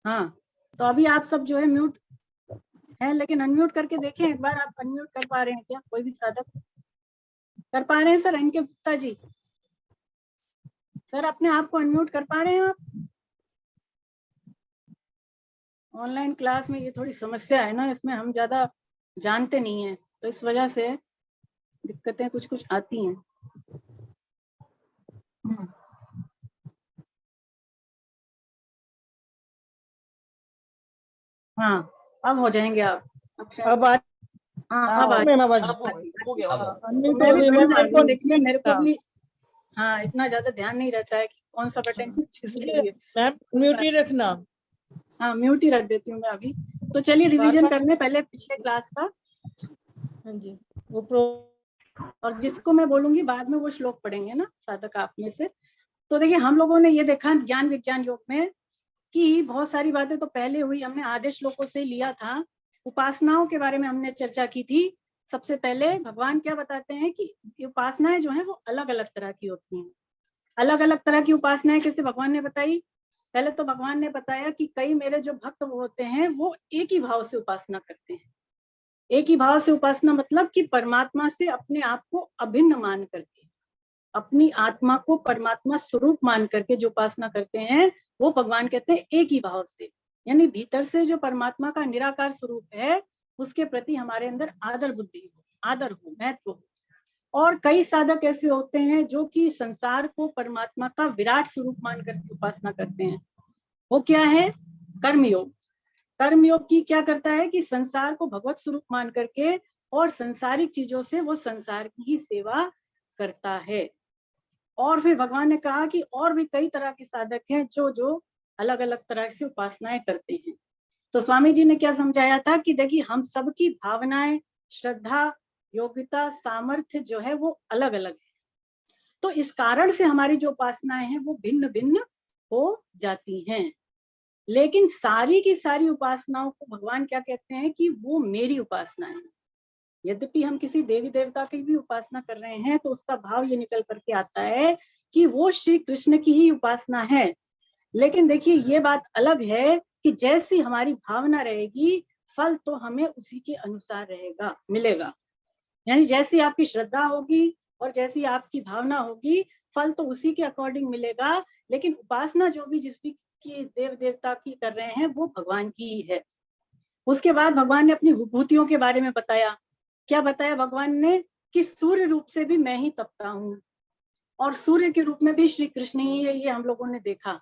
हाँ, तो अभी आप सब जो है म्यूट है, लेकिन अनम्यूट करके देखें एक बार, आप अनम्यूट कर पा रहे हैं क्या? कोई भी साधक कर पा रहे हैं? सर इनके गुप्ता जी, सर अपने आप को अनम्यूट कर पा रहे हैं आप? ऑनलाइन क्लास में ये थोड़ी समस्या है ना, इसमें हम ज्यादा जानते नहीं है, तो इस वजह से दिक्कतें कुछ कुछ आती हैं। हाँ, अब हो जाएंगे आप। अब आ हाँ, अब आ मैम आवाज हो गया अनम्यूट मैं हो भी गई भूल मैम। जाती हूँ, देखिए मेरे को हाँ। भी। हाँ, इतना ज्यादा ध्यान नहीं रहता है कि कौन सा बटन किस चीज के लिए। मैम म्यूट ही रखना। हाँ, म्यूट ही रख देती हूँ मैं अभी। तो चलिए रिवीजन कर लें पहले पिछले क्लास का, हाँ जी, वो और जिसको मैं बोलूंगी बाद में वो श्लोक पढ़ेंगे ना साधक आप में से। तो देखिए हम लोगों ने ये देखा ज्ञान विज्ञान योग में कि बहुत सारी बातें तो पहले हुई, हमने आधे श्लोकों से लिया था। उपासनाओं के बारे में हमने चर्चा की थी। सबसे पहले भगवान क्या बताते हैं कि उपासनाएं जो है वो अलग अलग तरह की होती हैं। अलग अलग तरह की उपासनाएं कैसे भगवान ने बताई? पहले तो भगवान ने बताया कि कई मेरे जो भक्त होते हैं वो एक ही भाव से उपासना करते हैं। एक ही भाव से उपासना मतलब कि परमात्मा से अपने आप को अभिन्न मान करके, अपनी आत्मा को परमात्मा स्वरूप मान करके जो उपासना करते हैं, वो भगवान कहते हैं एक ही भाव से। यानी भीतर से जो परमात्मा का निराकार स्वरूप है उसके प्रति हमारे अंदर आदर बुद्धि हो, आदर हो, महत्व हो। और कई साधक ऐसे होते हैं जो कि संसार को परमात्मा का विराट स्वरूप मान करके उपासना करते हैं। वो क्या है? कर्मयोग। कर्मयोग की क्या करता है कि संसार को भगवत स्वरूप मान करके और संसारिक चीजों से वो संसार की ही सेवा करता है। और फिर भगवान ने कहा कि और भी कई तरह के साधक हैं जो जो अलग अलग तरह से उपासनाएं करते हैं। तो स्वामी जी ने क्या समझाया था कि देखिए हम सबकी भावनाएं, श्रद्धा, योग्यता, सामर्थ्य जो है वो अलग अलग है। तो इस कारण से हमारी जो उपासनाएं हैं वो भिन्न भिन्न हो जाती हैं। लेकिन सारी की सारी उपासनाओं को भगवान क्या कहते हैं कि वो मेरी उपासना है। यद्यपि हम किसी देवी देवता की भी उपासना कर रहे हैं तो उसका भाव ये निकल करके आता है कि वो श्री कृष्ण की ही उपासना है। लेकिन देखिए ये बात अलग है कि जैसी हमारी भावना रहेगी फल तो हमें उसी के अनुसार रहेगा, मिलेगा। यानी जैसी आपकी श्रद्धा होगी और जैसी आपकी भावना होगी फल तो उसी के अकॉर्डिंग मिलेगा। लेकिन उपासना जो भी जिस भी की देव देवता की कर रहे हैं वो भगवान की ही है। उसके बाद भगवान ने अपनी विभूतियों के बारे में बताया। क्या बताया भगवान ने? कि सूर्य रूप से भी मैं ही तपता हूँ और सूर्य के रूप में भी श्री कृष्ण ही है, ये हम लोगों ने देखा।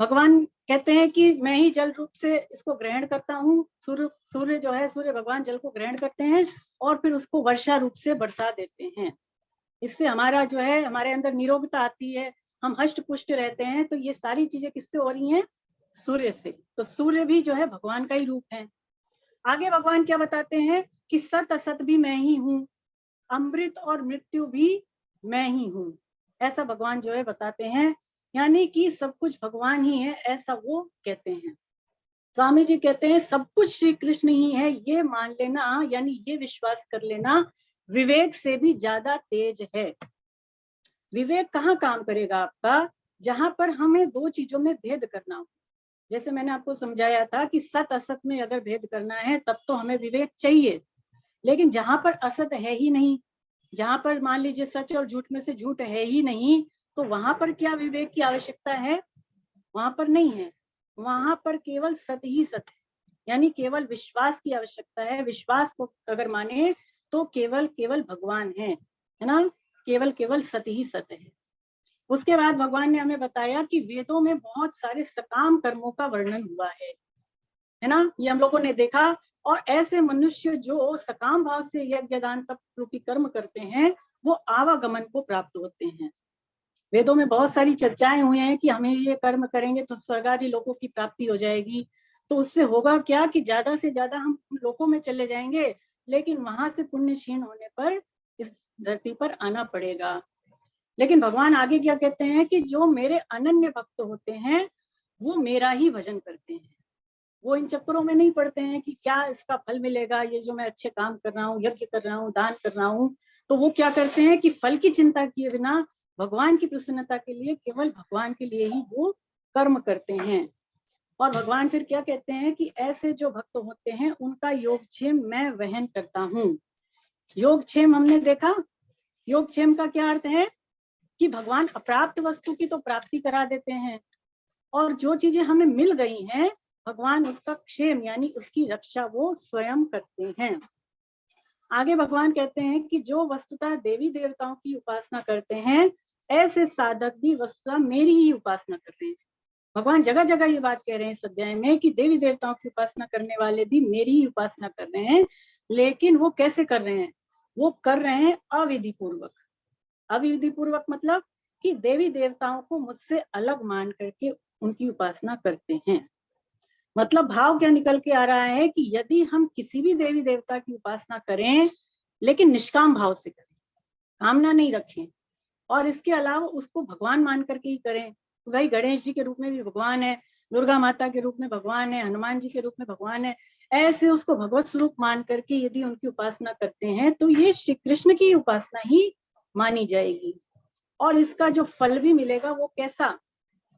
भगवान कहते हैं कि मैं ही जल रूप से इसको ग्रहण करता हूँ। सूर्य जो है, सूर्य भगवान जल को ग्रहण करते हैं और फिर उसको वर्षा रूप से बरसा देते हैं। इससे हमारा जो है हमारे अंदर निरोगता आती है, हम हष्ट पुष्ट रहते हैं। तो ये सारी चीजें किससे हो रही हैं? सूर्य से। तो सूर्य भी जो है भगवान का ही रूप है। आगे भगवान क्या बताते हैं कि सत असत भी मैं ही हूँ, अमृत और मृत्यु भी मैं ही हूँ। ऐसा भगवान जो है बताते हैं। यानी कि सब कुछ भगवान ही है, ऐसा वो कहते हैं। स्वामी जी कहते हैं सब कुछ श्री कृष्ण ही है, ये मान लेना यानी ये विश्वास कर लेना विवेक से भी ज्यादा तेज है। विवेक कहाँ काम करेगा आपका? जहां पर हमें दो चीजों में भेद करना हो। जैसे मैंने आपको समझाया था कि सत असत में अगर भेद करना है तब तो हमें विवेक चाहिए। लेकिन जहां पर असत है ही नहीं, जहां पर मान लीजिए सच और झूठ में से झूठ है ही नहीं, तो वहां पर क्या विवेक की आवश्यकता है? वहां पर नहीं है। वहां पर केवल सत ही सत है। यानी केवल विश्वास की आवश्यकता है। विश्वास को अगर माने तो केवल केवल भगवान है ना, केवल केवल सत ही सत है। उसके बाद भगवान ने हमें बताया कि वेदों में बहुत सारे सकाम कर्मों का वर्णन हुआ है ना, ये हम लोगों ने देखा। और ऐसे मनुष्य जो सकाम भाव से यज्ञ दान तप रूपी कर्म करते हैं वो आवागमन को प्राप्त होते हैं। वेदों में बहुत सारी चर्चाएं हुई हैं कि हमें ये कर्म करेंगे तो स्वर्ग आदि लोकों की प्राप्ति हो जाएगी। तो उससे होगा क्या कि ज्यादा से ज्यादा हम लोकों में चले जाएंगे, लेकिन वहां से पुण्य क्षीण होने पर इस धरती पर आना पड़ेगा। लेकिन भगवान आगे क्या कहते हैं कि जो मेरे अनन्य भक्त होते हैं वो मेरा ही भजन करते हैं। वो इन चक्करों में नहीं पड़ते हैं कि क्या इसका फल मिलेगा, ये जो मैं अच्छे काम कर रहा हूँ, यज्ञ कर रहा हूँ, दान कर रहा हूँ। तो वो क्या करते हैं कि फल की चिंता किए बिना भगवान की प्रसन्नता के लिए, केवल भगवान के लिए ही वो कर्म करते हैं। और भगवान फिर क्या कहते हैं कि ऐसे जो भक्त होते हैं उनका योगक्षेम मैं वहन करता हूँ। योगक्षेम हमने देखा, योगक्षेम का क्या अर्थ है कि भगवान अप्राप्त वस्तु की तो प्राप्ति करा देते हैं, और जो चीजें हमें मिल गई हैं भगवान उसका क्षेम यानी उसकी रक्षा वो स्वयं करते हैं। आगे भगवान कहते हैं कि जो वस्तुतः देवी देवताओं की उपासना करते हैं ऐसे साधक भी वस्तुतः मेरी ही उपासना करते हैं। भगवान जगह जगह ये बात कह रहे हैं इस अध्याय में कि देवी देवताओं की उपासना करने वाले भी मेरी ही उपासना कर रहे हैं, लेकिन वो कैसे कर रहे हैं? वो कर रहे हैं अविधि पूर्वक। अविधि पूर्वक मतलब कि देवी देवताओं को मुझसे अलग मान करके उनकी उपासना करते हैं। मतलब भाव क्या निकल के आ रहा है कि यदि हम किसी भी देवी देवता की उपासना करें लेकिन निष्काम भाव से करें, कामना नहीं रखें, और इसके अलावा उसको भगवान मान करके ही करें, भाई गणेश जी के रूप में भी भगवान है, दुर्गा माता के रूप में भगवान है, हनुमान जी के रूप में भगवान है, ऐसे उसको भगवत स्वरूप मान करके यदि उनकी उपासना करते हैं तो ये श्री कृष्ण की उपासना ही मानी जाएगी। और इसका जो फल भी मिलेगा वो कैसा?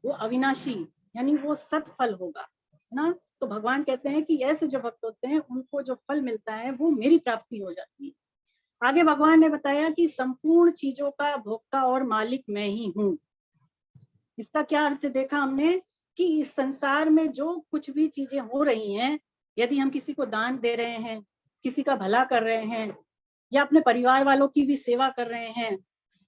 वो अविनाशी यानी वो सत्फल होगा ना। तो भगवान कहते हैं कि ऐसे जो भक्त होते हैं उनको जो फल मिलता है वो मेरी प्राप्ति हो जाती है। आगे भगवान ने बताया कि संपूर्ण चीजों का भोक्ता और मालिक मैं ही हूँ। इसका क्या अर्थ देखा हमने कि इस संसार में जो कुछ भी चीजें हो रही हैं, यदि हम किसी को दान दे रहे हैं, किसी का भला कर रहे हैं, या अपने परिवार वालों की भी सेवा कर रहे हैं,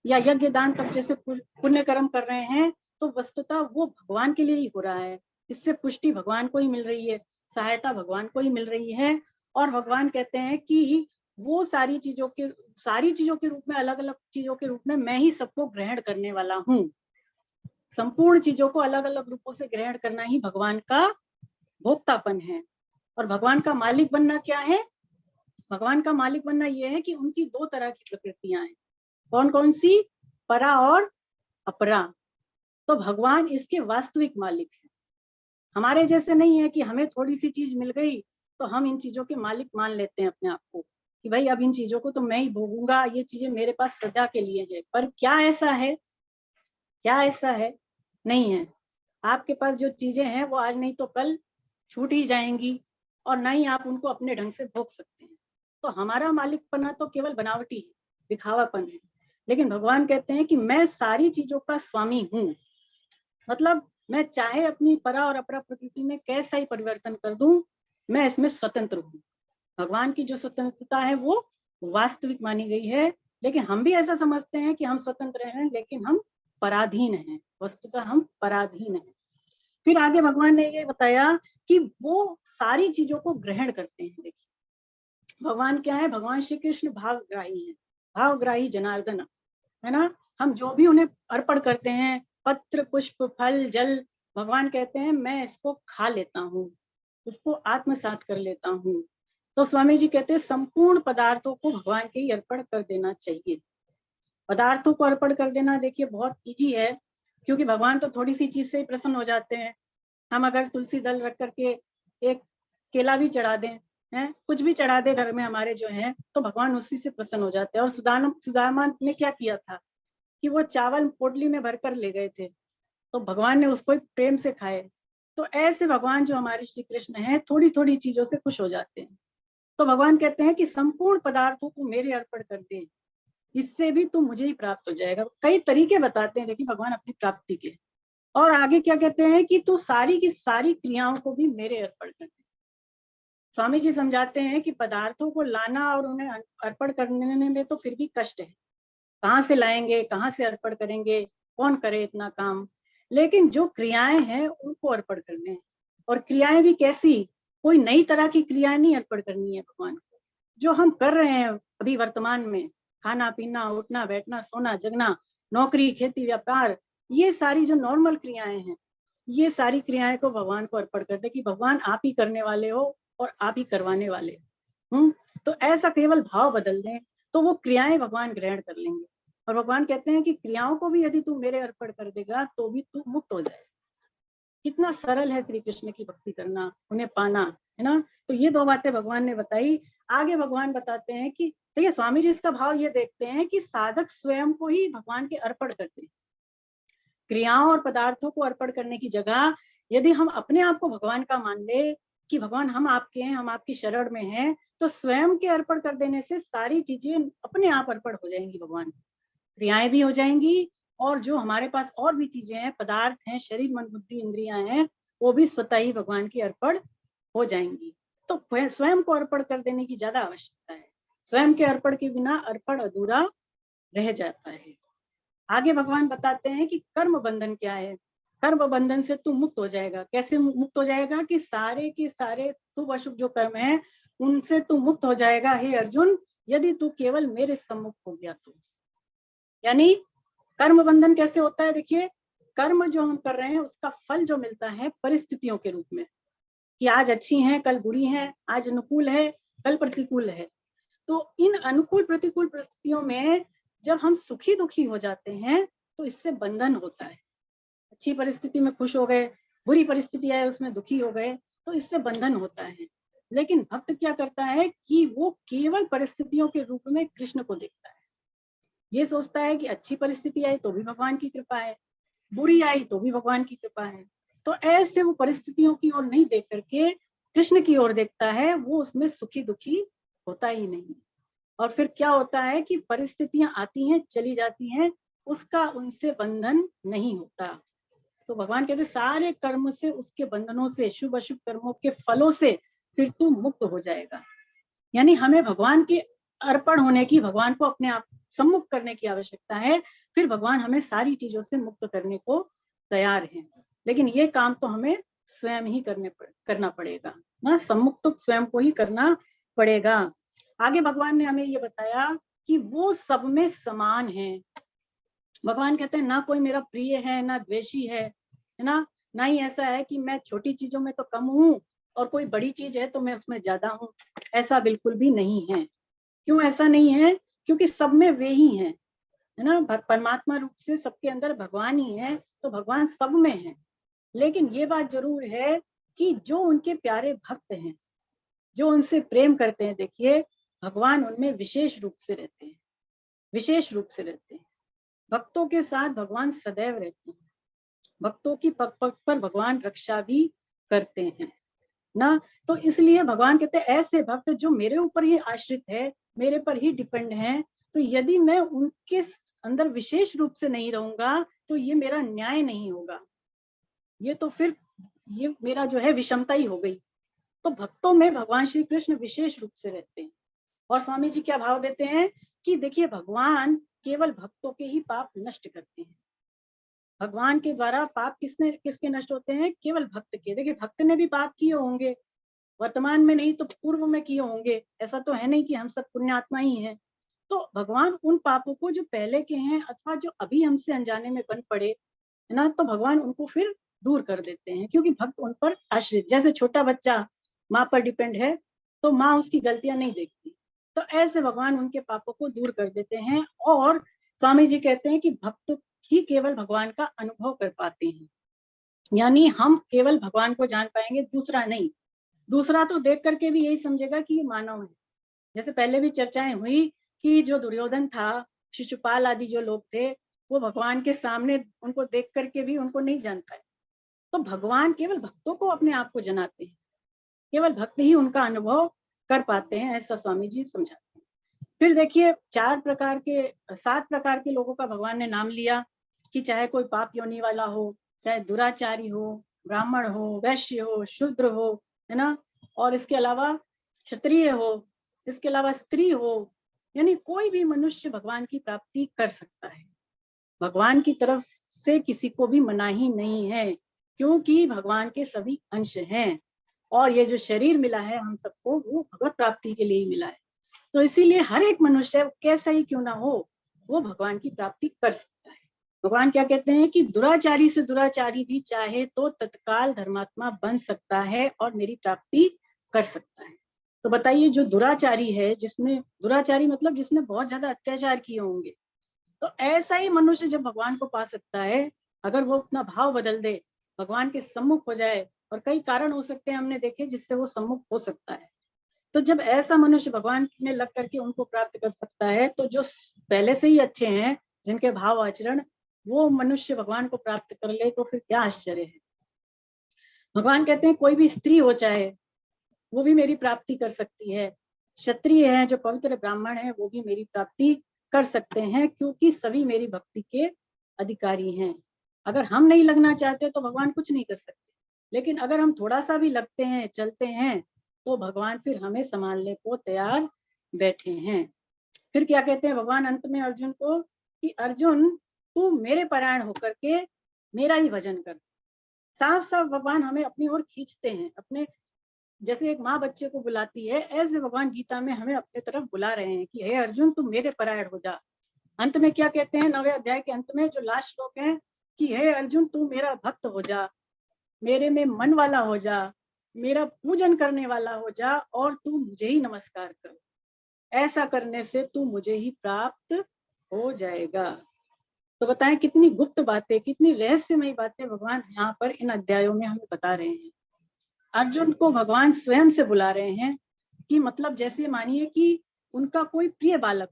या यज्ञ दान तक जैसे पुण्य कर्म कर रहे हैं, तो वस्तुतः वो भगवान के लिए ही हो रहा है। इससे पुष्टि भगवान को ही मिल रही है, सहायता भगवान को ही मिल रही है। और भगवान कहते हैं कि वो सारी चीजों के रूप में, अलग अलग चीजों के रूप में मैं ही सबको ग्रहण करने वाला हूँ। संपूर्ण चीजों को अलग अलग रूपों से ग्रहण करना ही भगवान का भोक्तापन है। और भगवान का मालिक बनना क्या है? भगवान का मालिक बनना यह है कि उनकी दो तरह की प्रकृतियां हैं। कौन कौन सी? परा और अपरा। तो भगवान इसके वास्तविक मालिक है। हमारे जैसे नहीं है कि हमें थोड़ी सी चीज मिल गई तो हम इन चीजों के मालिक मान लेते हैं अपने आप को कि भाई अब इन चीजों को तो मैं ही भोगूंगा, ये चीजें मेरे पास सदा के लिए है। पर क्या ऐसा है? क्या ऐसा है? नहीं है। आपके पास जो चीजें हैं वो आज नहीं तो कल छूट ही जाएंगी, और ना ही आप उनको अपने ढंग से भोग सकते हैं। तो हमारा मालिकपना तो केवल बनावटी है, दिखावापन है। लेकिन भगवान कहते हैं कि मैं सारी चीजों का स्वामी हूँ। मतलब मैं चाहे अपनी परा और अपरा प्रकृति में कैसा ही परिवर्तन कर दूं, मैं इसमें स्वतंत्र हूँ। भगवान की जो स्वतंत्रता है वो वास्तविक मानी गई है। लेकिन हम भी ऐसा समझते हैं कि हम स्वतंत्र हैं, लेकिन हम पराधीन हैं। वस्तुतः हम पराधीन हैं। फिर आगे भगवान ने ये बताया कि वो सारी चीजों को ग्रहण करते हैं। देखिए भगवान क्या है? भगवान श्री कृष्ण भावग्राही है, भावग्राही जनार्दन है ना। हम जो भी उन्हें अर्पण करते हैं, पत्र पुष्प फल जल, भगवान कहते हैं मैं इसको खा लेता हूँ, इसको आत्मसात कर लेता हूँ। तो स्वामी जी कहते हैं संपूर्ण पदार्थों को भगवान के ही अर्पण कर देना चाहिए। पदार्थों को अर्पण कर देना देखिए बहुत इजी है, क्योंकि भगवान तो थोड़ी सी चीज से ही प्रसन्न हो जाते हैं। हम अगर तुलसी दल रख करके एक केला भी चढ़ा दें, हैं, कुछ भी चढ़ा दे घर में हमारे जो है, तो भगवान उसी से प्रसन्न हो जाते हैं। और सुदामा ने क्या किया था कि वो चावल पोटली में भरकर ले गए थे, तो भगवान ने उसको प्रेम से खाए। तो ऐसे भगवान जो हमारे श्री कृष्ण हैं थोड़ी थोड़ी चीजों से खुश हो जाते हैं। तो भगवान कहते हैं कि संपूर्ण पदार्थों को मेरे अर्पण कर दे, इससे भी तुम मुझे ही प्राप्त हो जाएगा। कई तरीके बताते हैं देखिए भगवान अपनी प्राप्ति के। और आगे क्या कहते हैं कि तू सारी की सारी क्रियाओं को भी मेरे अर्पण कर दे। स्वामी जी समझाते हैं कि पदार्थों को लाना और उन्हें अर्पण करने में तो फिर भी कष्ट है, कहाँ से लाएंगे, कहाँ से अर्पण करेंगे, कौन करे इतना काम। लेकिन जो क्रियाएं हैं उनको अर्पण करने हैं। और क्रियाएं भी कैसी? कोई नई तरह की क्रियाएं नहीं अर्पण करनी है भगवान को। जो हम कर रहे हैं अभी वर्तमान में, खाना पीना उठना बैठना सोना जगना, नौकरी खेती व्यापार, ये सारी जो नॉर्मल क्रियाएं हैं, ये सारी क्रियाएं को भगवान को अर्पण कर दे कि भगवान आप ही करने वाले हो और आप ही करवाने वाले हो। तो ऐसा केवल भाव बदल दें तो वो क्रियाएं भगवान ग्रहण कर लेंगे। और भगवान कहते हैं कि क्रियाओं को भी यदि तू मेरे अर्पण कर देगा तो भी तू मुक्त हो जाए। कितना सरल है श्री कृष्ण की भक्ति करना, उन्हें पाना, है ना। तो ये दो बातें भगवान ने बताई। आगे भगवान बताते हैं कि देखिए स्वामी जी इसका भाव ये देखते हैं कि साधक स्वयं को ही भगवान के अर्पण करते हैं। क्रियाओं और पदार्थों को अर्पण करने की जगह यदि हम अपने आप को भगवान का मान ले कि भगवान हम आपके हैं, हम आपकी शरण में हैं, तो स्वयं के अर्पण कर देने से सारी चीजें अपने आप अर्पण हो जाएंगी भगवान को। क्रियाएं भी हो जाएंगी और जो हमारे पास और भी चीजें हैं, पदार्थ हैं, शरीर मन बुद्धि इंद्रियां हैं, वो भी स्वतः ही भगवान की अर्पण हो जाएंगी। तो स्वयं को अर्पण कर देने की ज्यादा आवश्यकता है। स्वयं के अर्पण के बिना अर्पण अधूरा रह जाता है। आगे भगवान बताते हैं कि कर्म बंधन क्या है। कर्म बंधन से तू मुक्त हो जाएगा। कैसे मुक्त हो जाएगा? कि सारे के सारे शुभ अशुभ जो कर्म है उनसे तू मुक्त हो जाएगा हे अर्जुन, यदि तू केवल मेरे सम्मुख हो गया तो। यानी कर्म बंधन कैसे होता है? देखिए, कर्म जो हम कर रहे हैं उसका फल जो मिलता है परिस्थितियों के रूप में, कि आज अच्छी हैं, कल बुरी हैं, आज अनुकूल है, कल प्रतिकूल है। तो इन अनुकूल प्रतिकूल परिस्थितियों में जब हम सुखी दुखी हो जाते हैं तो इससे बंधन होता है। अच्छी परिस्थिति में खुश हो गए, बुरी परिस्थिति आए उसमें दुखी हो गए, तो इससे बंधन होता है। लेकिन भक्त क्या करता है कि वो केवल परिस्थितियों के रूप में कृष्ण को देखता है। ये सोचता है कि अच्छी परिस्थिति आई तो भी भगवान की कृपा है, बुरी आई तो भी भगवान की कृपा है। तो ऐसे वो परिस्थितियों की ओर नहीं देख करके कृष्ण की ओर देखता है, वो उसमें सुखी दुखी होता ही नहीं। और फिर क्या होता है कि परिस्थितियां आती हैं चली जाती हैं, उसका उनसे बंधन नहीं होता। तो भगवान कहते सारे कर्म से, उसके बंधनों से, शुभ अशुभ कर्मों के फलों से फिर तू मुक्त हो जाएगा। यानी हमें भगवान के अर्पण होने की, भगवान को अपने आप सम्मुख करने की आवश्यकता है। फिर भगवान हमें सारी चीजों से मुक्त करने को तैयार हैं। लेकिन ये काम तो हमें स्वयं ही करना पड़ेगा ना, सम्मुख तो स्वयं को ही करना पड़ेगा। आगे भगवान ने हमें ये बताया कि वो सब में समान है। भगवान कहते हैं ना कोई मेरा प्रिय है ना द्वेषी है ना ही ऐसा है कि मैं छोटी चीजों में तो कम हूँ और कोई बड़ी चीज है तो मैं उसमें ज्यादा हूँ। ऐसा बिल्कुल भी नहीं है। क्यों ऐसा नहीं है? क्योंकि सब में वे ही हैं, है ना। परमात्मा रूप से सबके अंदर भगवान ही है, तो भगवान सब में है। लेकिन ये बात जरूर है कि जो उनके प्यारे भक्त हैं, जो उनसे प्रेम करते हैं, देखिए भगवान उनमें विशेष रूप से रहते हैं, विशेष रूप से रहते हैं। भक्तों के साथ भगवान सदैव रहते हैं। भक्तों की पग पग पर भगवान रक्षा भी करते हैं ना। तो इसलिए भगवान कहते हैं ऐसे भक्त जो मेरे ऊपर ही आश्रित है, मेरे पर ही डिपेंड है, तो यदि मैं उनके अंदर विशेष रूप से नहीं रहूंगा तो ये मेरा न्याय नहीं होगा। ये तो फिर ये मेरा जो है विषमता ही हो गई। तो भक्तों में भगवान श्री कृष्ण विशेष रूप से रहते हैं। और स्वामी जी क्या भाव देते हैं कि देखिए भगवान केवल भक्तों के ही पाप नष्ट करते हैं। भगवान के द्वारा पाप किसके नष्ट होते हैं? केवल भक्त के। देखिए भक्त ने भी पाप किए होंगे, वर्तमान में नहीं तो पूर्व में किए होंगे। ऐसा तो है नहीं कि हम सब पुण्यात्मा ही हैं। तो भगवान उन पापों को जो पहले के हैं अथवा जो अभी हमसे अनजाने में बन पड़े, है ना, तो भगवान उनको फिर दूर कर देते हैं। क्योंकि भक्त उन पर आश्रित, जैसे छोटा बच्चा माँ पर डिपेंड है तो माँ उसकी गलतियां नहीं देखती, तो ऐसे भगवान उनके पापों को दूर कर देते हैं। और स्वामी जी कहते हैं कि भक्त ही केवल भगवान का अनुभव कर पाते हैं। यानी हम केवल भगवान को जान पाएंगे, दूसरा नहीं। दूसरा तो देख करके भी यही समझेगा कि ये मानव है। जैसे पहले भी चर्चाएं हुई कि जो दुर्योधन था, शिशुपाल आदि जो लोग थे, वो भगवान के सामने उनको देख करके भी उनको नहीं जान पाए। तो भगवान केवल भक्तों को अपने आप को जनाते हैं, केवल भक्त ही उनका अनुभव कर पाते हैं, ऐसा स्वामी जी समझाते हैं। फिर देखिए 7 प्रकार के लोगों का भगवान ने नाम लिया कि चाहे कोई पाप योनि वाला हो, चाहे दुराचारी हो, ब्राह्मण हो, वैश्य हो, शूद्र हो, है ना, और इसके अलावा क्षत्रिय हो, इसके अलावा स्त्री हो, यानी कोई भी मनुष्य भगवान की प्राप्ति कर सकता है। भगवान की तरफ से किसी को भी मनाही नहीं है, क्योंकि भगवान के सभी अंश हैं। और ये जो शरीर मिला है हम सबको, वो भगवत प्राप्ति के लिए ही मिला है। तो इसीलिए हर एक मनुष्य कैसा ही क्यों ना हो, वो भगवान की प्राप्ति कर सकता है। भगवान क्या कहते हैं कि दुराचारी से दुराचारी भी चाहे तो तत्काल धर्मात्मा बन सकता है और मेरी प्राप्ति कर सकता है। तो बताइए जो दुराचारी है, जिसने, दुराचारी मतलब जिसने बहुत ज्यादा अत्याचार किए होंगे, तो ऐसा ही मनुष्य जब भगवान को पा सकता है, अगर वो अपना भाव बदल दे, भगवान के सम्मुख हो जाए। और कई कारण हो सकते हैं हमने देखे जिससे वो सम्मुख हो सकता है। तो जब ऐसा मनुष्य भगवान में लग करके उनको प्राप्त कर सकता है, तो जो पहले से ही अच्छे हैं, जिनके भाव आचरण, वो मनुष्य भगवान को प्राप्त कर ले, तो फिर क्या आश्चर्य है। भगवान कहते हैं कोई भी स्त्री हो चाहे वो भी मेरी प्राप्ति कर सकती है, क्षत्रिय है जो पवित्र ब्राह्मण है वो भी मेरी प्राप्ति कर सकते हैं, क्योंकि सभी मेरी भक्ति के अधिकारी हैं। अगर हम नहीं लगना चाहते तो भगवान कुछ नहीं कर सकते, लेकिन अगर हम थोड़ा सा भी लगते हैं, चलते हैं, तो भगवान फिर हमें संभालने को तैयार बैठे हैं। फिर क्या कहते हैं भगवान अंत में अर्जुन को कि अर्जुन तू मेरे परायण होकर के मेरा ही भजन कर। साफ साफ भगवान हमें अपनी ओर खींचते हैं, अपने जैसे एक माँ बच्चे को बुलाती है, ऐसे भगवान गीता में हमें अपने तरफ बुला रहे हैं कि हे अर्जुन तुम मेरे परायण हो जा। अंत में क्या कहते हैं 9वें अध्याय के अंत में जो लास्ट श्लोक है कि हे अर्जुन तू मेरा भक्त हो जा, मेरे में मन वाला हो जा, मेरा पूजन करने वाला हो जा और तू मुझे ही नमस्कार कर। ऐसा करने से तू मुझे ही प्राप्त हो जाएगा। तो बताएं कितनी गुप्त बातें, कितनी रहस्यमयी बातें भगवान यहाँ पर इन अध्यायों में हमें बता रहे हैं। अर्जुन को भगवान स्वयं से बुला रहे हैं कि मतलब जैसे मानिए कि उनका कोई प्रिय बालक,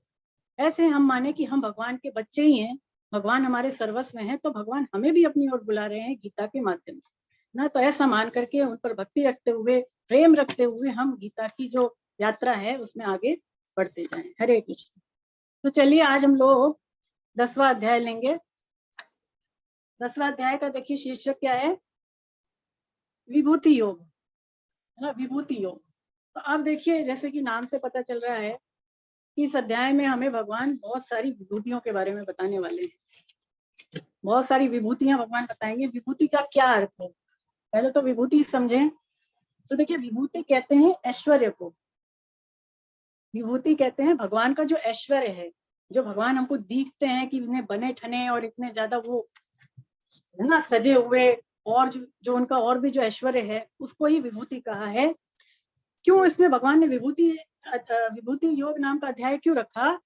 ऐसे हम माने कि हम भगवान के बच्चे ही हैं, भगवान हमारे सर्वस्व हैं, तो भगवान हमें भी अपनी ओर बुला रहे हैं गीता के माध्यम से ना। तो ऐसा मान करके उन पर भक्ति रखते हुए, प्रेम रखते हुए हम गीता की जो यात्रा है उसमें आगे बढ़ते जाएं। हरे कृष्ण। तो चलिए आज हम लोग 10वां अध्याय लेंगे। 10वां अध्याय का देखिए शीर्षक क्या है, विभूति योग, है ना, विभूति योग। तो अब देखिए जैसे कि नाम से पता चल रहा है कि इस अध्याय में हमें भगवान बहुत सारी विभूतियों के बारे में बताने वाले हैं। बहुत सारी विभूतियां भगवान बताएंगे। विभूति का क्या अर्थ है, पहले तो विभूति समझें। तो देखिए विभूति कहते हैं ऐश्वर्य को। विभूति कहते हैं भगवान का जो ऐश्वर्य है, जो भगवान हमको दिखते हैं कि इतने बने ठने और इतने ज्यादा वो है ना सजे हुए, और जो उनका और भी जो ऐश्वर्य है उसको ही विभूति कहा है। क्यों इसमें भगवान ने विभूति योग नाम का अध्याय क्यों रखा?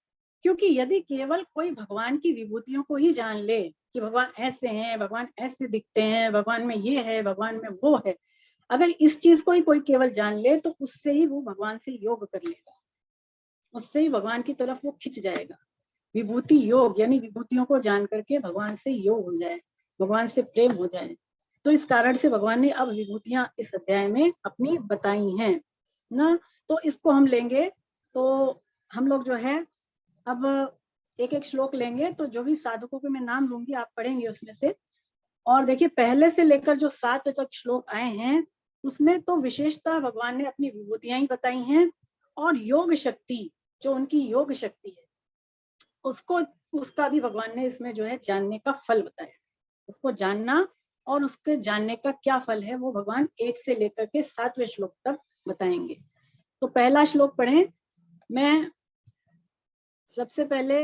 क्योंकि यदि केवल कोई भगवान की विभूतियों को ही जान ले कि भगवान ऐसे हैं, भगवान ऐसे दिखते हैं, भगवान में ये है, भगवान में वो है, अगर इस चीज को ही कोई केवल जान ले तो उससे ही वो भगवान से योग कर लेगा, उससे ही भगवान की तरफ वो खिंच जाएगा। विभूति योग यानी विभूतियों को जान करके भगवान से योग हो जाए, भगवान से प्रेम हो जाए। तो इस कारण से भगवान ने अब विभूतियां इस अध्याय में अपनी बताई हैं ना। तो इसको हम लेंगे, तो हम लोग जो है अब एक एक श्लोक लेंगे। तो जो भी साधकों के मैं नाम लूंगी आप पढ़ेंगे उसमें से। और देखिए पहले से लेकर जो 7 तक श्लोक आए हैं उसमें तो विशेषता भगवान ने अपनी विभूतियां ही बताई हैं, और योग शक्ति, जो उनकी योग शक्ति है उसको, उसका भी भगवान ने इसमें जो है जानने का फल बताया। उसको जानना और उसके जानने का क्या फल है वो भगवान 1 से लेकर के 7वें श्लोक तक बताएंगे। तो पहला श्लोक पढ़ें। मैं सबसे पहले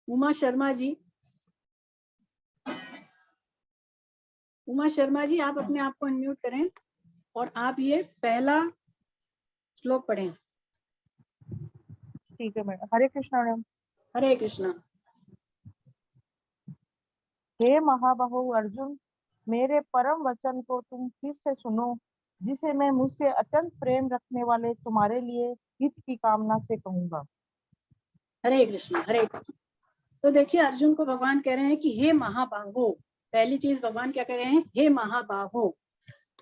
उमा शर्मा जी आप अपने आप को अनम्यूट करें और आप ये पहला श्लोक पढ़ें। ठीक है मैडम। हरे कृष्णा मैडम। हरे कृष्णा। हे महाबाहो अर्जुन, मेरे परम वचन को तुम फिर से सुनो, जिसे मैं मुझसे अत्यंत प्रेम रखने वाले तुम्हारे लिए हित की कामना से कहूंगा। हरे कृष्णा। हरे कृष्णा। तो देखिए अर्जुन को भगवान कह रहे हैं कि हे महाबाहो। पहली चीज भगवान क्या कह रहे हैं, हे महाबाहो,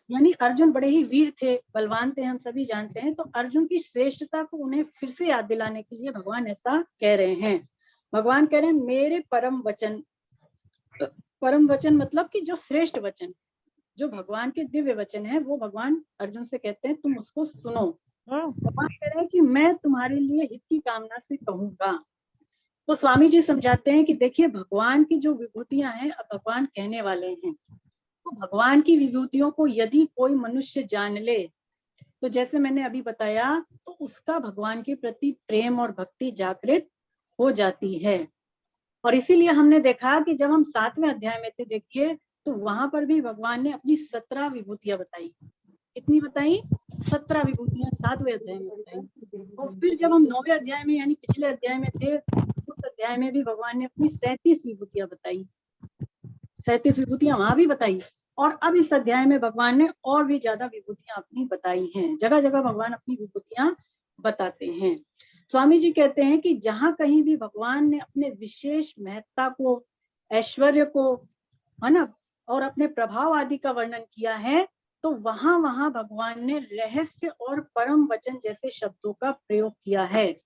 यानी अर्जुन बड़े ही वीर थे, बलवान थे, हम सभी जानते हैं। तो अर्जुन की श्रेष्ठता को उन्हें फिर से याद दिलाने के लिए भगवान ऐसा कह रहे हैं। भगवान कह रहे हैं मेरे परम वचन, परम वचन मतलब कि जो श्रेष्ठ वचन, जो भगवान के दिव्य वचन है, वो भगवान अर्जुन से कहते हैं तुम उसको सुनो। भगवान कह रहे हैं कि मैं तुम्हारे लिए हित की कामना से कहूंगा। तो स्वामी जी समझाते हैं कि देखिए भगवान की जो विभूतियां हैं, अब भगवान कहने वाले हैं, तो भगवान की विभूतियों को यदि कोई मनुष्य जान ले तो जैसे मैंने अभी बताया, तो उसका भगवान के प्रति प्रेम और भक्ति जागृत हो जाती है। और इसीलिए हमने देखा कि जब हम 7वें अध्याय में थे देखिए, तो वहां पर भी भगवान ने अपनी 17 विभूतियां बताई। कितनी बताई? 17 विभूतियां 7वें अध्याय में बताई। और फिर जब हम 9वें अध्याय में यानी पिछले अध्याय में थे, उस अध्याय में भी भगवान ने अपनी 37 विभूतियां बताई। 37 विभूतियां वहां भी बताई। और अब इस अध्याय में भगवान ने और भी ज्यादा विभूतियां अपनी बताई हैं। जगह जगह भगवान अपनी विभूतियां बताते हैं। स्वामी जी कहते हैं कि जहां कहीं भी भगवान ने अपने विशेष महत्ता को, ऐश्वर्य को है ना, और अपने प्रभाव आदि का वर्णन किया है, तो वहां वहां भगवान ने रहस्य और परम वचन जैसे शब्दों का प्रयोग किया है।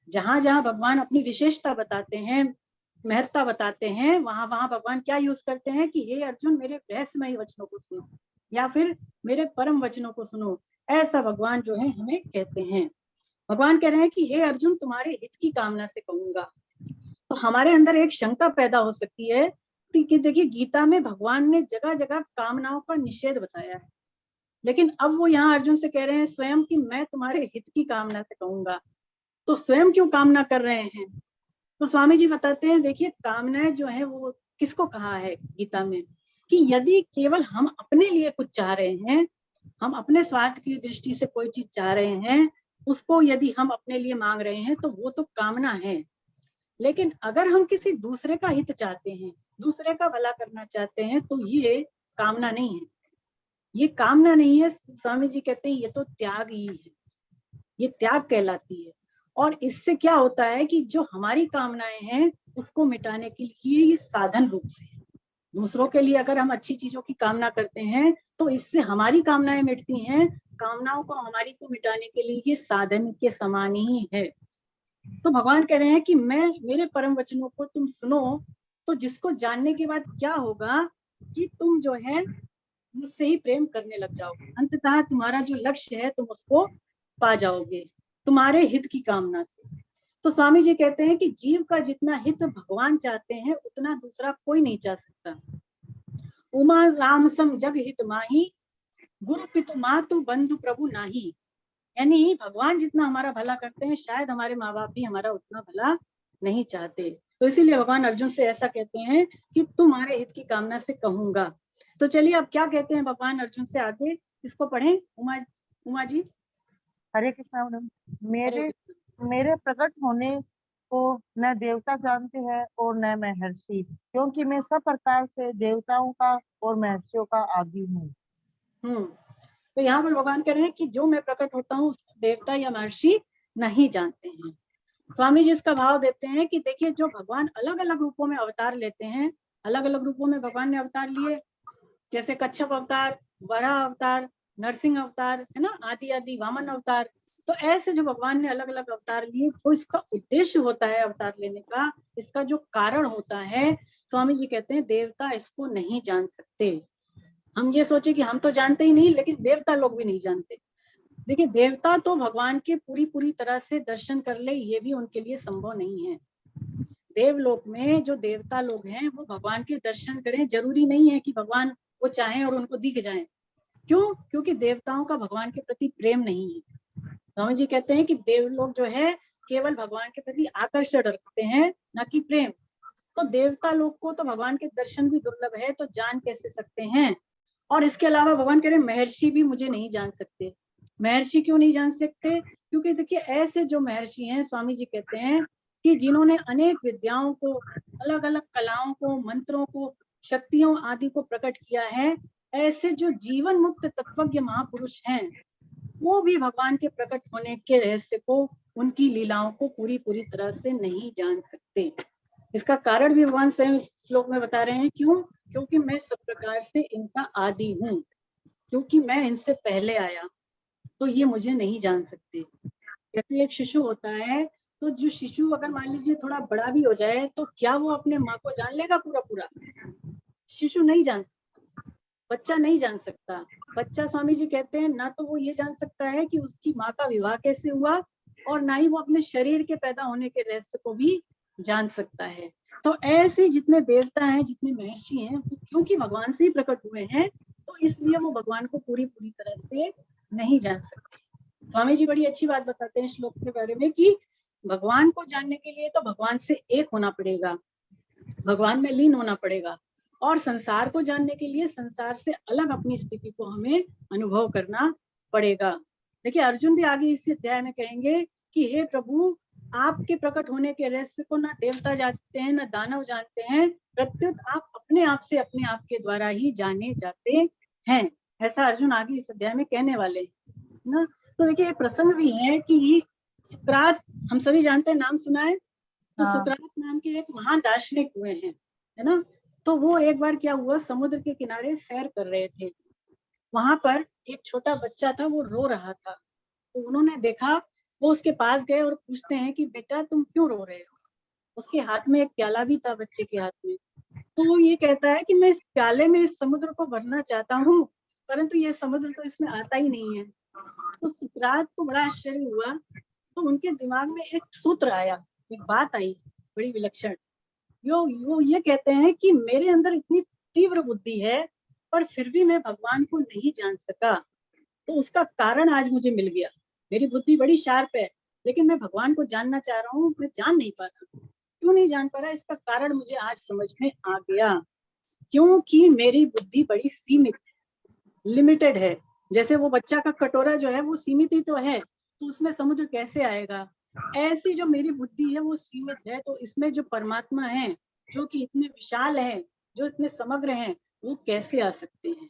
जहां जहां भगवान अपनी विशेषता बताते हैं, महत्ता बताते हैं, वहां वहां भगवान क्या यूज करते हैं कि हे अर्जुन मेरे रहस्यमय वचनों को सुनो, या फिर मेरे परम वचनों को सुनो, ऐसा भगवान जो है हमें कहते हैं। भगवान कह रहे हैं कि हे अर्जुन तुम्हारे हित की कामना से कहूंगा। तो हमारे अंदर एक शंका पैदा हो सकती है कि देखिए गीता में भगवान ने जगह जगह कामनाओं का निषेध बताया है, लेकिन अब वो यहाँ अर्जुन से कह रहे हैं स्वयं कि मैं तुम्हारे हित की कामना से कहूंगा। तो स्वयं क्यों कामना कर रहे हैं? तो स्वामी जी बताते हैं, देखिए कामनाएं जो है वो किसको कहा है गीता में, कि यदि केवल हम अपने लिए कुछ चाह रहे हैं, हम अपने स्वार्थ की दृष्टि से कोई चीज चाह रहे हैं, उसको यदि हम अपने लिए मांग रहे हैं तो वो तो कामना है। लेकिन अगर हम किसी दूसरे का हित चाहते हैं, दूसरे का भला करना चाहते हैं, तो ये कामना नहीं है, ये कामना नहीं है। स्वामी जी कहते हैं ये तो त्याग ही है, ये त्याग कहलाती है। और इससे क्या होता है कि जो हमारी कामनाएं हैं उसको मिटाने के लिए ये साधन रूप से है। दूसरों के लिए अगर हम अच्छी चीजों की कामना करते हैं तो इससे हमारी कामनाएं मिटती हैं, कामनाओं को हमारी को मिटाने के लिए ये साधन के समान ही है। तो भगवान कह रहे हैं कि मैं मेरे परम वचनों को तुम सुनो, तो जिसको जानने के बाद क्या होगा कि तुम जो है मुझसे ही प्रेम करने लग जाओगे, अंततः तुम्हारा जो लक्ष्य है तुम उसको पा जाओगे तुम्हारे हित की कामना से। तो स्वामी जी कहते हैं कि जीव का जितना हित भगवान चाहते हैं उतना दूसरा कोई नहीं चाह सकता। उमा राम सम जग हित माही, गुरु पितु मातु बंधु प्रभु नाही। यानी भगवान जितना हमारा भला करते हैं शायद हमारे माँ बाप भी हमारा उतना भला नहीं चाहते। तो इसीलिए भगवान अर्जुन से ऐसा कहते हैं कि तुम्हारे हित की कामना से कहूंगा। तो चलिए अब क्या कहते हैं भगवान अर्जुन से आगे, इसको पढ़ें। उमा जी। हरे कृष्णा मैडम। मेरे हरे कृष्ण। मेरे प्रकट होने को न देवता जानते हैं और न महर्षि, क्योंकि मैं सब प्रकार से देवताओं का और महर्षियों का आदि हूँ। तो यहाँ पर भगवान कह रहे हैं कि जो मैं प्रकट होता हूँ उसको देवता या महर्षि नहीं जानते हैं। स्वामी जी इसका भाव देते हैं कि देखिए जो भगवान अलग अलग रूपों में अवतार लेते हैं, अलग अलग रूपों में भगवान ने अवतार लिए, जैसे कच्छप अवतार, वराह अवतार, नरसिंह अवतार, है ना, आदि आदि, वामन अवतार। तो ऐसे जो भगवान ने अलग अलग अवतार लिए, तो इसका उद्देश्य होता है अवतार लेने का, इसका जो कारण होता है, स्वामी जी कहते हैं देवता इसको नहीं जान सकते। हम ये सोचे कि हम तो जानते ही नहीं, लेकिन देवता लोग भी नहीं जानते। देखिए देवता तो भगवान के पूरी तरह से दर्शन कर ले ये भी उनके लिए संभव नहीं है। देवलोक में जो देवता लोग हैं वो भगवान के दर्शन करें, जरूरी नहीं है कि भगवान वो चाहें और उनको दिख जाएं। क्यों? क्योंकि देवताओं का भगवान के प्रति प्रेम नहीं है। स्वामी जी कहते हैं कि देवलोग जो है केवल भगवान के प्रति आकर्षण रखते हैं, न कि प्रेम। तो देवता लोग को तो भगवान के दर्शन भी दुर्लभ है, तो जान कैसे सकते हैं? और इसके अलावा भगवान कह रहे महर्षि भी मुझे नहीं जान सकते। महर्षि क्यों नहीं जान सकते? क्योंकि देखिए ऐसे जो महर्षि हैं, स्वामी जी कहते हैं कि जिन्होंने अनेक विद्याओं को, अलग अलग कलाओं को, मंत्रों को, शक्तियों आदि को प्रकट किया है, ऐसे जो जीवन मुक्त तत्वज्ञ महापुरुष हैं वो भी भगवान के प्रकट होने के रहस्य को, उनकी लीलाओं को पूरी तरह से नहीं जान सकते। इसका कारण भी भगवान स्वयं इस श्लोक में बता रहे हैं। क्यों? क्योंकि मैं सब प्रकार से इनका आदि हूँ, क्योंकि मैं इनसे पहले आया, तो ये मुझे नहीं जान सकते। जैसे एक शिशु होता है, तो जो शिशु अगर मान लीजिए थोड़ा बड़ा भी हो जाए, तो क्या वो अपने माँ को जान लेगा पूरा? शिशु नहीं जान सकता, बच्चा नहीं जान सकता। बच्चा, स्वामी जी कहते हैं, ना तो वो ये जान सकता है कि उसकी माँ का विवाह कैसे हुआ, और ना ही वो अपने शरीर के पैदा होने के रहस्य को भी जान सकता है। तो ऐसे जितने देवता हैं, जितने महर्षि हैं, वो क्योंकि भगवान से ही प्रकट हुए हैं, तो इसलिए वो भगवान को पूरी तरह से नहीं जान सकते। स्वामी जी बड़ी अच्छी बात बताते हैं श्लोक के बारे में कि भगवान को जानने के लिए तो भगवान से एक होना पड़ेगा, भगवान में लीन होना पड़ेगा, और संसार को जानने के लिए संसार से अलग अपनी स्थिति को हमें अनुभव करना पड़ेगा। देखिए अर्जुन भी आगे इस अध्याय में कहेंगे कि हे प्रभु, आपके प्रकट होने के रहस्य को ना देवता जानते हैं, ना दानव जानते हैं, प्रत्युत आप अपने आप से अपने आप के द्वारा ही जाने जाते हैं। ऐसा अर्जुन आगे इस अध्याय में कहने वाले ना। तो देखिए प्रसंग भी है कि सुकरात, हम सभी जानते हैं, नाम सुना है, तो सुकरात नाम के एक महान दार्शनिक हुए हैं, है ना। तो वो एक बार क्या हुआ, समुद्र के किनारे सैर कर रहे थे, वहां पर एक छोटा बच्चा था, वो रो रहा था। तो उन्होंने देखा, वो उसके पास गए और पूछते हैं कि बेटा तुम क्यों रो रहे हो। उसके हाथ में एक प्याला भी था, बच्चे के हाथ में। तो वो ये कहता है कि मैं इस प्याले में इस समुद्र को भरना चाहता हूँ, परंतु ये समुद्र तो इसमें आता ही नहीं है। तो सुकरात को बड़ा आश्चर्य हुआ। तो उनके दिमाग में एक सूत्र आया, एक बात आई बड़ी विलक्षण। वो ये कहते हैं कि मेरे अंदर इतनी तीव्र बुद्धि है, पर फिर भी मैं भगवान को नहीं जान सका। तो उसका कारण आज मुझे मिल गया। मेरी बुद्धि बड़ी शार्प है, लेकिन मैं भगवान को जानना चाह रहा हूँ, मैं जान नहीं पा रहा। क्यों नहीं जान पा रहा, इसका कारण मुझे आज समझ में आ गया। क्योंकि मेरी बुद्धि बड़ी सीमित, लिमिटेड है। जैसे वो बच्चा का कटोरा जो है वो सीमित ही तो है, तो उसमें समुद्र कैसे आएगा। ऐसी जो मेरी बुद्धि है वो सीमित है, तो इसमें जो परमात्मा है, जो कि इतने विशाल है, जो इतने समग्र हैं, वो कैसे आ सकते हैं,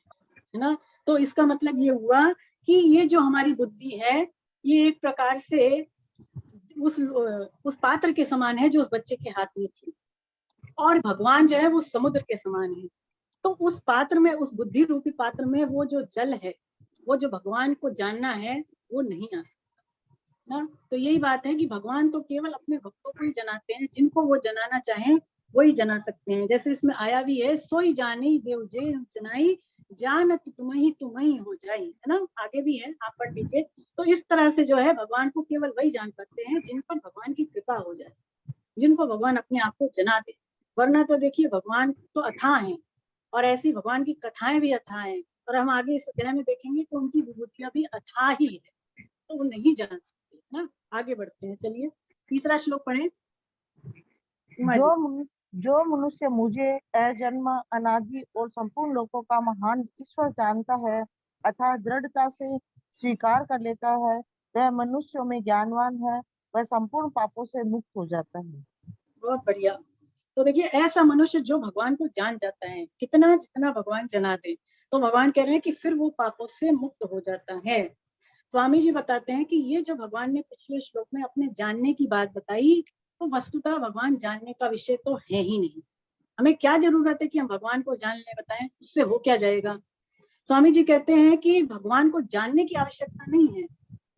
है ना। तो इसका मतलब ये हुआ कि ये जो हमारी बुद्धि है, ये एक प्रकार से उस पात्र के समान है जो उस बच्चे के हाथ में थी, और भगवान जो है वो समुद्र के समान है। तो उस पात्र में, उस बुद्धि रूपी पात्र में वो जो जल है, वो जो भगवान को जानना है, वो नहीं आ सकता ना। तो यही बात है कि भगवान तो केवल अपने भक्तों को ही जनाते हैं, जिनको वो जनाना चाहें वही जना सकते हैं। जैसे इसमें आया भी है, सोई जानी देव जे जनाई, जानत तुम ही हो जाई, है ना। आगे भी है, आप पढ़ लीजिए। तो इस तरह से जो है भगवान को केवल वही जान पाते हैं जिन पर भगवान की कृपा हो जाए, जिनको भगवान अपने आप को जना दे। वरना तो देखिए भगवान तो अथाह है, और ऐसी भगवान की कथाएं भी अथाह हैं, और हम आगे इस अध्याय में देखेंगे कि उनकी विभूतियां भी अथाह ही है, तो वो नहीं जान सकते ना। आगे बढ़ते हैं, चलिए तीसरा श्लोक पढ़ें। उमा जी। जो मनुष्य मुझे अजन्म अनादि और संपूर्ण लोकों का महान ईश्वर जानता है अर्थात दृढ़ता से स्वीकार कर लेता है, वह मनुष्यों में ज्ञानवान है, वह संपूर्ण पापों से मुक्त हो जाता है। बहुत बढ़िया। तो देखिए, ऐसा मनुष्य जो भगवान को जान जाता है, कितना जितना भगवान जना दे, तो भगवान कह रहे हैं कि फिर वो पापों से मुक्त हो जाता है। स्वामी जी बताते हैं कि ये जो भगवान ने पिछले श्लोक में अपने जानने की बात बताई, तो वस्तुतः भगवान जानने का विषय तो है ही नहीं। हमें क्या जरूरत है कि हम भगवान को जान ले, बताएं, उससे हो क्या जाएगा। स्वामी जी कहते हैं कि भगवान को जानने की आवश्यकता नहीं है,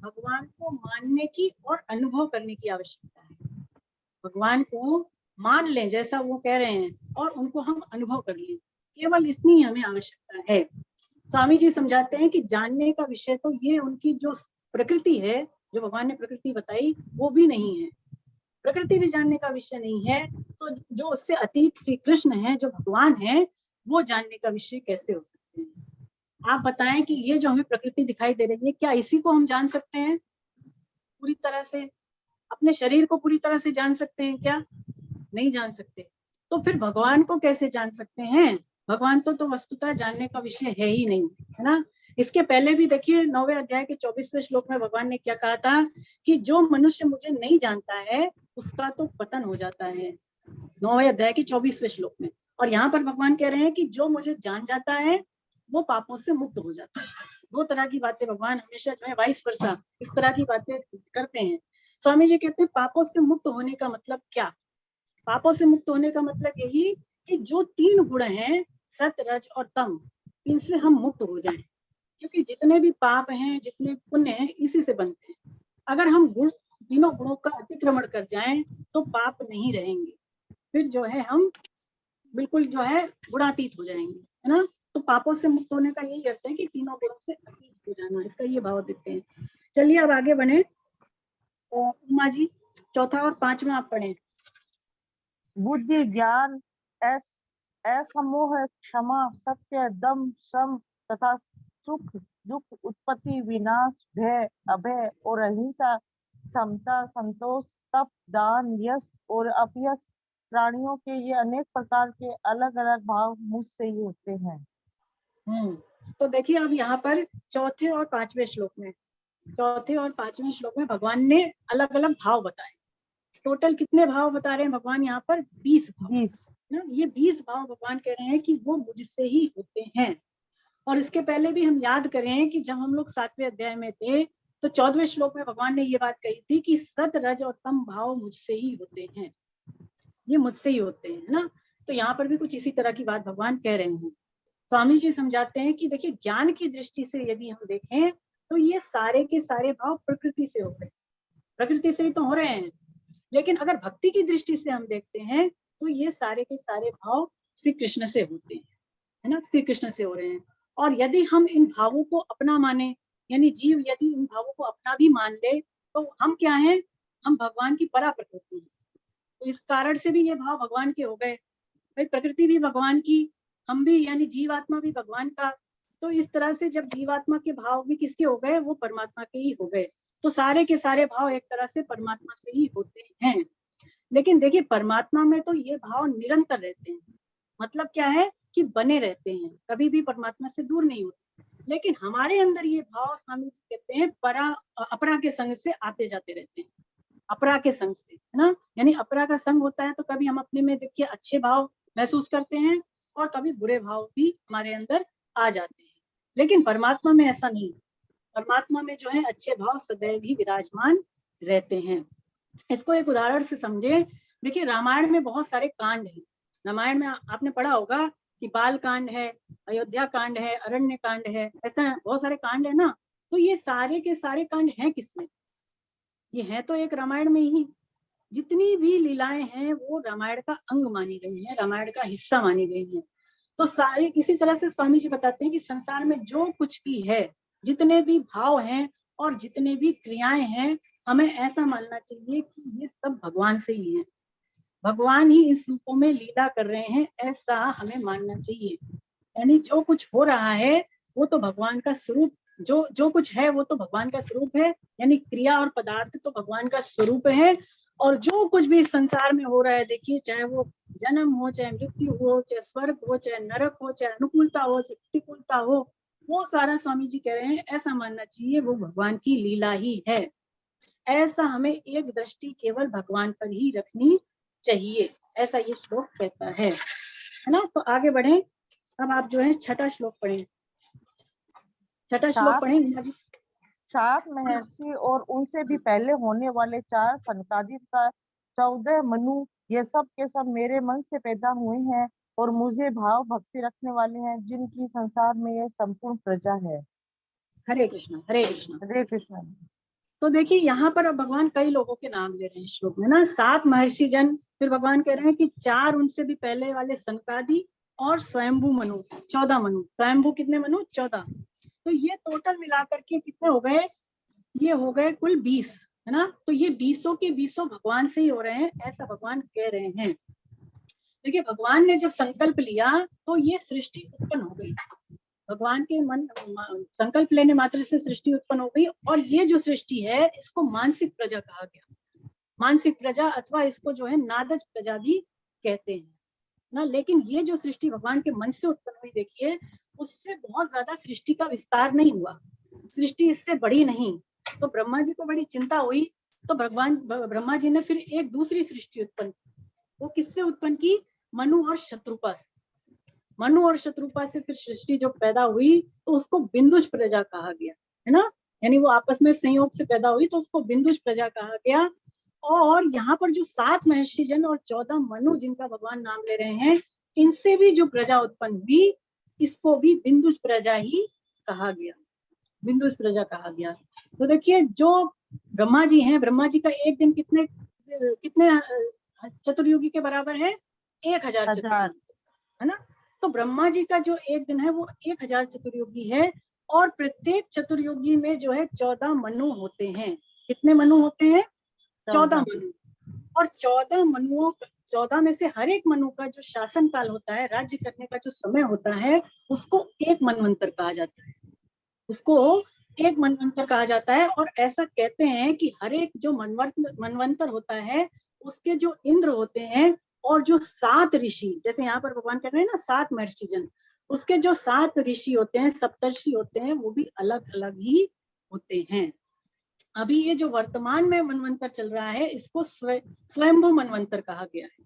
भगवान को मानने की और अनुभव करने की आवश्यकता है। भगवान को मान लें जैसा वो कह रहे हैं, और उनको हम अनुभव कर लें, केवल इतनी हमें आवश्यकता है। स्वामी जी समझाते हैं कि जानने का विषय तो ये उनकी जो प्रकृति है, जो भगवान ने प्रकृति बताई, वो भी नहीं है। प्रकृति भी जानने का विषय नहीं है, तो जो उससे अतीत श्री कृष्ण है, जो भगवान है, वो जानने का विषय कैसे हो सकते हैं। आप बताएं कि ये जो हमें प्रकृति दिखाई दे रही है, क्या इसी को हम जान सकते हैं पूरी तरह से? अपने शरीर को पूरी तरह से जान सकते हैं क्या? नहीं जान सकते। तो फिर भगवान को कैसे जान सकते हैं? भगवान तो वस्तुतः जानने का विषय है ही नहीं, है ना। इसके पहले भी देखिए 9वें अध्याय के 24वें श्लोक में भगवान ने क्या कहा था कि जो मनुष्य मुझे नहीं जानता है उसका तो पतन हो जाता है, 9वें अध्याय के 24वें श्लोक में। और यहाँ पर भगवान कह रहे हैं कि जो मुझे जान जाता है वो पापों से मुक्त हो जाता है। दो तरह की बातें भगवान हमेशा जो है वाइस वर्सा इस तरह की बातें करते हैं। स्वामी जी कहते हैं पापों से मुक्त होने का मतलब क्या? पापों से मुक्त होने का मतलब यही कि जो तीन गुण हैं, सत रज और तम, इनसे हम मुक्त हो जाएं। क्योंकि जितने भी पाप हैं, जितने पुण्य हैं, इसी से बनते हैं। अगर हम तीनों गुणों का अतिक्रमण कर जाएं तो पाप नहीं रहेंगे, फिर जो है हम बिल्कुल जो है गुणातीत हो जाएंगे, है ना। तो पापों से मुक्त होने का यही अर्थ है कि तीनों गुणों से अतीत हो जाना, इसका ये भाव देते हैं। चलिए अब आगे बढ़े। उमा जी, चौथा और पांचवा आप पढ़ें। बुद्धि ज्ञान असमोह क्षमा सत्य दम सम तथा सुख दुख उत्पत्ति विनाश भय अभय और अहिंसा समता संतोष तप दान यश और अपयश प्राणियों के ये अनेक प्रकार के अलग अलग भाव मुझसे ही होते हैं। तो देखिए अब यहाँ पर चौथे और पांचवें श्लोक में भगवान ने अलग अलग भाव बताए। टोटल कितने भाव बता रहे हैं भगवान यहाँ पर? 20 भाव ना। ये 20 भाव भगवान कह रहे हैं कि वो मुझसे ही होते हैं। और इसके पहले भी हम याद करें कि जब हम लोग 7वें अध्याय में थे तो 14वें श्लोक में भगवान ने ये बात कही थी कि सत रज और तम भाव मुझसे ही होते हैं, ये मुझसे ही होते हैं ना। तो यहाँ पर भी कुछ इसी तरह की बात भगवान कह रहे हैं। स्वामी जी समझाते हैं कि देखिए ज्ञान की दृष्टि से यदि हम देखें तो ये सारे के सारे भाव प्रकृति से हो गए, प्रकृति से ही तो हो रहे हैं। लेकिन अगर भक्ति की दृष्टि से हम देखते हैं तो ये सारे के सारे भाव श्री कृष्ण से होते हैं, है ना, श्री कृष्ण से हो रहे हैं। और यदि हम इन भावों को अपना माने, यानी जीव यदि इन भावों को अपना भी मान ले, तो हम क्या हैं, हम भगवान की परा प्रकृति हैं। तो इस कारण से भी ये भाव भगवान के हो गए। भाई प्रकृति भी भगवान की, हम भी यानी जीवात्मा भी भगवान का। तो इस तरह से जब जीवात्मा के भाव भी किसके हो गए, वो परमात्मा के ही हो गए। तो सारे के सारे भाव एक तरह से परमात्मा से ही होते हैं। लेकिन देखिए परमात्मा में तो ये भाव निरंतर रहते हैं, मतलब क्या है कि बने रहते हैं, कभी भी परमात्मा से दूर नहीं होते। लेकिन हमारे अंदर ये भाव स्वामी जी कहते हैं परा अपरा के संग से आते जाते रहते हैं, अपरा के संग से, है ना। यानी अपरा का संग होता है तो कभी हम अपने में देखिए अच्छे भाव महसूस करते हैं और कभी बुरे भाव भी हमारे अंदर आ जाते हैं। लेकिन परमात्मा में ऐसा नहीं, परमात्मा में जो है अच्छे भाव सदैव ही विराजमान रहते हैं। इसको एक उदाहरण से समझे। देखिए रामायण में बहुत सारे कांड हैं। रामायण में आपने पढ़ा होगा कि बाल कांड है, अयोध्या कांड है, अरण्य कांड है, ऐसा बहुत सारे कांड है ना। तो ये सारे के सारे कांड हैं किसमें, ये हैं तो एक रामायण में ही। जितनी भी लीलाएं हैं वो रामायण का अंग मानी गई हैं, रामायण का हिस्सा मानी गई हैं। तो सारे इसी तरह से स्वामी जी बताते हैं कि संसार में जो कुछ भी है, जितने भी भाव हैं और जितने भी क्रियाएं हैं, हमें ऐसा मानना चाहिए कि ये सब भगवान से ही है, भगवान ही इस रूपों में लीला कर रहे हैं, ऐसा हमें मानना चाहिए। यानी जो कुछ हो रहा है वो तो भगवान का स्वरूप, जो कुछ है वो तो भगवान का स्वरूप है, यानी क्रिया और पदार्थ तो भगवान का स्वरूप है। और जो कुछ भी संसार में हो रहा है, देखिए चाहे वो जन्म हो, चाहे मृत्यु हो, चाहे स्वर्ग हो, चाहे नरक हो, चाहे अनुकूलता हो, चाहे प्रतिकूलता हो, वो सारा स्वामी जी कह रहे हैं ऐसा मानना चाहिए वो भगवान की लीला ही है। ऐसा हमें एक दृष्टि केवल भगवान पर ही रखनी चाहिए, ऐसा ये श्लोक कहता है ना। तो आगे बढ़े, अब आप जो है छठा श्लोक पढ़ें, छठा श्लोक पढ़ें। 7 महर्षि और उनसे भी पहले होने वाले 4 सनकादिक का 14 मनु, ये सब के सब मेरे मन से पैदा हुए हैं और मुझे भाव भक्ति रखने वाले हैं, जिनकी संसार में ये संपूर्ण प्रजा है। हरे कृष्ण, हरे कृष्ण, हरे कृष्ण। तो देखिए यहाँ पर अब भगवान कई लोगों के नाम ले रहे हैं श्लोक में ना। 7 महर्षि जन, फिर भगवान कह रहे हैं कि 4 उनसे भी पहले वाले सनकादि और स्वयंभू मनु, 14 मनु। स्वयंभू कितने मनु, 14। तो ये टोटल मिलाकर के कितने हो गए, ये हो गए कुल 20, है ना। तो ये 20 के 20 भगवान से ही हो रहे हैं, ऐसा भगवान कह रहे हैं। देखिए भगवान ने जब संकल्प लिया तो ये सृष्टि उत्पन्न हो गई, भगवान के मन संकल्प लेने मात्र से सृष्टि उत्पन्न हो गई। और ये जो सृष्टि है इसको मानसिक प्रजा कहा गया, मानसिक प्रजा, अथवा इसको जो है नादज प्रजा भी कहते हैं ना। लेकिन ये जो सृष्टि भगवान के मन से उत्पन्न हुई, देखिए उससे बहुत ज्यादा सृष्टि का विस्तार नहीं हुआ, सृष्टि इससे बढ़ी नहीं। तो ब्रह्मा जी को बड़ी चिंता हुई, तो भगवान ब्रह्मा जी ने फिर एक दूसरी सृष्टि उत्पन्न की। वो किससे उत्पन्न की, मनु और शत्रुपा से। मनु और शत्रुपा से फिर सृष्टि जो पैदा हुई तो उसको बिंदुज प्रजा कहा गया, है ना। यानी वो आपस में संयोग से पैदा हुई तो उसको बिंदुज प्रजा कहा गया। और यहाँ पर जो 7 महर्षि जन और 14 मनु जिनका भगवान नाम ले रहे हैं, इनसे भी जो प्रजा उत्पन्न हुई इसको भी बिंदुज प्रजा ही कहा गया, बिंदुज प्रजा कहा गया। तो देखिए जो ब्रह्मा जी हैं, ब्रह्मा जी का एक दिन कितने कितने चतुर्युगी के बराबर है, 1000 चतुर्युगी, है ना। तो ब्रह्मा जी का जो एक दिन है वो 1000 चतुर्युगी है। और प्रत्येक चतुर्युगी में जो है 14 मनु होते हैं। कितने मनु होते हैं, 14 मनु। और 14 मनुओं, 14 में से हर एक मनु का जो शासन काल होता है, राज्य करने का जो समय होता है, उसको एक मनवंतर कहा जाता है, उसको एक मनवंतर कहा जाता है। और ऐसा कहते हैं कि हर एक जो मनवंतर होता है उसके जो इंद्र होते हैं और जो 7 ऋषि, जैसे यहाँ पर भगवान कह रहे हैं ना 7 महर्षि जन, उसके जो 7 ऋषि होते हैं, सप्तर्षि होते हैं, वो भी अलग अलग ही होते हैं। अभी ये जो वर्तमान में मनवंतर चल रहा है इसको स्वयंभू मनवंतर कहा गया है।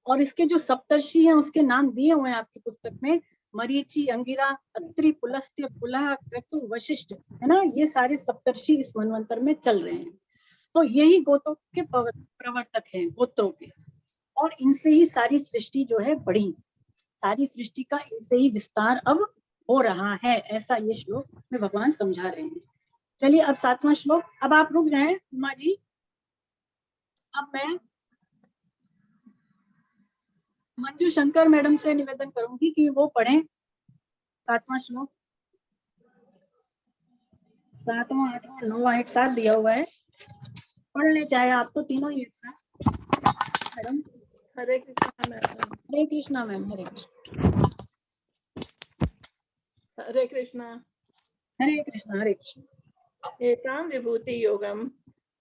और इसके जो सप्तर्षि हैं उसके नाम दिए हुए हैं आपकी पुस्तक में, मरीचि, अंगिरा, अत्रि, पुलस्त्य, पुलह, क्रतु, वशिष्ठ, है ना। ये सारे सप्तर्षि इस मनवंतर में चल रहे हैं। तो यही गोत्रों के प्रवर्तक हैं, गोत्रों के। और इनसे ही सारी सृष्टि जो है बढ़ी, सारी सृष्टि का इनसे ही विस्तार अब हो रहा है, ऐसा ये श्लोक में भगवान समझा रहे हैं। चलिए अब 7वां श्लोक, अब आप रुक जाएं उमा जी, अब मैं मंजू शंकर मैडम से निवेदन करूंगी कि वो पढ़ें 7वां श्लोक। 7वां 8वां 9वां एक साथ दिया हुआ है, पढ़ ले चाहे आप तो तीनों ही एक साथ। मैडम हरे कृष्णा मैम। हरे कृष्णा मैम, हरे कृष्णा। हरे कृष्णा। हरे कृष्णा हरे कृष्णा। एतां विभूति योगम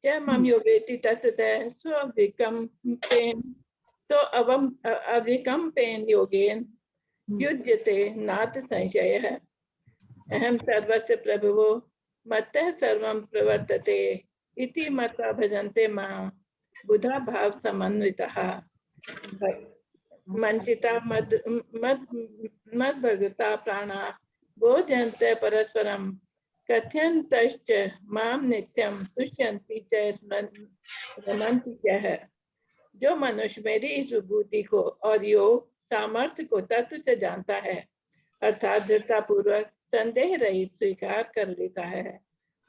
च मम योगेति तत्तः स्वविकम्पेन तो अविकम्पेन योगेन युज्यते नाथ संशयः। अहं सर्वस्य प्रभुवो मत्तः सर्वं प्रवर्तते इति मत्वा भजन्ते मां बुधा भाव समन्वितः मंचिता मद भगता प्राणा बोधयन्ते परस्परं कथयन्तश्च मां नित्यं तुष्यन्ति च रमन्ति च। जो मनुष्य मेरी इस विभूति को और योग सामर्थ्य को तत्व से जानता है अर्थात दृढ़ता पूर्वक संदेह रहित स्वीकार कर लेता है,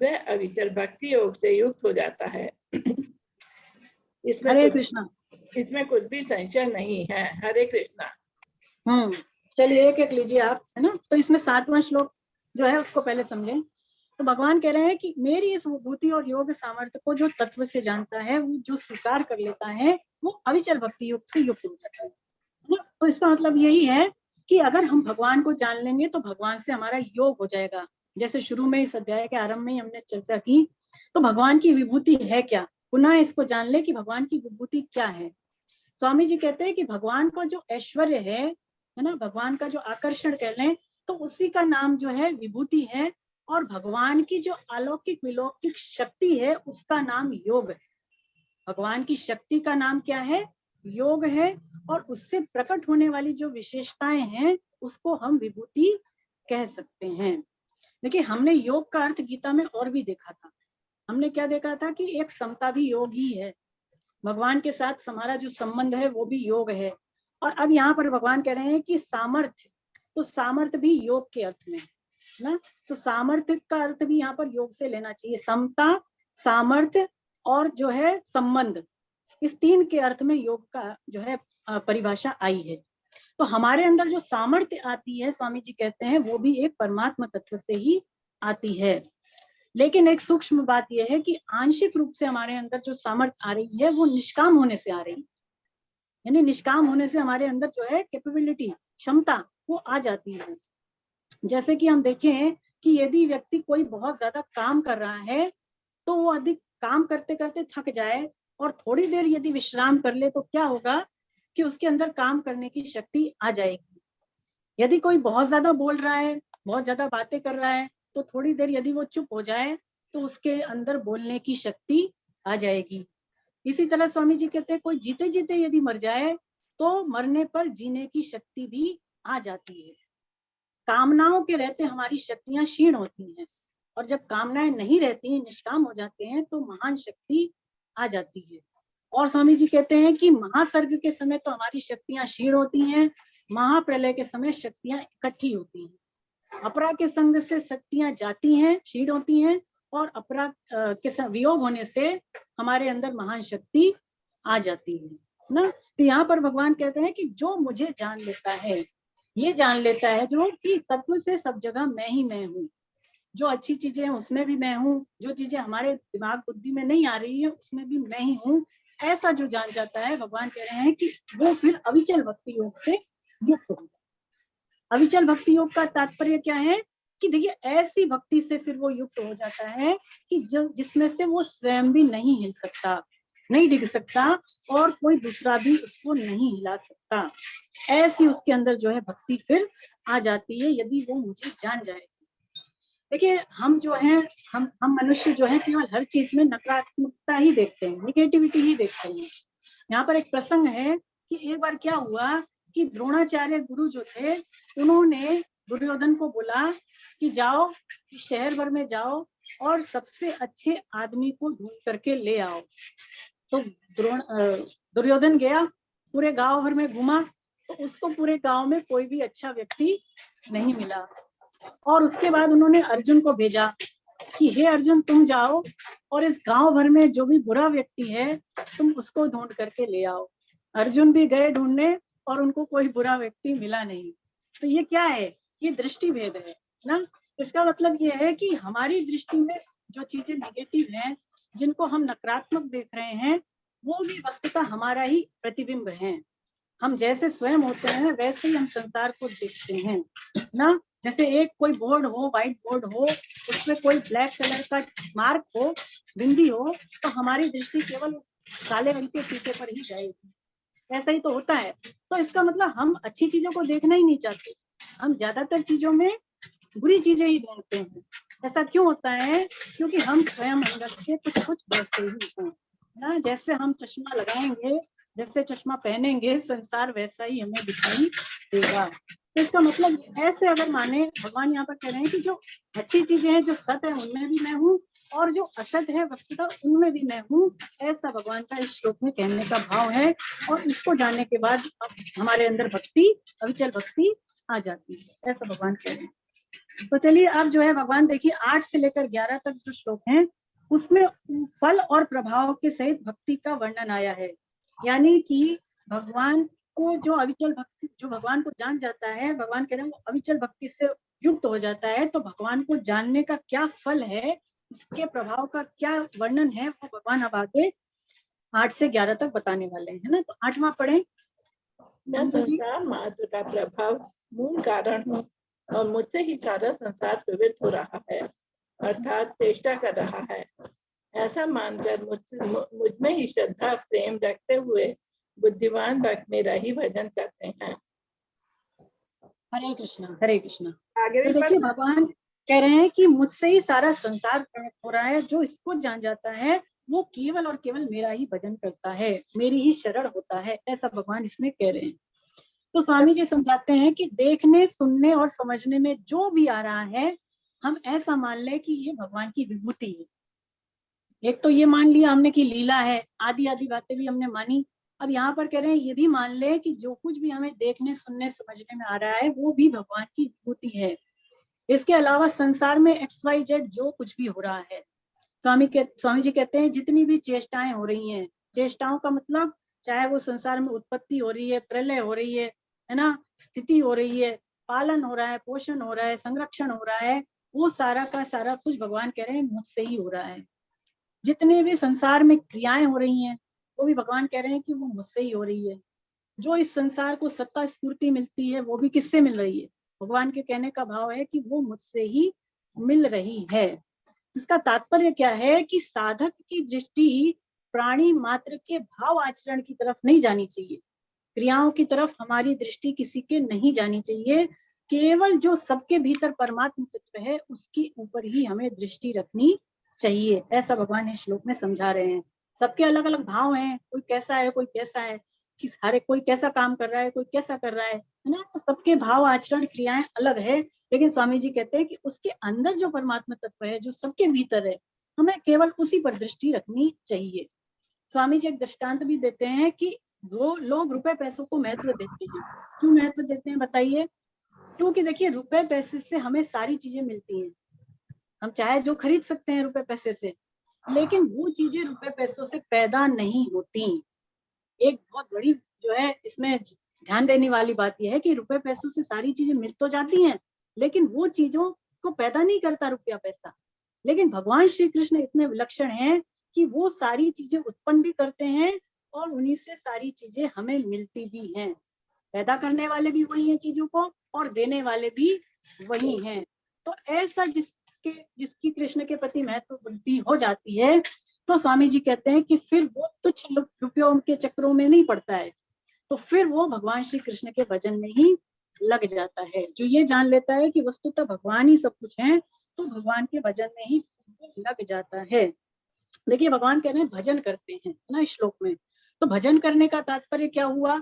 वह अविचल भक्ति योग से युक्त हो जाता है। हरे कृष्णा। इसमें कुछ भी संशय नहीं है। हरे कृष्णा। चलिए एक एक लीजिए आप, है ना। तो इसमें 7वां श्लोक जो है उसको पहले समझें। तो भगवान कह रहे हैं कि मेरी इस विभूति और योग सामर्थ्य को जो तत्व से जानता है, वो जो स्वीकार कर लेता है, वो अविचल भक्ति योग से युक्त हो जाता है ना। तो इसका मतलब यही है कि अगर हम भगवान को जान लेंगे तो भगवान से हमारा योग हो जाएगा। जैसे शुरू में इस अध्याय के आरंभ में ही हमने चर्चा की, तो भगवान की विभूति है क्या, पुनः इसको जान ले कि भगवान की विभूति क्या है। स्वामी जी कहते हैं कि भगवान का जो ऐश्वर्य है ना, भगवान का जो आकर्षण कह लें, तो उसी का नाम जो है विभूति है, और भगवान की जो अलौकिक विलौकिक शक्ति है उसका नाम योग है। भगवान की शक्ति का नाम क्या है, योग है, और उससे प्रकट होने वाली जो विशेषताएं हैं उसको हम विभूति कह सकते हैं। देखिए हमने योग का अर्थ गीता में और भी देखा था। हमने क्या देखा था कि एक समता भी योग ही है, भगवान के साथ हमारा जो संबंध है वो भी योग है। और अब यहाँ पर भगवान कह रहे हैं कि सामर्थ्य, तो सामर्थ्य भी योग के अर्थ में है ना। तो सामर्थ्य का अर्थ भी यहाँ पर योग से लेना चाहिए। समता, सामर्थ्य और जो है संबंध, इस तीन के अर्थ में योग का जो है परिभाषा आई है। तो हमारे अंदर जो सामर्थ्य आती है, स्वामी जी कहते हैं, वो भी एक परमात्मा तत्व से ही आती है। लेकिन एक सूक्ष्म बात यह है कि आंशिक रूप से हमारे अंदर जो सामर्थ्य आ रही है वो निष्काम होने से आ रही है। यानी निष्काम होने से हमारे अंदर जो है कैपेबिलिटी, क्षमता, वो आ जाती है। जैसे कि हम देखें कि यदि व्यक्ति कोई बहुत ज्यादा काम कर रहा है तो वो अधिक काम करते करते थक जाए और थोड़ी देर यदि विश्राम कर ले तो क्या होगा कि उसके अंदर काम करने की शक्ति आ जाएगी। यदि कोई बहुत ज्यादा बोल रहा है, बहुत ज्यादा बातें कर रहा है, तो थोड़ी देर यदि वो चुप हो जाए तो उसके अंदर बोलने की शक्ति आ जाएगी। इसी तरह स्वामी जी कहते हैं कोई जीते जीते यदि मर जाए तो मरने पर जीने की शक्ति भी आ जाती है। कामनाओं के रहते हमारी शक्तियां क्षीण होती हैं, और जब कामनाएं नहीं रहती, निष्काम हो जाते हैं, तो महान शक्ति आ जाती है। और स्वामी जी कहते हैं कि महासर्ग के समय तो हमारी शक्तियां क्षीण होती हैं, महाप्रलय के समय शक्तियां इकट्ठी होती हैं। अपरा के संग से शक्तियां जाती हैं, क्षीण होती हैं, और अपरा के वियोग होने से हमारे अंदर महान शक्ति आ जाती है ना। तो यहाँ पर भगवान कहते हैं कि जो मुझे जान लेता है, ये जान लेता है जो कि तत्व से सब जगह मैं ही मैं हूँ, जो अच्छी चीजें हैं उसमें भी मैं हूँ, जो चीजें हमारे दिमाग बुद्धि में नहीं आ रही है उसमें भी मैं ही हूँ, ऐसा जो जान जाता है, भगवान कह रहे हैं कि वो फिर अविचल भक्ति योग से युक्त होगा। अविचल भक्ति योग का तात्पर्य क्या है कि देखिए ऐसी भक्ति से फिर वो युक्त हो जाता है कि जो जिसमें से वो स्वयं भी नहीं हिल सकता, नहीं डिग सकता, और कोई दूसरा भी उसको नहीं हिला सकता। ऐसी उसके अंदर जो है भक्ति फिर आ जाती है यदि वो मुझे जान जाए। देखिए हम जो है, हम मनुष्य जो है केवल हर चीज में नकारात्मकता ही देखते हैं, निगेटिविटी ही देखते हैं। यहाँ पर एक प्रसंग है कि एक बार क्या हुआ कि द्रोणाचार्य गुरु जो थे उन्होंने दुर्योधन को बोला कि जाओ शहर भर में जाओ और सबसे अच्छे आदमी को ढूंढ करके ले आओ। तो दुर्योधन गया पूरे गांव भर में घूमा तो उसको पूरे गांव में कोई भी अच्छा व्यक्ति नहीं मिला। और उसके बाद उन्होंने अर्जुन को भेजा कि हे अर्जुन, तुम जाओ और इस गांव भर में जो भी बुरा व्यक्ति है तुम उसको ढूंढ करके ले आओ। अर्जुन भी गए ढूंढने और उनको कोई बुरा व्यक्ति मिला नहीं। तो ये क्या है? ये दृष्टि भेद है ना। इसका मतलब ये है कि हमारी दृष्टि में जो चीजें नेगेटिव हैं, जिनको हम नकारात्मक देख रहे हैं, वो भी वस्तुतः हमारा ही प्रतिबिंब है। हम जैसे स्वयं होते हैं वैसे ही हम संसार को देखते हैं ना। जैसे एक कोई बोर्ड हो, व्हाइट बोर्ड हो, उसमें कोई ब्लैक कलर का मार्क हो, बिंदी हो, तो हमारी दृष्टि केवल काले रंग के फीते पर ही जाएगी। ऐसा ही तो होता है। तो इसका मतलब हम अच्छी चीजों को देखना ही नहीं चाहते, हम ज्यादातर चीजों में बुरी चीजें ही ढूंढते हैं। ऐसा क्यों होता है? क्योंकि हम स्वयं अंदर से कुछ वैसे ही हैं ना। जैसे हम चश्मा लगाएंगे, जैसे चश्मा पहनेंगे, संसार वैसा ही हमें दिखाई देगा। तो इसका मतलब ऐसे अगर माने, भगवान यहाँ पर कह रहे हैं कि जो अच्छी चीजें हैं, जो सत्य है, उनमें भी मैं हूँ, और जो असत है वस्तुतः उनमें भी मैं हूँ। ऐसा भगवान का इस श्लोक में कहने का भाव है। और इसको जानने के बाद अब हमारे अंदर भक्ति, अविचल भक्ति आ जाती है, ऐसा भगवान कह रहे हैं। तो चलिए अब जो है भगवान देखिए 8 से लेकर 11 तक जो श्लोक हैं उसमें फल और प्रभाव के सहित भक्ति का वर्णन आया है। यानी कि भगवान को जो अविचल भक्ति, जो भगवान को जान जाता है, भगवान कह रहे हैं वो अविचल भक्ति से युक्त हो जाता है, तो भगवान को जानने का क्या फल है, उसके प्रभाव का क्या वर्णन है, वो भगवान अब आगे 8 से 11 तक बताने वाले हैं ना। तो 8वां पढ़े। मैं संसार मात्र का प्रभाव मूल कारण हूँ और मुझसे ही सारा संसार प्रवृत्त हो रहा है, अर्थात चेष्टा कर रहा है। ऐसा मानकर मुझ में ही श्रद्धा प्रेम रखते हुए बुद्धिमान भक्त मेरा ही भजन करते हैं। हरे कृष्णा, हरे कृष्णा। आगे तो देखिए भगवान कह रहे हैं कि मुझसे ही सारा संसार प्रकट हो रहा है। जो इसको जान जाता है वो केवल और केवल मेरा ही भजन करता है, मेरी ही शरण होता है, ऐसा भगवान इसमें कह रहे हैं। तो स्वामी जी समझाते हैं कि देखने, सुनने और समझने में जो भी आ रहा है, हम ऐसा मान ले कि ये भगवान की विभूति है। एक तो ये मान लिया हमने कि लीला है, आदि आदि बातें भी हमने मानी। अब यहाँ पर कह रहे हैं ये भी मान ले कि जो कुछ भी हमें देखने, सुनने, समझने में आ रहा है वो भी भगवान की विभूति है। इसके अलावा संसार में XYZ जो कुछ भी हो रहा है, स्वामी जी कहते हैं जितनी भी चेष्टाएं हो रही हैं, चेष्टाओं का मतलब चाहे वो संसार में उत्पत्ति हो रही है, प्रलय हो रही है ना, स्थिति हो रही है, पालन हो रहा है, पोषण हो रहा है, संरक्षण हो रहा है, वो सारा का सारा कुछ भगवान कह रहे हैं मुझसे ही हो रहा है। जितने भी संसार में क्रियाएं हो रही हैं वो भी भगवान कह रहे हैं कि वो मुझसे ही हो रही है। जो इस संसार को सत्ता स्फूर्ति मिलती है वो भी किससे मिल रही है? भगवान के कहने का भाव है कि वो मुझसे ही मिल रही है। इसका तात्पर्य क्या है कि साधक की दृष्टि प्राणी मात्र के भाव आचरण की तरफ नहीं जानी चाहिए, क्रियाओं की तरफ हमारी दृष्टि किसी के नहीं जानी चाहिए। केवल जो सबके भीतर परमात्मा तत्व है उसके ऊपर ही हमें दृष्टि रखनी चाहिए, ऐसा भगवान इस श्लोक में समझा रहे हैं। सबके अलग अलग भाव हैं, कोई कैसा है, कोई कैसा है, किस हर एक कोई कैसा काम कर रहा है, कोई कैसा कर रहा है ना। तो सबके भाव आचरण क्रियाएं अलग है, लेकिन स्वामी जी कहते हैं कि उसके अंदर जो परमात्मा तत्व है, जो सबके भीतर है, हमें केवल उसी पर दृष्टि रखनी चाहिए। स्वामी जी एक दृष्टांत भी देते हैं कि वो लोग रुपए पैसों को महत्व देते हैं। क्यों महत्व देते हैं बताइए? क्योंकि देखिए रुपए पैसे से हमें सारी चीजें मिलती हैं, हम चाहे जो खरीद सकते हैं रुपए पैसे से, लेकिन वो चीजें रुपए पैसों से पैदा नहीं होती। एक बहुत बड़ी जो है इसमें ध्यान देने वाली बात यह है कि रुपए पैसों से सारी चीजें मिल तो जाती हैं, लेकिन वो चीजों को पैदा नहीं करता रुपया पैसा। लेकिन भगवान श्री कृष्ण इतने विलक्षण हैं कि वो सारी चीजें उत्पन्न भी करते हैं और उन्हीं से सारी चीजें हमें मिलती भी हैं। पैदा करने वाले भी वही हैं चीजों को, और देने वाले भी वही हैं। तो ऐसा जिसकी कृष्ण के प्रति महत्व बुद्धि हो जाती है, तो स्वामी जी कहते हैं कि फिर वो तुच्छ रुपयों के चक्रों में नहीं पड़ता है, तो फिर वो भगवान श्री कृष्ण के भजन में ही लग जाता है। जो ये जान लेता है कि वस्तुतः भगवान ही सब कुछ है, तो भगवान के भजन में ही लग जाता है। देखिए भगवान कह रहे हैं भजन करते हैं ना इस श्लोक में। तो भजन करने का तात्पर्य क्या हुआ?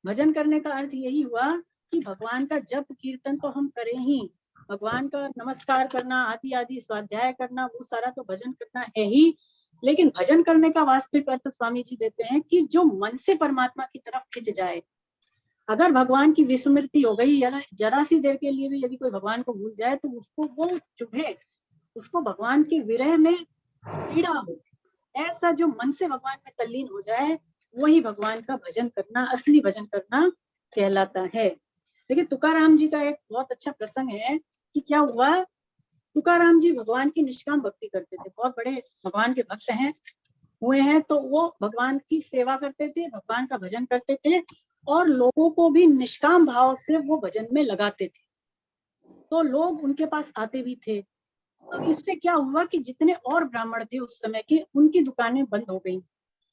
भजन करने का अर्थ यही हुआ कि भगवान का जप कीर्तन तो हम करें ही, भगवान का नमस्कार करना, आदि आदि स्वाध्याय करना, वो सारा तो भजन करना है ही। लेकिन भजन करने का वास्तविक अर्थ स्वामी जी देते हैं कि जो मन से परमात्मा की तरफ खिंच जाए। अगर भगवान की विस्मृति हो गई या जरा सी देर के लिए भी यदि कोई भगवान को भूल जाए तो उसको वो चुभे, उसको भगवान के विरह में पीड़ा हो। ऐसा जो मन से भगवान में तल्लीन हो जाए वही भगवान का भजन करना, असली भजन करना कहलाता है। देखिए तुकाराम जी का एक बहुत अच्छा प्रसंग है कि क्या हुआ, तुकाराम जी भगवान की निष्काम भक्ति करते थे, बहुत बड़े भगवान के भक्त हैं हुए हैं, तो वो भगवान की सेवा करते थे, भगवान का भजन करते थे और लोगों को भी निष्काम भाव से वो भजन में लगाते थे, तो लोग उनके पास आते भी थे। तो इससे क्या हुआ कि जितने और ब्राह्मण थे उस समय के, उनकी दुकानें बंद हो गई,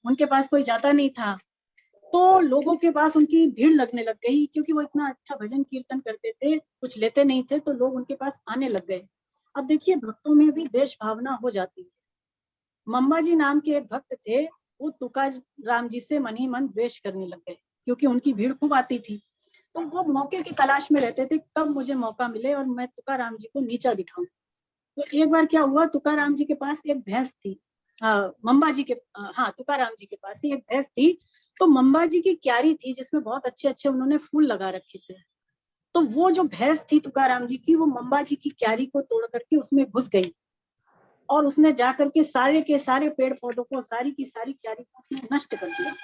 उनके पास कोई जाता नहीं था, तो लोगों के पास उनकी भीड़ लगने लग गई, क्योंकि वो इतना अच्छा भजन कीर्तन करते थे, कुछ लेते नहीं थे, तो लोग उनके पास आने लग गए। अब देखिए भक्तों में भी देश भावना हो जाती है। मम्मा जी नाम के एक भक्त थे, वो तुकाराम जी से मन ही मन द्वेष करने लग गए, क्योंकि उनकी भीड़ खूब आती थी, तो वो मौके की तलाश में रहते थे, कब मुझे मौका मिले और मैं तुकाराम जी को नीचा दिखाऊं। तो एक बार क्या हुआ, तुकाराम जी के पास एक भैंस थी, मम्मा जी के, हाँ तुकाराम जी के पास ही एक भैंस थी, तो मम्मा जी की क्यारी थी जिसमें बहुत अच्छे अच्छे उन्होंने फूल लगा रखे थे। तो वो जो भैंस थी तुकाराम जी की, वो मम्मा जी की क्यारी को तोड़ करके उसमें घुस गई और उसने जाकर के सारे के सारे पेड़ पौधों को, सारी की सारी क्यारी को उसने नष्ट कर दिया।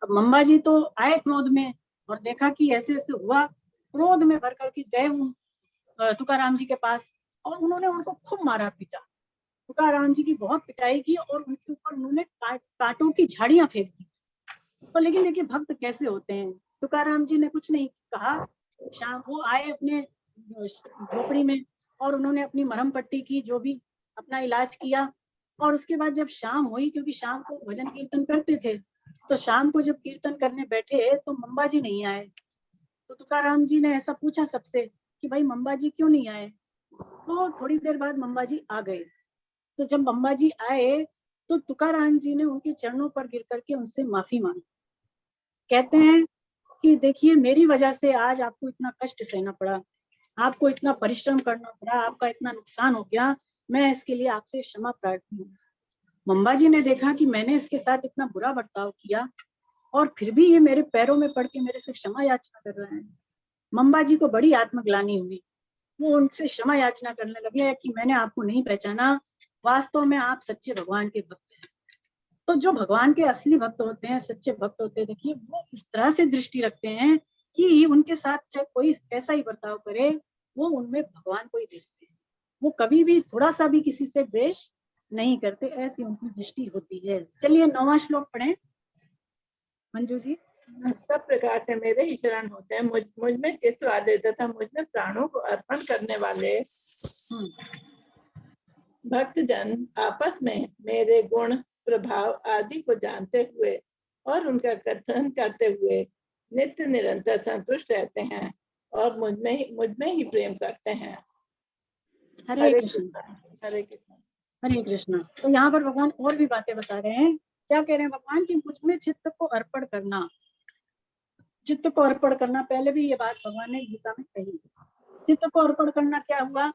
अब मम्मा जी तो आए क्रोध में और देखा कि ऐसे ऐसे हुआ, क्रोध में भर करके गए तुकाराम जी के पास और उन्होंने उनको खूब मारा पीटा। तुकाराम जी की बहुत पिटाई की और उनके ऊपर उन्होंने कांटों की झाड़ियां फेंक दी। तो लेकिन देखिए भक्त कैसे होते हैं, तुकाराम जी ने कुछ नहीं कहा। शाम वो आए अपने झोपड़ी में और उन्होंने अपनी मरहम पट्टी की, जो भी अपना इलाज किया, और उसके बाद जब शाम हुई, क्योंकि शाम को भजन कीर्तन करते थे, तो शाम को जब कीर्तन करने बैठे तो मम्मा जी नहीं आए। तो तुकाराम जी ने ऐसा पूछा सबसे कि भाई मम्मा जी क्यों नहीं आए, तो थोड़ी देर बाद मम्मा जी आ गए। तो जब मम्मा जी आए तो तुकाराम जी ने उनके चरणों पर गिर करके उनसे माफी मांगी। कहते हैं कि देखिए मेरी वजह से आज आपको इतना कष्ट सहना पड़ा, आपको इतना परिश्रम करना पड़ा, आपका इतना नुकसान हो गया, मैं इसके लिए आपसे क्षमा प्रार्थी हूँ। मम्मा जी ने देखा कि मैंने इसके साथ इतना बुरा बर्ताव किया और फिर भी ये मेरे पैरों में पड़ के मेरे से क्षमा याचना कर रहा है। मम्मा जी को बड़ी आत्मग्लानि हुई, वो उनसे क्षमा याचना करने लगे कि मैंने आपको नहीं पहचाना, वास्तव में आप सच्चे भगवान के भक्त हैं। तो जो भगवान के असली भक्त होते हैं, सच्चे भक्त होते हैं, देखिए वो इस तरह से दृष्टि रखते हैं कि उनके साथ चाहे कोई कैसा ही बर्ताव करे, वो उनमें भगवान को ही देखते हैं, वो कभी भी थोड़ा सा भी किसी से द्वेष नहीं करते, ऐसी उनकी दृष्टि होती है। चलिए 9वां श्लोक पढ़ें मंजू जी। सब प्रकार से मेरे ही शरण होते हैं, मुझ में चित्त वाले तथा मुझ में प्राणों को अर्पण करने वाले भक्त जन आपस में मेरे गुण प्रभाव आदि को जानते हुए और उनका कथन करते हुए नित्य निरंतर संतुष्ट रहते हैं और मुझ में ही प्रेम करते हैं। हरे कृष्ण। हरे कृष्ण। हरे कृष्ण। तो यहाँ पर भगवान और भी बातें बता रहे हैं। क्या कह रहे हैं भगवान कि मुझ में चित्त को अर्पण करना, चित्त को अर्पण करना, पहले भी ये बात भगवान ने गीता में कही। चित्त को अर्पण करना क्या हुआ,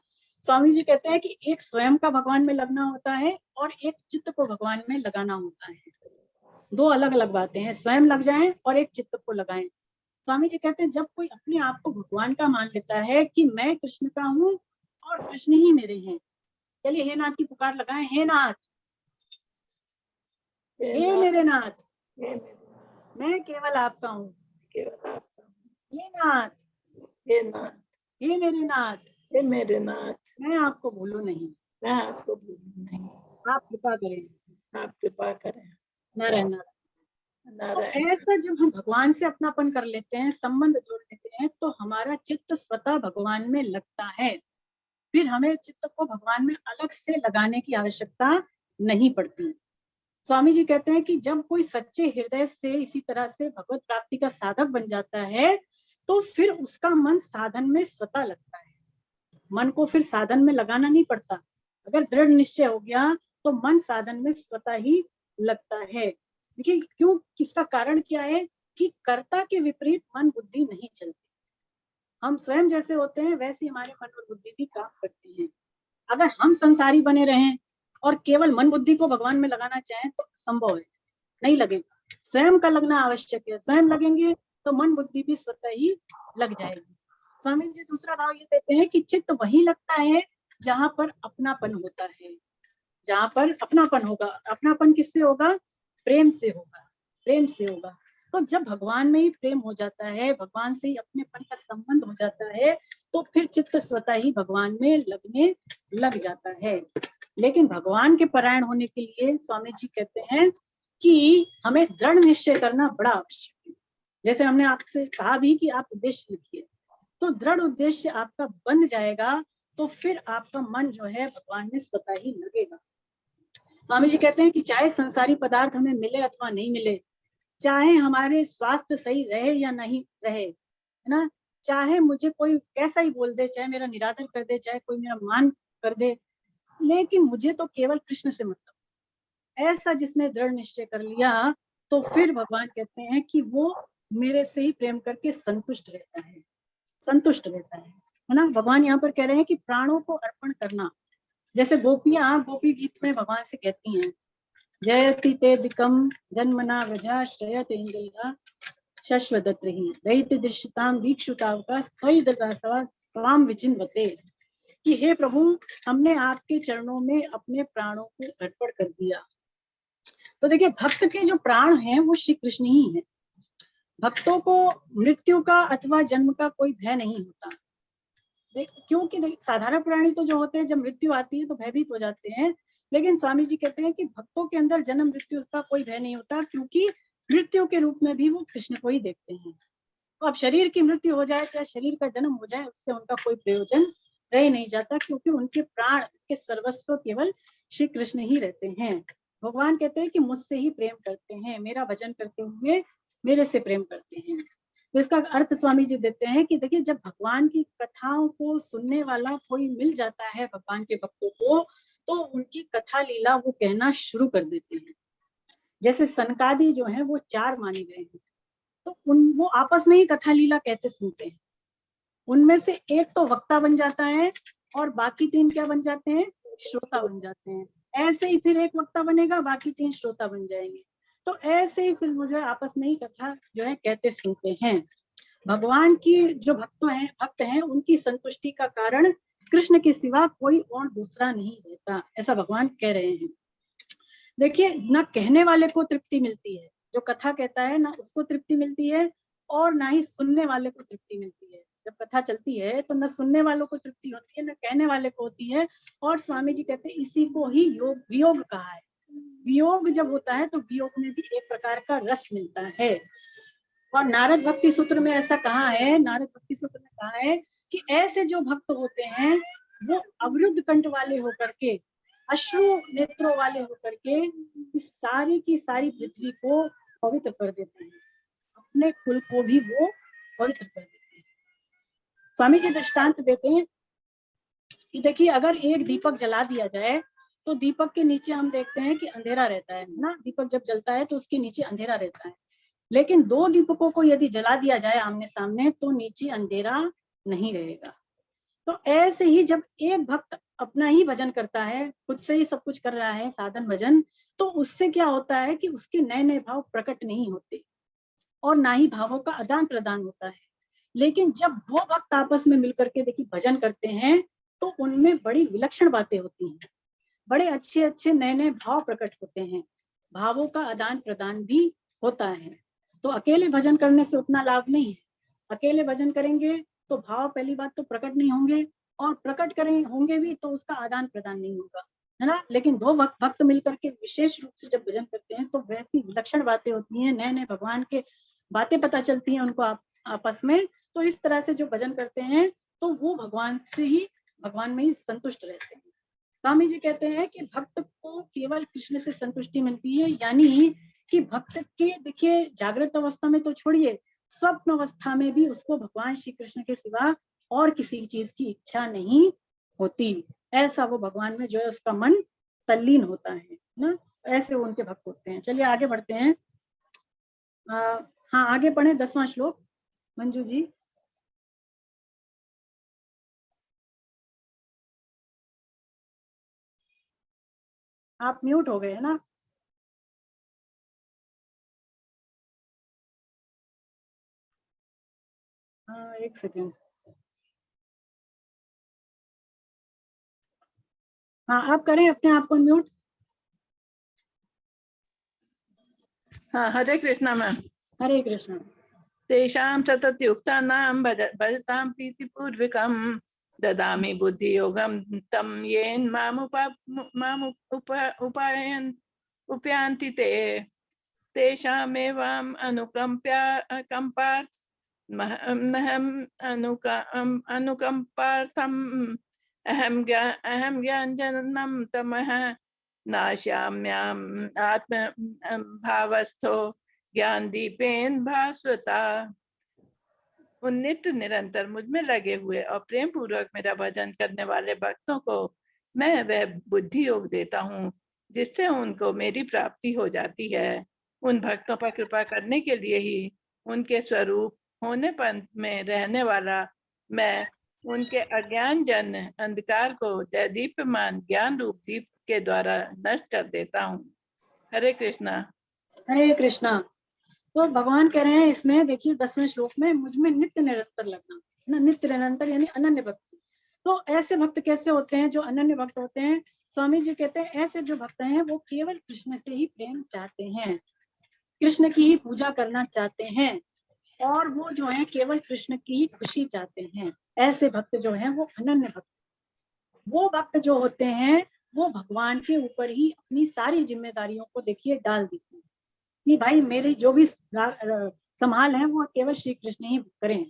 स्वामी जी कहते हैं कि एक स्वयं का भगवान में लगना होता है और एक चित्त को भगवान में लगाना होता है, दो अलग अलग बातें हैं, स्वयं लग जाएं और एक चित्त को लगाएं। स्वामी जी कहते हैं जब कोई अपने आप को भगवान का मान लेता है कि मैं कृष्ण का हूँ और कृष्ण ही मेरे हैं, चलिए हे नाथ की पुकार लगाएं, हे नाथ, हे मेरे नाथ, मैं केवल आपका हूँ, हे नाथ, हे नाथ, हे मेरे नाथ, हे मेरे नाथ, मैं आपको भूलूं नहीं, मैं आपको भूलूं नहीं, आप कृपा करें, आप कृपा करें। नारायण नारायण। तो नारायण। ऐसा जब हम भगवान से अपनापन कर लेते हैं, संबंध जोड़ लेते हैं, तो हमारा चित्त स्वतः भगवान में लगता है, फिर हमें चित्त को भगवान में अलग से लगाने की आवश्यकता नहीं पड़ती। स्वामी जी कहते हैं कि जब कोई सच्चे हृदय से इसी तरह से भगवत प्राप्ति का साधक बन जाता है, तो फिर उसका मन साधन में स्वतः लगता है, मन को फिर साधन में लगाना नहीं पड़ता। अगर दृढ़ निश्चय हो गया तो मन साधन में स्वतः ही लगता है। देखिए क्यों, किसका कारण क्या है कि कर्ता के विपरीत मन बुद्धि नहीं चलती। हम स्वयं जैसे होते हैं वैसे हमारे मन और बुद्धि भी काम करती है। अगर हम संसारी बने रहें और केवल मन बुद्धि को भगवान में लगाना चाहें तो संभव है, नहीं लगेगा। स्वयं का लगना आवश्यक है, स्वयं लगेंगे तो मन बुद्धि भी स्वतः ही लग जाएगी। स्वामी जी दूसरा भाव ये देते हैं कि चित्त वही लगता है जहां पर अपनापन होता है, जहां पर अपनापन होगा। अपनापन किससे होगा? प्रेम से होगा, प्रेम से होगा। तो जब भगवान में ही प्रेम हो जाता है, भगवान से ही अपनेपन का संबंध हो जाता है, तो फिर चित्त स्वतः ही भगवान में लगने लग जाता है। लेकिन भगवान के परायण होने के लिए स्वामी जी कहते हैं कि हमें दृढ़ निश्चय करना बड़ा आवश्यक है। जैसे हमने आपसे कहा भी कि आप उद्देश्य लिखिए, तो दृढ़ उद्देश्य आपका बन जाएगा तो फिर आपका मन जो है भगवान में स्वतः ही लगेगा। स्वामी जी कहते हैं कि चाहे संसारी पदार्थ हमें मिले अथवा नहीं मिले, चाहे हमारे स्वास्थ्य सही रहे या नहीं रहे, है ना, चाहे मुझे कोई कैसा ही बोल दे, चाहे मेरा निरादर कर दे, चाहे कोई मेरा मान कर दे, लेकिन मुझे तो केवल कृष्ण से मतलब। ऐसा जिसने दृढ़ निश्चय कर लिया तो फिर भगवान कहते हैं कि वो मेरे से ही प्रेम करके संतुष्ट रहता है, संतुष्ट रहता है ना। भगवान यहाँ पर कह रहे हैं कि प्राणों को अर्पण करना। जैसे गोपियां गोपी गीत में भगवान से कहती हैं, जयति ते दिकम जन्मना व्रजा श्रयते इंद्रिया शश्वदत्रहि दैत्य दृश्यताम दीक्षुतावका स्वयं दगासवा स्वाम विचिन्वते, कि हे प्रभु हमने आपके चरणों में अपने प्राणों को अर्पण कर दिया। तो देखिए भक्त के जो प्राण हैं वो श्री कृष्ण ही हैं। भक्तों को मृत्यु का अथवा जन्म का कोई भय नहीं होता। क्योंकि साधारण प्राणी तो जो होते हैं जब मृत्यु आती है तो भयभीत हो जाते हैं, लेकिन स्वामी जी कहते हैं कि भक्तों के अंदर जन्म मृत्यु का कोई भय नहीं होता, क्योंकि मृत्यु के रूप में भी वो कृष्ण को ही देखते हैं। तो अब शरीर की मृत्यु हो जाए चाहे शरीर का जन्म हो जाए, उससे उनका कोई प्रयोजन रह नहीं जाता, क्योंकि उनके प्राण के सर्वस्व केवल श्री कृष्ण ही रहते हैं। भगवान कहते हैं कि मुझसे ही प्रेम करते हैं, मेरा भजन करते हुए मेरे से प्रेम करते हैं। तो इसका अर्थ स्वामी जी देते हैं कि देखिए जब भगवान की कथाओं को सुनने वाला कोई मिल जाता है भगवान के भक्तों को, तो उनकी कथा लीला वो कहना शुरू कर देते हैं। जैसे सनकादि जो है वो 4 माने गए हैं, तो वो आपस में ही कथा लीला कहते सुनते हैं। उनमें से एक तो वक्ता बन जाता है और बाकी 3 क्या बन जाते हैं? श्रोता बन जाते हैं। ऐसे ही फिर एक वक्ता बनेगा, बाकी 3 श्रोता बन जाएंगे। तो ऐसे ही फिर वो जो है आपस में ही कथा जो है कहते सुनते हैं। भगवान की जो भक्त हैं उनकी संतुष्टि का कारण कृष्ण के सिवा कोई और दूसरा नहीं रहता, ऐसा भगवान कह रहे हैं। देखिए ना कहने वाले को तृप्ति मिलती है, जो कथा कहता है ना उसको तृप्ति मिलती है, और ना ही सुनने वाले को तृप्ति मिलती है। जब कथा चलती है तो न सुनने वालों को तृप्ति होती है, न कहने वाले को होती है। और स्वामी जी कहते हैं इसी को ही योग वियोग कहा है। वियोग जब होता है तो वियोग में भी एक प्रकार का रस मिलता है। और नारद भक्ति सूत्र में ऐसा कहा है, नारद भक्ति सूत्र में कहा है कि ऐसे जो भक्त होते हैं वो अवरुद्ध कंठ वाले होकर के, अश्रु नेत्रों वाले होकर के इस सारी की सारी पृथ्वी को पवित्र कर देते हैं, अपने कुल को भी वो पवित्र कर देते हैं। स्वामी जी दृष्टांत देते हैं कि देखिए अगर एक दीपक जला दिया जाए तो दीपक के नीचे हम देखते हैं कि अंधेरा रहता है ना। दीपक जब जलता है तो उसके नीचे अंधेरा रहता है, लेकिन 2 दीपकों को यदि जला दिया जाए आमने सामने तो नीचे अंधेरा नहीं रहेगा। तो ऐसे ही जब एक भक्त अपना ही भजन करता है, खुद से ही सब कुछ कर रहा है साधन भजन, तो उससे क्या होता है कि उसके नए नए भाव प्रकट नहीं होते और ना ही भावों का आदान प्रदान होता है। लेकिन जब 2 भक्त आपस में मिलकर के देखिए भजन करते हैं तो उनमें बड़ी विलक्षण बातें होती हैं, बड़े अच्छे अच्छे नए नए भाव प्रकट होते हैं, भावों का आदान प्रदान भी होता है। तो अकेले भजन करने से उतना लाभ नहीं है। अकेले भजन करेंगे तो भाव पहली बात तो प्रकट नहीं होंगे, और प्रकट करें होंगे भी तो उसका आदान प्रदान नहीं होगा, है ना। लेकिन 2 भक्त मिलकर के विशेष रूप से जब भजन करते हैं तो वैसी विलक्षण बातें होती हैं, नए नए भगवान के बातें पता चलती हैं उनको आपस में। तो इस तरह से जो भजन करते हैं तो वो भगवान में ही संतुष्ट रहते हैं। स्वामी जी कहते हैं कि भक्त को केवल कृष्ण से संतुष्टि मिलती है, यानी कि भक्त के देखिए जागृत अवस्था में तो छोड़िए, स्वप्न अवस्था में भी उसको भगवान श्री कृष्ण के सिवा और किसी चीज की इच्छा नहीं होती। ऐसा वो भगवान में जो है उसका मन तल्लीन होता है ना। ऐसे वो उनके भक्त होते हैं। चलिए आगे बढ़ते हैं। हाँ आगे पढ़े 10वां श्लोक मंजू जी। आप म्यूट हो गए है ना। हाँ, एक सेकेंड। हाँ, आप करें अपने आप को म्यूट। हाँ, हरे कृष्णा मैम। हरे कृष्ण। तेषां सततयुक्तानां भजतां प्रीतिपूर्वकं ददामि बुद्धियोगं तं येन उपायन्ति ते तेषामेवम् कंपार्थ महम् अनुकंपार्थम् अहं ज्ञानजननं तमः नाश्याम्याम् आत्म भावस्थो ज्ञान दीपेन भास्वता। उन नित्य निरंतर मुझ में लगे हुए और प्रेम पूर्वक मेरा भजन करने वाले भक्तों को मैं वह बुद्धि योग देता हूँ जिससे उनको मेरी प्राप्ति हो जाती है। उन भक्तों पर कृपा करने के लिए ही उनके स्वरूप होने पर में रहने वाला मैं उनके अज्ञान जन अंधकार को दैदीप्यमान ज्ञान रूप दीप के द्वारा नष्ट कर देता हूँ। हरे कृष्णा। हरे कृष्णा। तो भगवान कह रहे हैं इसमें, देखिए 10वें श्लोक में, मुझ में नित्य निरंतर लगना ना, नित्य निरंतर यानी अनन्य भक्ति। तो ऐसे भक्त कैसे होते हैं जो अनन्य भक्त होते हैं? स्वामी जी कहते हैं ऐसे जो भक्त हैं वो केवल कृष्ण से ही प्रेम चाहते हैं, कृष्ण की ही पूजा करना चाहते हैं, और वो जो है केवल कृष्ण की ही खुशी चाहते हैं। ऐसे भक्त जो हैं वो अनन्य भक्त। वो भक्त जो होते हैं वो भगवान के ऊपर ही अपनी सारी जिम्मेदारियों को देखिए डाल देते हैं कि भाई मेरी जो भी संभाल है वो केवल श्री कृष्ण ही करें।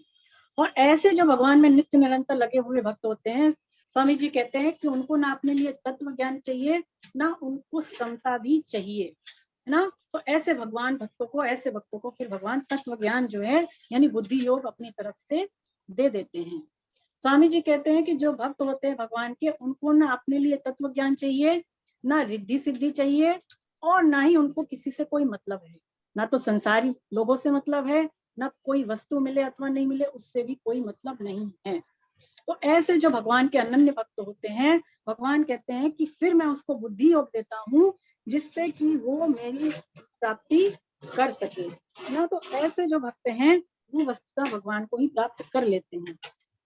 और ऐसे जो भगवान में नित्य निरंतर लगे हुए भक्त होते हैं, स्वामी जी कहते हैं कि उनको ना अपने लिए तत्व ज्ञान चाहिए, ना उनको समता भी चाहिए, है ना। तो ऐसे भगवान भक्तों को, ऐसे भक्तों को फिर भगवान तत्व ज्ञान जो है यानी बुद्धि योग अपनी तरफ से दे देते हैं। स्वामी जी कहते हैं कि जो भक्त होते हैं भगवान के, उनको ना अपने लिए तत्व ज्ञान चाहिए, ना रिद्धि सिद्धि चाहिए, और ना ही उनको किसी से कोई मतलब है, ना तो संसारी लोगों से मतलब है, ना कोई वस्तु मिले अथवा नहीं मिले उससे भी कोई मतलब नहीं है। तो ऐसे जो भगवान के अनन्य भक्त होते हैं, भगवान कहते हैं कि फिर मैं उसको बुद्धि योग देता हूँ जिससे कि वो मेरी प्राप्ति कर सके ना। तो ऐसे जो भक्त हैं वो वस्तुतः भगवान को ही प्राप्त कर लेते हैं।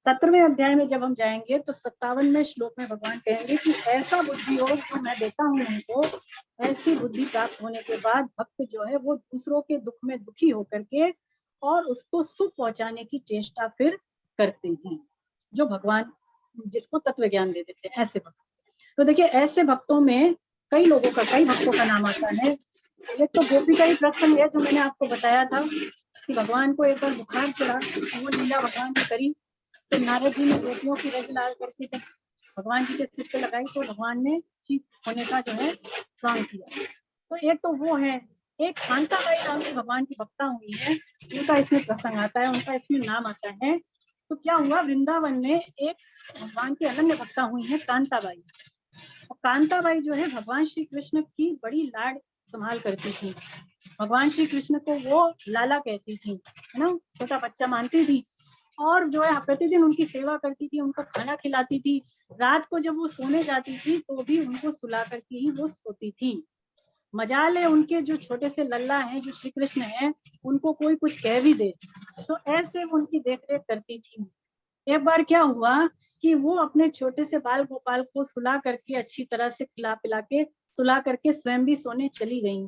17वें अध्याय में जब हम जाएंगे तो 57वें श्लोक में भगवान कहेंगे कि ऐसा बुद्धि योग जो मैं देता हूँ उनको, ऐसी बुद्धि प्राप्त होने के बाद भक्त जो है वो दूसरों के दुख में दुखी होकर के और उसको सुख पहुंचाने की चेष्टा फिर करते हैं, जो भगवान जिसको तत्व ज्ञान दे देते हैं ऐसे भक्त। तो देखिए ऐसे भक्तों में कई भक्तों का नाम आता है। एक तो गोपी का ही प्रसंग है जो मैंने आपको बताया था कि भगवान को एक बार बुखार चढ़ा, वो लीला भगवान ने करी, तो नारद जी ने गोपियों की रज लाल करके जब भगवान जी के सिर पे लगाई तो भगवान ने ठीक होने का जो है काम किया। तो एक तो वो है, एक कांताबाई नाम की भगवान की भक्ता हुई है, उनका इसमें प्रसंग आता है, उनका इसमें नाम आता है। तो क्या हुआ, वृंदावन में एक भगवान की अनन्य भक्ता हुई है कांताबाई। और कांताबाई जो है भगवान श्री कृष्ण की बड़ी लाड संभाल करती थी, भगवान श्री कृष्ण को वो लाला कहती थी, है ना, छोटा बच्चा मानती थी, और जो है प्रतिदिन उनकी सेवा करती थी, उनको खाना खिलाती थी। रात को जब वो सोने जाती थी तो भी उनको सुला करके ही वो सोती थी। मजाल है उनके जो छोटे से लल्ला हैं जो श्री कृष्ण हैं, उनको कोई कुछ कह भी दे तो ऐसे वो उनकी देखरेख करती थी। एक बार क्या हुआ कि वो अपने छोटे से बाल गोपाल को सुला करके अच्छी तरह से खिला पिला के सुला करके स्वयं भी सोने चली गई।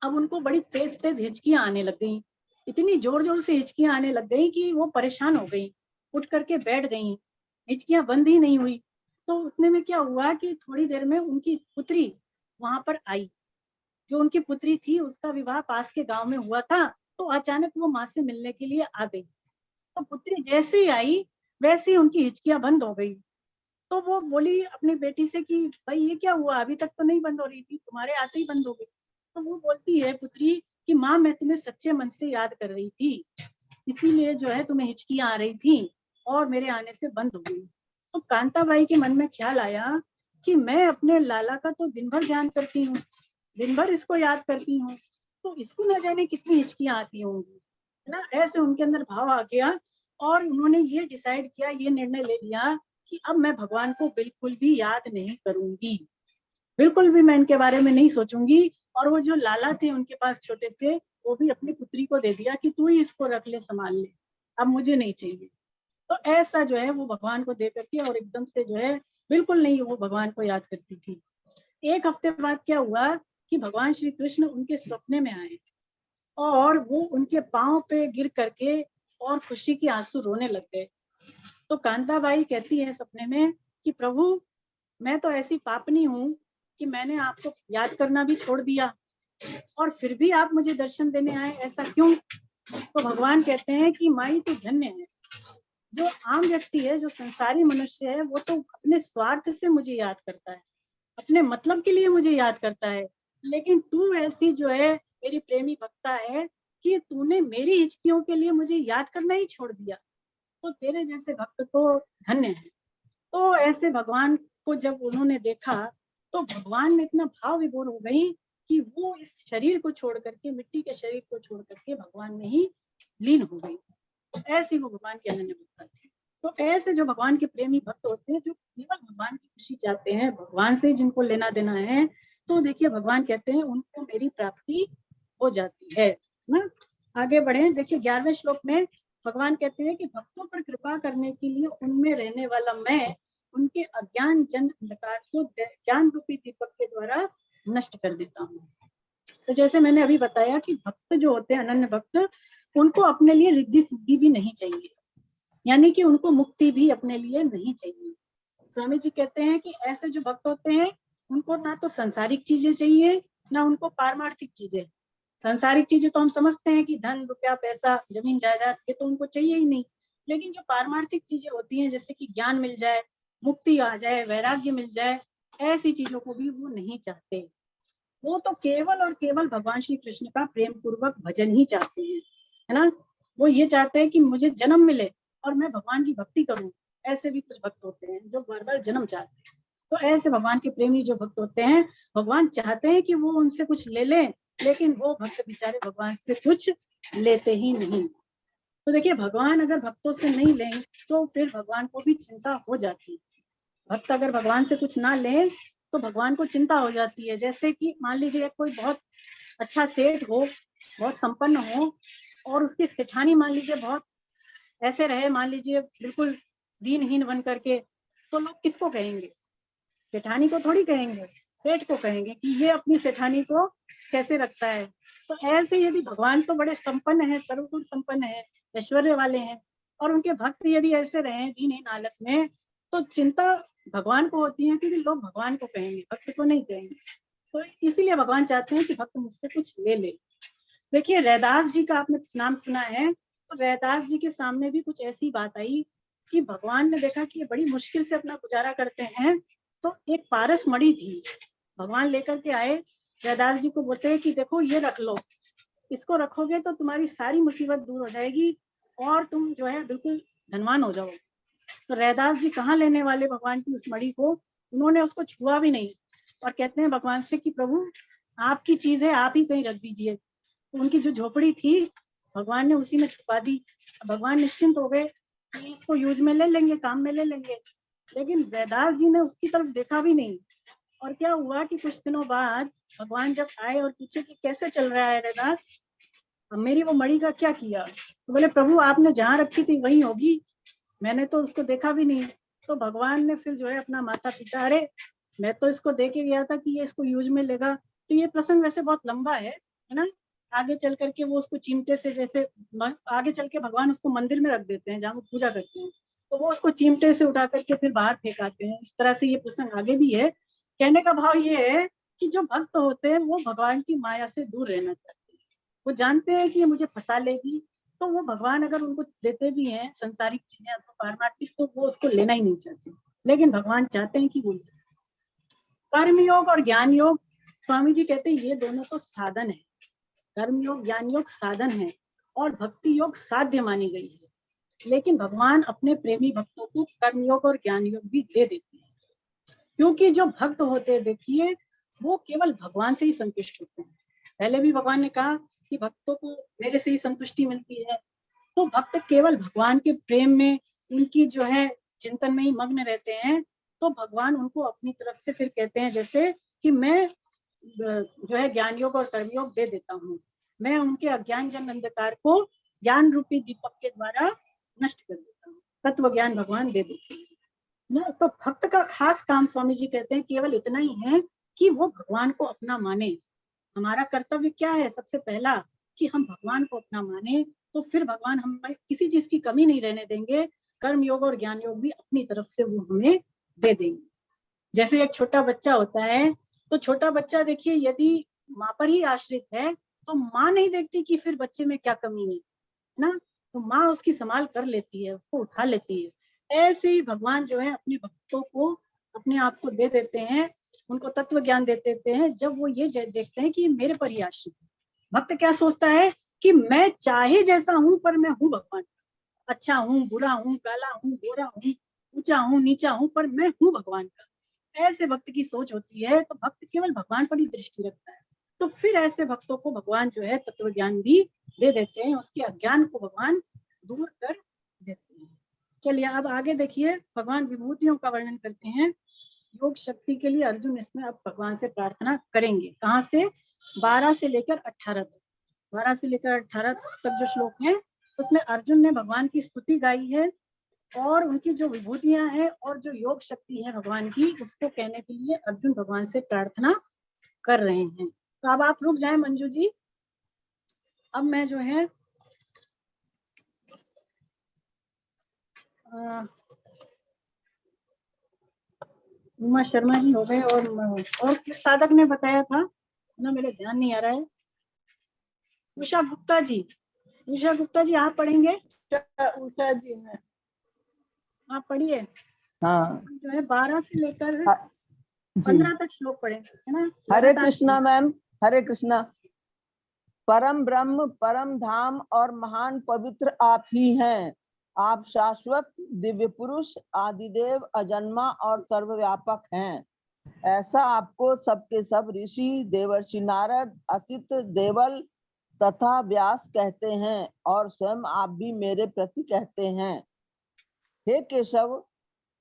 अब उनको बड़ी तेज तेज हिचकियां आने लग गई, इतनी जोर जोर से हिचकियां आने लग गई कि वो परेशान हो गई, उठ करके बैठ गई, हिचकियां बंद ही नहीं हुई। तो उतने में क्या हुआ कि थोड़ी देर में उनकी पुत्री वहां पर आई, जो उनकी पुत्री थी उसका विवाह पास के गांव में हुआ था, तो अचानक वो माँ से मिलने के लिए आ गई। तो पुत्री जैसे ही आई वैसे ही उनकी हिचकियां बंद हो गई। तो वो बोली अपनी बेटी से कि भाई ये क्या हुआ, अभी तक तो नहीं बंद हो रही थी, तुम्हारे आते ही बंद हो गई। तो वो बोलती है पुत्री कि माँ मैं तुम्हें सच्चे मन से याद कर रही थी, इसीलिए जो है तुम्हें हिचकियां आ रही थी और मेरे आने से बंद हो गई। तो कांताबाई के मन में ख्याल आया कि मैं अपने लाला का तो दिन भर ध्यान करती हूँ, दिन भर इसको याद करती हूँ, तो इसको न जाने कितनी हिचकियां आती होंगी, है ना। ऐसे उनके अंदर भाव आ गया और उन्होंने ये डिसाइड किया, ये निर्णय ले लिया कि अब मैं भगवान को बिल्कुल भी याद नहीं करूंगी। बिल्कुल भी मैं इनके बारे में नहीं सोचूंगी। और वो जो लाला थे उनके पास छोटे से, वो भी अपनी पुत्री को दे दिया कि तू ही इसको रख ले, संभाल ले, अब मुझे नहीं चाहिए। तो ऐसा जो है वो भगवान को दे करके, और एकदम से जो है बिल्कुल नहीं वो भगवान को याद करती थी। एक हफ्ते बाद क्या हुआ कि भगवान श्री कृष्ण उनके सपने में आए और वो उनके पांव पे गिर करके और खुशी के आंसू रोने लग गए। तो कांताबाई कहती है सपने में कि प्रभु, मैं तो ऐसी पापनी हूँ कि मैंने आपको याद करना भी छोड़ दिया और फिर भी आप मुझे दर्शन देने आए, ऐसा क्यों? तो भगवान कहते हैं कि माई तो धन्य है, जो आम व्यक्ति है, जो संसारी मनुष्य है, वो तो अपने स्वार्थ से मुझे याद करता है, अपने मतलब के लिए मुझे याद करता है, लेकिन तू ऐसी जो है मेरी प्रेमी भक्ता है कि तूने मेरी हिचकियों के लिए मुझे याद करना ही छोड़ दिया। तो तेरे जैसे भक्त तो धन्य है। तो ऐसे भगवान को जब उन्होंने देखा तो भगवान में इतना भाव विभोर हो गई कि वो इस शरीर को छोड़ करके, मिट्टी के शरीर को छोड़ करके भगवान में ही लीन हो गई। ऐसी वो भगवान के अनन्य भक्त थे। तो ऐसे जो भगवान के प्रेमी भक्त होते हैं, जो केवल भगवान की खुशी चाहते हैं, भगवान से जिनको लेना देना है, तो देखिए भगवान कहते हैं उनको मेरी प्राप्ति हो जाती है ना। आगे बढ़े, देखिए 11वें श्लोक में भगवान कहते हैं कि भक्तों पर कृपा करने के लिए उनमें रहने वाला मैं उनके अज्ञान जन अंधकार को ज्ञान रूपी दीपक के द्वारा नष्ट कर देता हूँ। तो जैसे मैंने अभी बताया कि भक्त जो होते हैं, अनन्य भक्त, उनको अपने लिए रिद्धि सिद्धि भी नहीं चाहिए, यानी कि उनको मुक्ति भी अपने लिए नहीं चाहिए। स्वामी जी कहते हैं कि ऐसे जो भक्त होते हैं उनको ना तो सांसारिक चीजें चाहिए, ना उनको पारमार्थिक चीजें। सांसारिक चीजें तो हम समझते हैं कि धन रुपया पैसा जमीन जायदाद, ये तो उनको चाहिए ही नहीं। लेकिन जो पारमार्थिक चीजें होती हैं, जैसे कि ज्ञान मिल जाए, मुक्ति आ जाए, वैराग्य मिल जाए, ऐसी चीजों को भी वो नहीं चाहते। वो तो केवल और केवल भगवान श्री कृष्ण का प्रेम पूर्वक भजन ही चाहते हैं, है ना। वो ये चाहते हैं कि मुझे जन्म मिले और मैं भगवान की भक्ति करूं। ऐसे भी कुछ भक्त होते हैं जो बार बार जन्म चाहते हैं। तो ऐसे भगवान के प्रेमी जो भक्त होते हैं, भगवान चाहते हैं कि वो उनसे कुछ ले लें, लेकिन वो भक्त बेचारे भगवान से कुछ लेते ही नहीं। तो देखिए भगवान अगर भक्तों से नहीं लें तो फिर भगवान को भी चिंता हो जाती है। भक्त अगर भगवान से कुछ ना ले तो भगवान को चिंता हो जाती है। जैसे कि मान लीजिए कोई बहुत अच्छा सेठ हो, बहुत संपन्न हो, और उसकी सेठानी मान लीजिए बहुत ऐसे रहे, मान लीजिए बिल्कुल दीनहीन बन करके, तो लोग किसको कहेंगे? सेठानी को थोड़ी कहेंगे, सेठ को कहेंगे कि ये अपनी सेठानी को कैसे रखता है। तो ऐसे यदि भगवान तो बड़े संपन्न है, सर्वगुण संपन्न है, ऐश्वर्य वाले हैं, और उनके भक्त यदि ऐसे रहे दीनहीन हालत में, तो चिंता भगवान को होती है कि लोग भगवान को कहेंगे, भक्त को नहीं कहेंगे। तो इसीलिए भगवान चाहते हैं कि भक्त मुझसे कुछ ले ले। देखिए रैदास जी का आपने नाम सुना है, तो रैदास जी के सामने भी कुछ ऐसी बात आई कि भगवान ने देखा कि ये बड़ी मुश्किल से अपना गुजारा करते हैं। तो एक पारस मणि थी, भगवान लेकर के आए, रैदास जी को बोलते हैं कि देखो ये रख लो, इसको रखोगे तो तुम्हारी सारी मुसीबत दूर हो जाएगी और तुम जो है बिल्कुल धनवान हो जाओगे। तो रैदास जी कहाँ लेने वाले भगवान की उस मणि को, उन्होंने उसको छुआ भी नहीं, और कहते हैं भगवान से कि प्रभु आपकी चीज है, आप ही कहीं रख दीजिए। तो उनकी जो झोपड़ी थी भगवान ने उसी में छुपा दी। भगवान निश्चिंत हो गए कि इसको यूज में ले लेंगे, काम में ले लेंगे। लेकिन रैदास जी ने उसकी तरफ देखा भी नहीं। और क्या हुआ कि कुछ दिनों बाद भगवान जब आए और पूछे कि कैसे चल रहा है रैदास, मेरी वो मणि का क्या किया? तो बोले प्रभु आपने जहाँ रखी थी वही होगी, मैंने तो उसको देखा भी नहीं। तो भगवान ने फिर जो है अपना माथा पीटा, अरे मैं तो इसको दे के गया था कि ये इसको यूज में लेगा। तो ये प्रसंग वैसे बहुत लंबा है ना। आगे चल करके वो उसको चिमटे से, जैसे आगे चल के भगवान उसको मंदिर में रख देते हैं जहाँ वो पूजा करते हैं, तो वो उसको चिमटे से उठा करके फिर बाहर फेंकाते हैं। इस तरह से ये प्रसंग आगे भी है। कहने का भाव ये है कि जो भक्त होते हैं वो भगवान की माया से दूर रहना चाहते हैं। वो जानते हैं कि ये मुझे फंसा लेगी, तो वो भगवान अगर उनको देते भी हैं संसारिक चीजें तो पारमार्थिक, तो वो उसको लेना ही नहीं चाहते। लेकिन भगवान चाहते हैं कि वो कर्म योग और ज्ञान योग, स्वामी जी कहते हैं ये दोनों तो साधन है। कर्म योग ज्ञान योग साधन है और भक्ति योग साध्य मानी गई है। लेकिन भगवान अपने प्रेमी भक्तों को कर्म योग और ज्ञान योग भी दे देते हैं, क्योंकि जो भक्त होते हैं देखिए वो केवल भगवान से ही संतुष्ट होते हैं। पहले भी भगवान ने कहा कि भक्तों को मेरे से ही संतुष्टि मिलती है। तो भक्त केवल भगवान के प्रेम में, उनकी जो है चिंतन में ही मग्न रहते हैं। तो भगवान उनको अपनी तरफ से फिर कहते हैं, जैसे कि मैं जो है ज्ञान योग और कर्मयोग दे देता हूँ, मैं उनके अज्ञान जन अंधकार को ज्ञान रूपी दीपक के द्वारा नष्ट कर देता हूँ, तत्व ज्ञान भगवान दे देते हैं ना। तो भक्त का खास काम स्वामी जी कहते हैं केवल इतना ही है कि वो भगवान को अपना माने। हमारा कर्तव्य क्या है? सबसे पहला कि हम भगवान को अपना माने, तो फिर भगवान हमें किसी चीज की कमी नहीं रहने देंगे। कर्म योग और ज्ञान योग भी अपनी तरफ से वो हमें दे देंगे। जैसे एक छोटा बच्चा होता है, तो छोटा बच्चा देखिए यदि माँ पर ही आश्रित है तो माँ नहीं देखती कि फिर बच्चे में क्या कमी है ना, तो माँ उसकी संभाल कर लेती है, उसको उठा लेती है। ऐसे ही भगवान जो है अपने भक्तों को अपने आप को दे देते हैं, उनको तत्व ज्ञान दे देते हैं जब वो ये देखते हैं कि मेरे पर ही आश्रित है। भक्त क्या सोचता है कि मैं चाहे जैसा हूं पर मैं हूँ भगवान, अच्छा हूँ, बुरा हूँ, काला हूँ, गोरा हूँ, ऊंचा हूँ, नीचा हूँ, पर मैं हूँ भगवान का। ऐसे भक्त की सोच होती है, तो भक्त केवल भगवान पर ही दृष्टि रखता है। तो फिर ऐसे भक्तों को भगवान जो है तत्व ज्ञान भी दे देते हैं, उसके अज्ञान को भगवान दूर कर देते हैं। चलिए अब आगे देखिए, भगवान विभूतियों का वर्णन करते हैं। योग शक्ति के लिए अर्जुन इसमें अब भगवान से प्रार्थना करेंगे। कहाँ से? 12 से लेकर 18 तक। 12 से लेकर 18 तक जो श्लोक है उसमें अर्जुन ने भगवान की स्तुति गाई है और उनकी जो विभूतियां हैं और जो योग शक्ति है भगवान की, उसको कहने के लिए अर्जुन भगवान से प्रार्थना कर रहे हैं। तो अब आप रुक जाएं मंजू जी, अब मैं जो है उमा शर्मा जी हो गए और किस साधक ने बताया था ना, मेरे ध्यान नहीं आ रहा है। उषा गुप्ता जी, उषा गुप्ता जी आप पढ़ेंगे? उषा जी ने आप पढ़िए। हाँ जो है 12 से लेकर जी। 15 तक श्लोक पढ़े है ना। हरे कृष्णा मैम, हरे कृष्णा। परम ब्रह्म, परम धाम और महान पवित्र आप ही हैं। आप शाश्वत दिव्य पुरुष, आदिदेव, अजन्मा और सर्वव्यापक हैं। ऐसा आपको सबके सब ऋषि, देवर्षि नारद, असित, देवल तथा व्यास कहते हैं और स्वयं आप भी मेरे प्रति कहते हैं। हे केशव,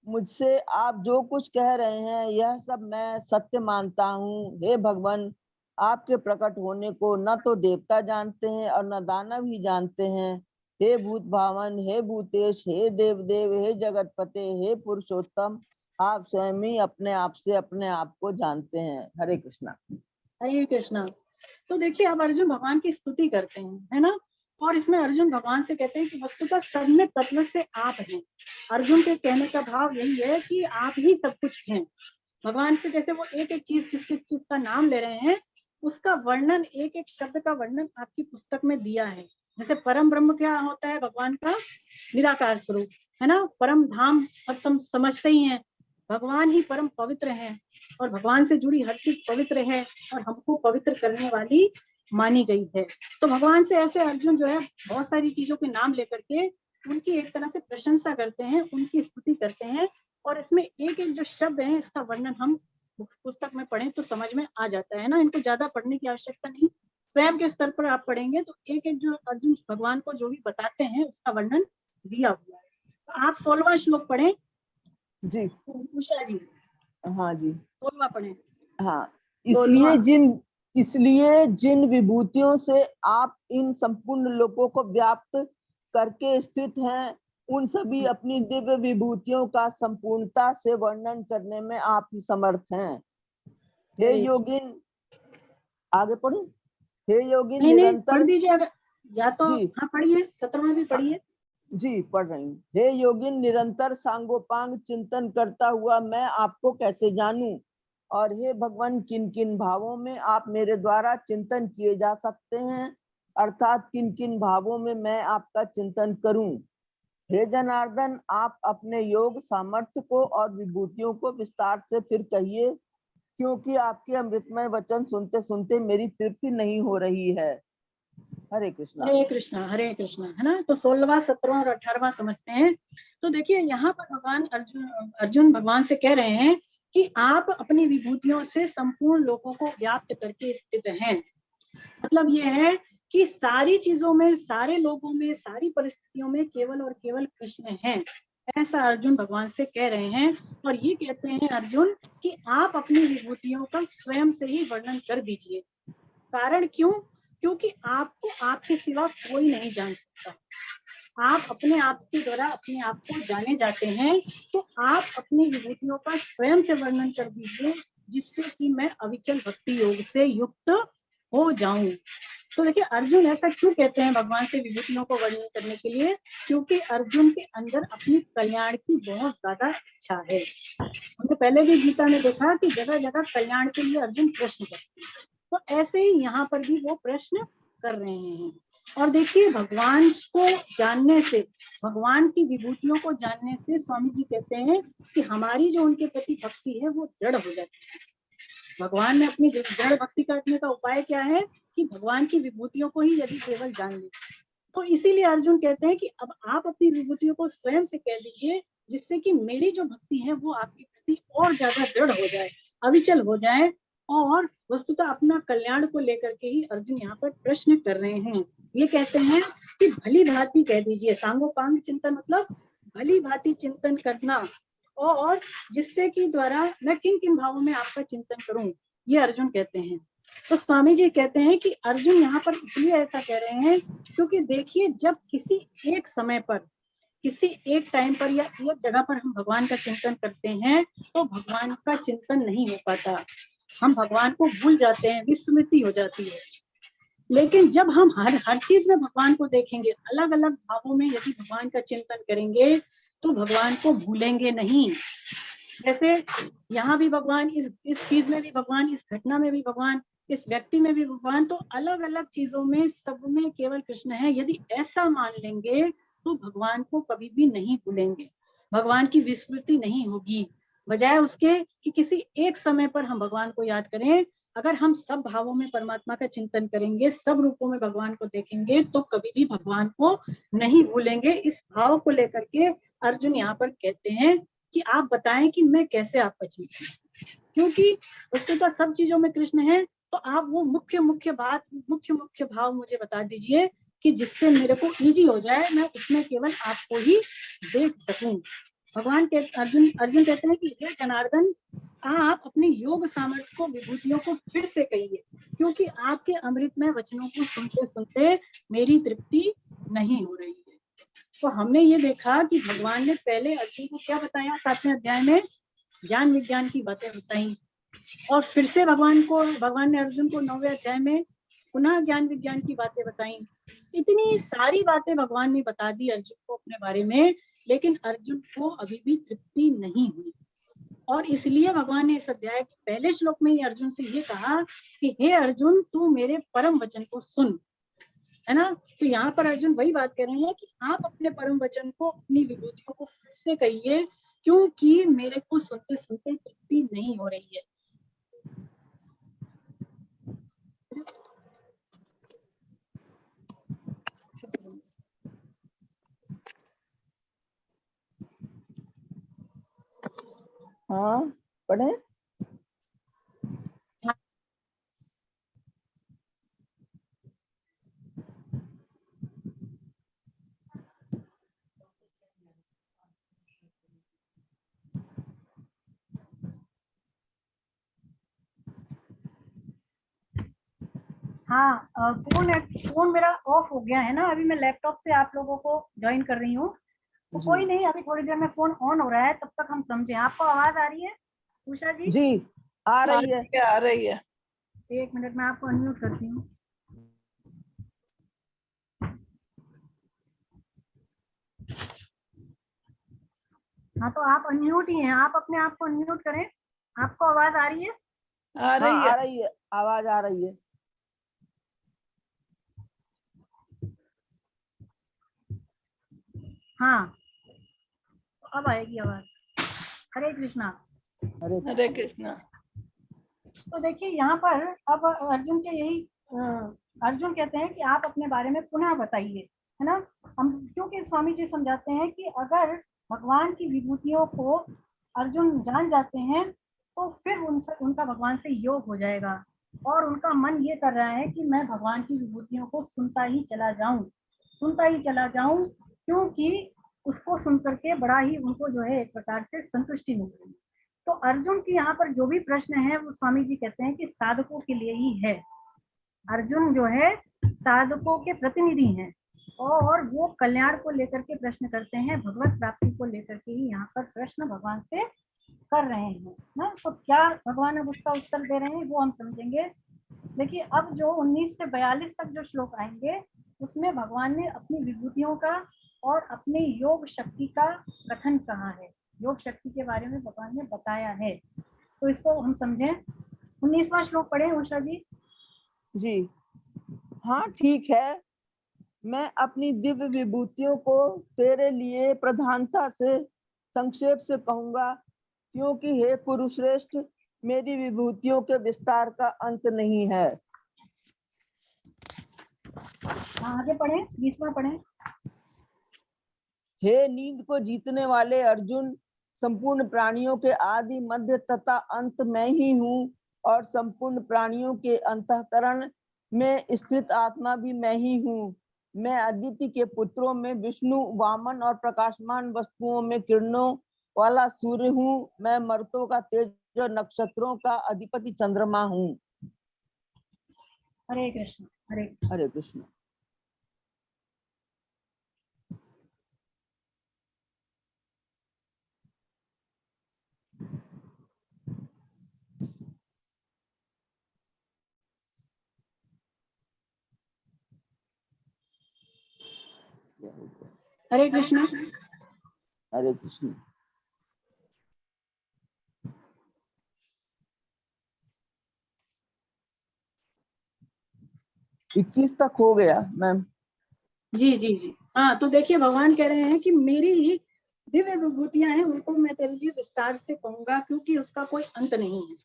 मुझसे आप जो कुछ कह रहे हैं यह सब मैं सत्य मानता हूँ। हे भगवान, आपके प्रकट होने को न तो देवता जानते हैं और न दानव ही जानते हैं। हे भूत भावन, हे भूतेश, हे देवदेव, हे जगतपते, हे पुरुषोत्तम, आप स्वयं ही अपने आप से अपने आप को जानते हैं। हरे कृष्णा। हरे कृष्णा। तो देखिए अब अर्जुन भगवान की स्तुति करते हैं है ना, और इसमें अर्जुन भगवान से कहते हैं कि वस्तुतः सब में तत्व से आप हैं। अर्जुन के कहने का भाव यही है कि आप ही सब कुछ हैं। भगवान से जैसे वो एक एक चीज किस किस चीज का नाम ले रहे हैं, उसका वर्णन, एक एक शब्द का वर्णन आपकी पुस्तक में दिया है। जैसे परम ब्रह्म क्या होता है? भगवान का निराकार स्वरूप है ना। परम धाम अब समझते ही हैं, भगवान ही परम पवित्र हैं और भगवान से जुड़ी हर चीज पवित्र है और हमको पवित्र करने वाली मानी गई है। तो भगवान से ऐसे अर्जुन जो है बहुत सारी चीजों के नाम लेकर के उनकी एक तरह से प्रशंसा करते हैं, उनकी स्तुति करते हैं। और इसमें एक एक जो शब्द है इसका वर्णन हम पुस्तक में पढ़ें तो समझ में आ जाता है ना, इनको ज्यादा पढ़ने की आवश्यकता नहीं। स्वयं के स्तर पर आप पढ़ेंगे तो एक एक जो अर्जुन भगवान को जो भी बताते हैं उसका वर्णन दिया हुआ है। तो आप 16वां श्लोक पढ़ें जी। उषा जी। हाँ जी, 16वां पढ़ें। हाँ। 16वां। इसलिए जिन विभूतियों से आप इन संपूर्ण लोगों को व्याप्त करके स्थित हैं, उन सभी अपनी दिव्य विभूतियों का संपूर्णता से वर्णन करने में आप ही समर्थ हैं। हे योगिन, आगे पढ़ूं? हे योगिन नहीं निरंतर पढ़ दीजिए अगर, या तो जी। हाँ पढ़िए, 17वां भी पढ़िए। जी पढ़ रही हूँ। हे योगिन निरंतर सांगोपांग चिंतन करता हुआ मैं आपको कैसे जानूं, और हे भगवान किन किन भावों में आप मेरे द्वारा चिंतन किए जा सकते हैं, अर्थात किन किन भावों में मैं आपका चिंतन करूं। हे जनार्दन, आप अपने योग सामर्थ्य को और विभूतियों को विस्तार से फिर कहिए, क्योंकि आपके अमृतमय वचन सुनते सुनते मेरी तृप्ति नहीं हो रही है। हरे कृष्णा। हरे कृष्णा, हरे कृष्णा, है ना। तो 16वां, 17वां और 18वां समझते हैं। तो देखिए यहाँ पर भगवान अर्जुन भगवान से कह रहे हैं कि आप अपनी विभूतियों से संपूर्ण लोगों को व्याप्त करके स्थित हैं। मतलब ये है कि सारी चीजों में, सारे लोगों में, सारी परिस्थितियों में केवल और केवल कृष्ण हैं। ऐसा अर्जुन भगवान से कह रहे हैं। और ये कहते हैं अर्जुन कि आप अपनी विभूतियों का स्वयं से ही वर्णन कर दीजिए। कारण क्यों? क्योंकि आपको आपके सिवा कोई नहीं जान सकता। आप अपने आप के द्वारा अपने आप को जाने जाते हैं, तो आप अपनी विभूतियों का स्वयं से वर्णन कर दीजिए, जिससे कि मैं अविचल भक्ति योग से युक्त हो जाऊं। तो देखिए अर्जुन ऐसा क्यों कहते हैं भगवान से विभूतियों को वर्णन करने के लिए? क्योंकि अर्जुन के अंदर अपनी कल्याण की बहुत ज्यादा इच्छा है। हमने पहले भी गीता में देखा कि जगह जगह कल्याण के लिए अर्जुन प्रश्न करते हैं, तो ऐसे ही यहाँ पर भी वो प्रश्न कर रहे हैं। और देखिए भगवान को जानने से, भगवान की विभूतियों को जानने से स्वामी जी कहते हैं कि हमारी जो उनके प्रति भक्ति है वो दृढ़ हो जाती है। भगवान ने अपनी दृढ़ भक्ति करने का उपाय क्या है कि भगवान की विभूतियों को ही यदि केवल जान ले, तो इसीलिए अर्जुन कहते हैं कि अब आप अपनी विभूतियों को स्वयं से कह दीजिए, जिससे कि मेरी जो भक्ति है वो आपके प्रति और ज्यादा दृढ़ हो जाए, अविचल हो जाए। और वस्तुतः अपना कल्याण को लेकर के ही अर्जुन यहाँ पर प्रश्न कर रहे हैं। ये कहते हैं कि भली भांति कह दीजिए, सांगोपांग चिंतन मतलब भली भांति चिंतन करना, और जिससे कि द्वारा मैं किन किन भावों में आपका चिंतन करूं, ये अर्जुन कहते हैं। तो स्वामी जी कहते हैं कि अर्जुन यहाँ पर इसलिए ऐसा कह रहे हैं क्योंकि देखिए जब किसी एक समय पर, किसी एक टाइम पर या एक जगह पर हम भगवान का चिंतन करते हैं तो भगवान का चिंतन नहीं हो पाता, हम भगवान को भूल जाते हैं, विस्मृति हो जाती है। लेकिन जब हम हर चीज में भगवान को देखेंगे, अलग अलग भावों में यदि भगवान का चिंतन करेंगे तो भगवान को भूलेंगे नहीं। जैसे यहाँ भी भगवान, इस चीज में भी भगवान, इस घटना में भी भगवान, इस व्यक्ति में भी भगवान, तो अलग अलग चीजों में सब में केवल कृष्ण है। यदि ऐसा मान लेंगे तो भगवान को कभी भी नहीं भूलेंगे, भगवान की विस्मृति नहीं होगी। बजाय उसके कि किसी एक समय पर हम भगवान को याद करें, अगर हम सब भावों में परमात्मा का चिंतन करेंगे, सब रूपों में भगवान को देखेंगे, तो कभी भी भगवान को नहीं भूलेंगे। इस भाव को लेकर के अर्जुन यहाँ पर कहते हैं कि आप बताएं कि मैं कैसे आपका चिंतन करूं, क्योंकि वस्तुतः सब चीजों में कृष्ण है। तो आप वो मुख्य बात, मुख्य भाव मुझे बता दीजिए कि जिससे मेरे को इजी हो जाए, मैं उसमें केवल आपको ही देख सकूं। भगवान के अर्जुन कहते हैं कि हे जनार्दन, आप अपने योग सामर्थ्य को, विभूतियों को फिर से कहिए, क्योंकि आपके अमृतमय वचनों को सुनते सुनते मेरी तृप्ति नहीं हो रही है। तो हमने ये देखा कि भगवान ने पहले अर्जुन को क्या बताया, 7वें अध्याय में ज्ञान विज्ञान की बातें बताई, और फिर से भगवान ने अर्जुन को 9वें अध्याय में पुनः ज्ञान विज्ञान की बातें बताई। इतनी सारी बातें भगवान ने बता दी अर्जुन को अपने बारे में, लेकिन अर्जुन को अभी भी तृप्ति नहीं हुई। और इसलिए भगवान ने इस अध्याय के पहले श्लोक में ही अर्जुन से ये कहा कि हे अर्जुन, तू मेरे परम वचन को सुन, है ना। तो यहाँ पर अर्जुन वही बात कर रहे हैं कि आप अपने परम वचन को, अपनी विभूतियों को फिर से कहिए, क्योंकि मेरे को सुनते सुनते तृप्ति नहीं हो रही है। हाँ पढ़े। हाँ, फोन मेरा ऑफ हो गया है ना, अभी मैं लैपटॉप से आप लोगों को ज्वाइन कर रही हूँ। तो कोई नहीं, अभी थोड़ी देर में फोन ऑन हो रहा है, तब तक हम समझे। आपको आवाज आ रही है उषा जी? जी आ रही है। आ रही है। 1 मिनट में आपको अनम्यूट करती हूँ। हाँ, तो आप अनम्यूट ही हैं, आप अपने आप को अनम्यूट करें। आपको आवाज आ रही है? आ रही हाँ, है। आ रही है, आवाज आ रही है। हाँ, तो अब आएगी आवाज। हरे कृष्णा। हरे कृष्णा। तो देखिए यहाँ पर अब अर्जुन के यही अर्जुन कहते हैं कि आप अपने बारे में पुनः बताइए, है ना। हम क्योंकि स्वामी जी समझाते हैं कि अगर भगवान की विभूतियों को अर्जुन जान जाते हैं तो फिर उनका भगवान से योग हो जाएगा, और उनका मन ये कर रहा है कि मैं भगवान की विभूतियों को सुनता ही चला जाऊं, क्योंकि उसको सुन करके बड़ा ही उनको जो है एक प्रकार से संतुष्टि मिल रही है। तो अर्जुन की यहाँ पर जो भी प्रश्न है वो स्वामी जी कहते हैं कि साधकों के लिए ही है। अर्जुन जो है साधकों के प्रतिनिधि हैं और वो कल्याण को लेकर के प्रश्न करते हैं, भगवत प्राप्ति को लेकर के ही यहाँ पर प्रश्न भगवान से कर रहे हैं ना। तो क्या भगवान अब उसका उत्तर दे रहे हैं वो हम समझेंगे। देखिए अब जो 19 से 42 तक जो श्लोक आएंगे उसमें भगवान ने अपनी विभूतियों का और अपनी योग शक्ति का कथन कहा है। योग शक्ति के बारे में भगवान ने बताया है, तो इसको हम समझें। 19वां श्लोक पढ़े उषा जी। जी हाँ ठीक है, मैं अपनी दिव्य विभूतियों को तेरे लिए प्रधानता से संक्षेप से कहूंगा, क्योंकि हे कुरुश्रेष्ठ मेरी विभूतियों के विस्तार का अंत नहीं है। आगे पढ़े, 20वां पढ़े। हे नींद को जीतने वाले अर्जुन, संपूर्ण प्राणियों के आदि मध्य तथा अंत मैं ही हूँ और संपूर्ण प्राणियों के अंतःकरण में स्थित आत्मा भी मैं ही हूँ। मैं अदिति के पुत्रों में विष्णु, वामन और प्रकाशमान वस्तुओं में किरणों वाला सूर्य हूँ। मैं मर्तों का तेज और नक्षत्रों का अधिपति चंद्रमा हूँ। हरे कृष्ण। हरे हरे कृष्ण। हरे कृष्ण। हरे कृष्ण। इक्कीस तक हो गया मैम। जी जी जी हाँ, तो देखिए भगवान कह रहे हैं कि मेरी दिव्य विभूतियां हैं उनको मैं तेरे लिए विस्तार से कहूंगा, क्योंकि उसका कोई अंत नहीं है।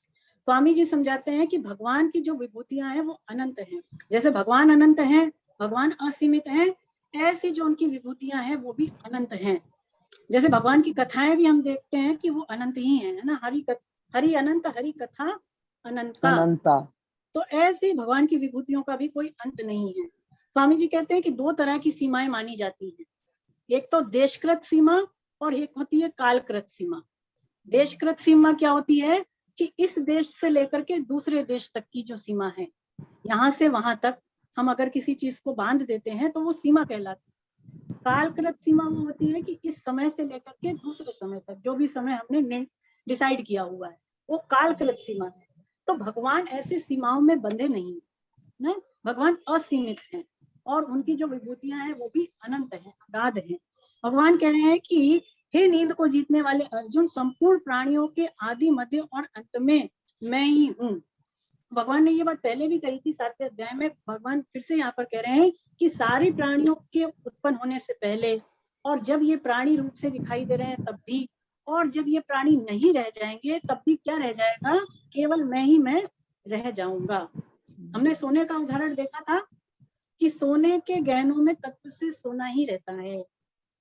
स्वामी जी समझाते हैं कि भगवान की जो विभूतियां हैं वो अनंत हैं। जैसे भगवान अनंत हैं, भगवान असीमित हैं, ऐसी जो उनकी विभूतियां हैं वो भी अनंत हैं। जैसे भगवान की कथाएं भी हम देखते हैं कि वो अनंत ही है ना। हरि अनंत, हरि कथा अनंता। अनंता। तो ऐसे भगवान की विभूतियों का भी कोई अंत नहीं है। स्वामी जी कहते हैं कि दो तरह की सीमाएं मानी जाती हैं, एक तो देशकृत सीमा और एक होती है कालकृत सीमा। देशकृत सीमा क्या होती है कि इस देश से लेकर के दूसरे देश तक की जो सीमा है, यहाँ से वहां तक हम अगर किसी चीज को बांध देते हैं तो वो सीमा कहलाती है। कालकृत सीमा वो होती है कि इस समय से लेकर के दूसरे समय तक जो भी समय हमने डिसाइड किया हुआ है वो कालकृत सीमा है। तो भगवान ऐसी सीमाओं में बंधे नहीं है, भगवान असीमित हैं और उनकी जो विभूतियां हैं वो भी अनंत हैं, अगाध हैं। भगवान कह रहे हैं कि हे नींद को जीतने वाले अर्जुन, संपूर्ण प्राणियों के आदि मध्य और अंत में मैं ही हूँ। भगवान ने ये बात पहले भी कही थी 7वें अध्याय में। भगवान फिर से यहाँ पर कह रहे हैं कि सारी प्राणियों के उत्पन्न होने से पहले और जब ये प्राणी रूप से दिखाई दे रहे हैं तब भी, और जब ये प्राणी नहीं रह जाएंगे तब भी क्या रह जाएगा, केवल मैं ही मैं रह जाऊंगा। हमने सोने का उदाहरण देखा था कि सोने के गहनों में तत्व से सोना ही रहता है।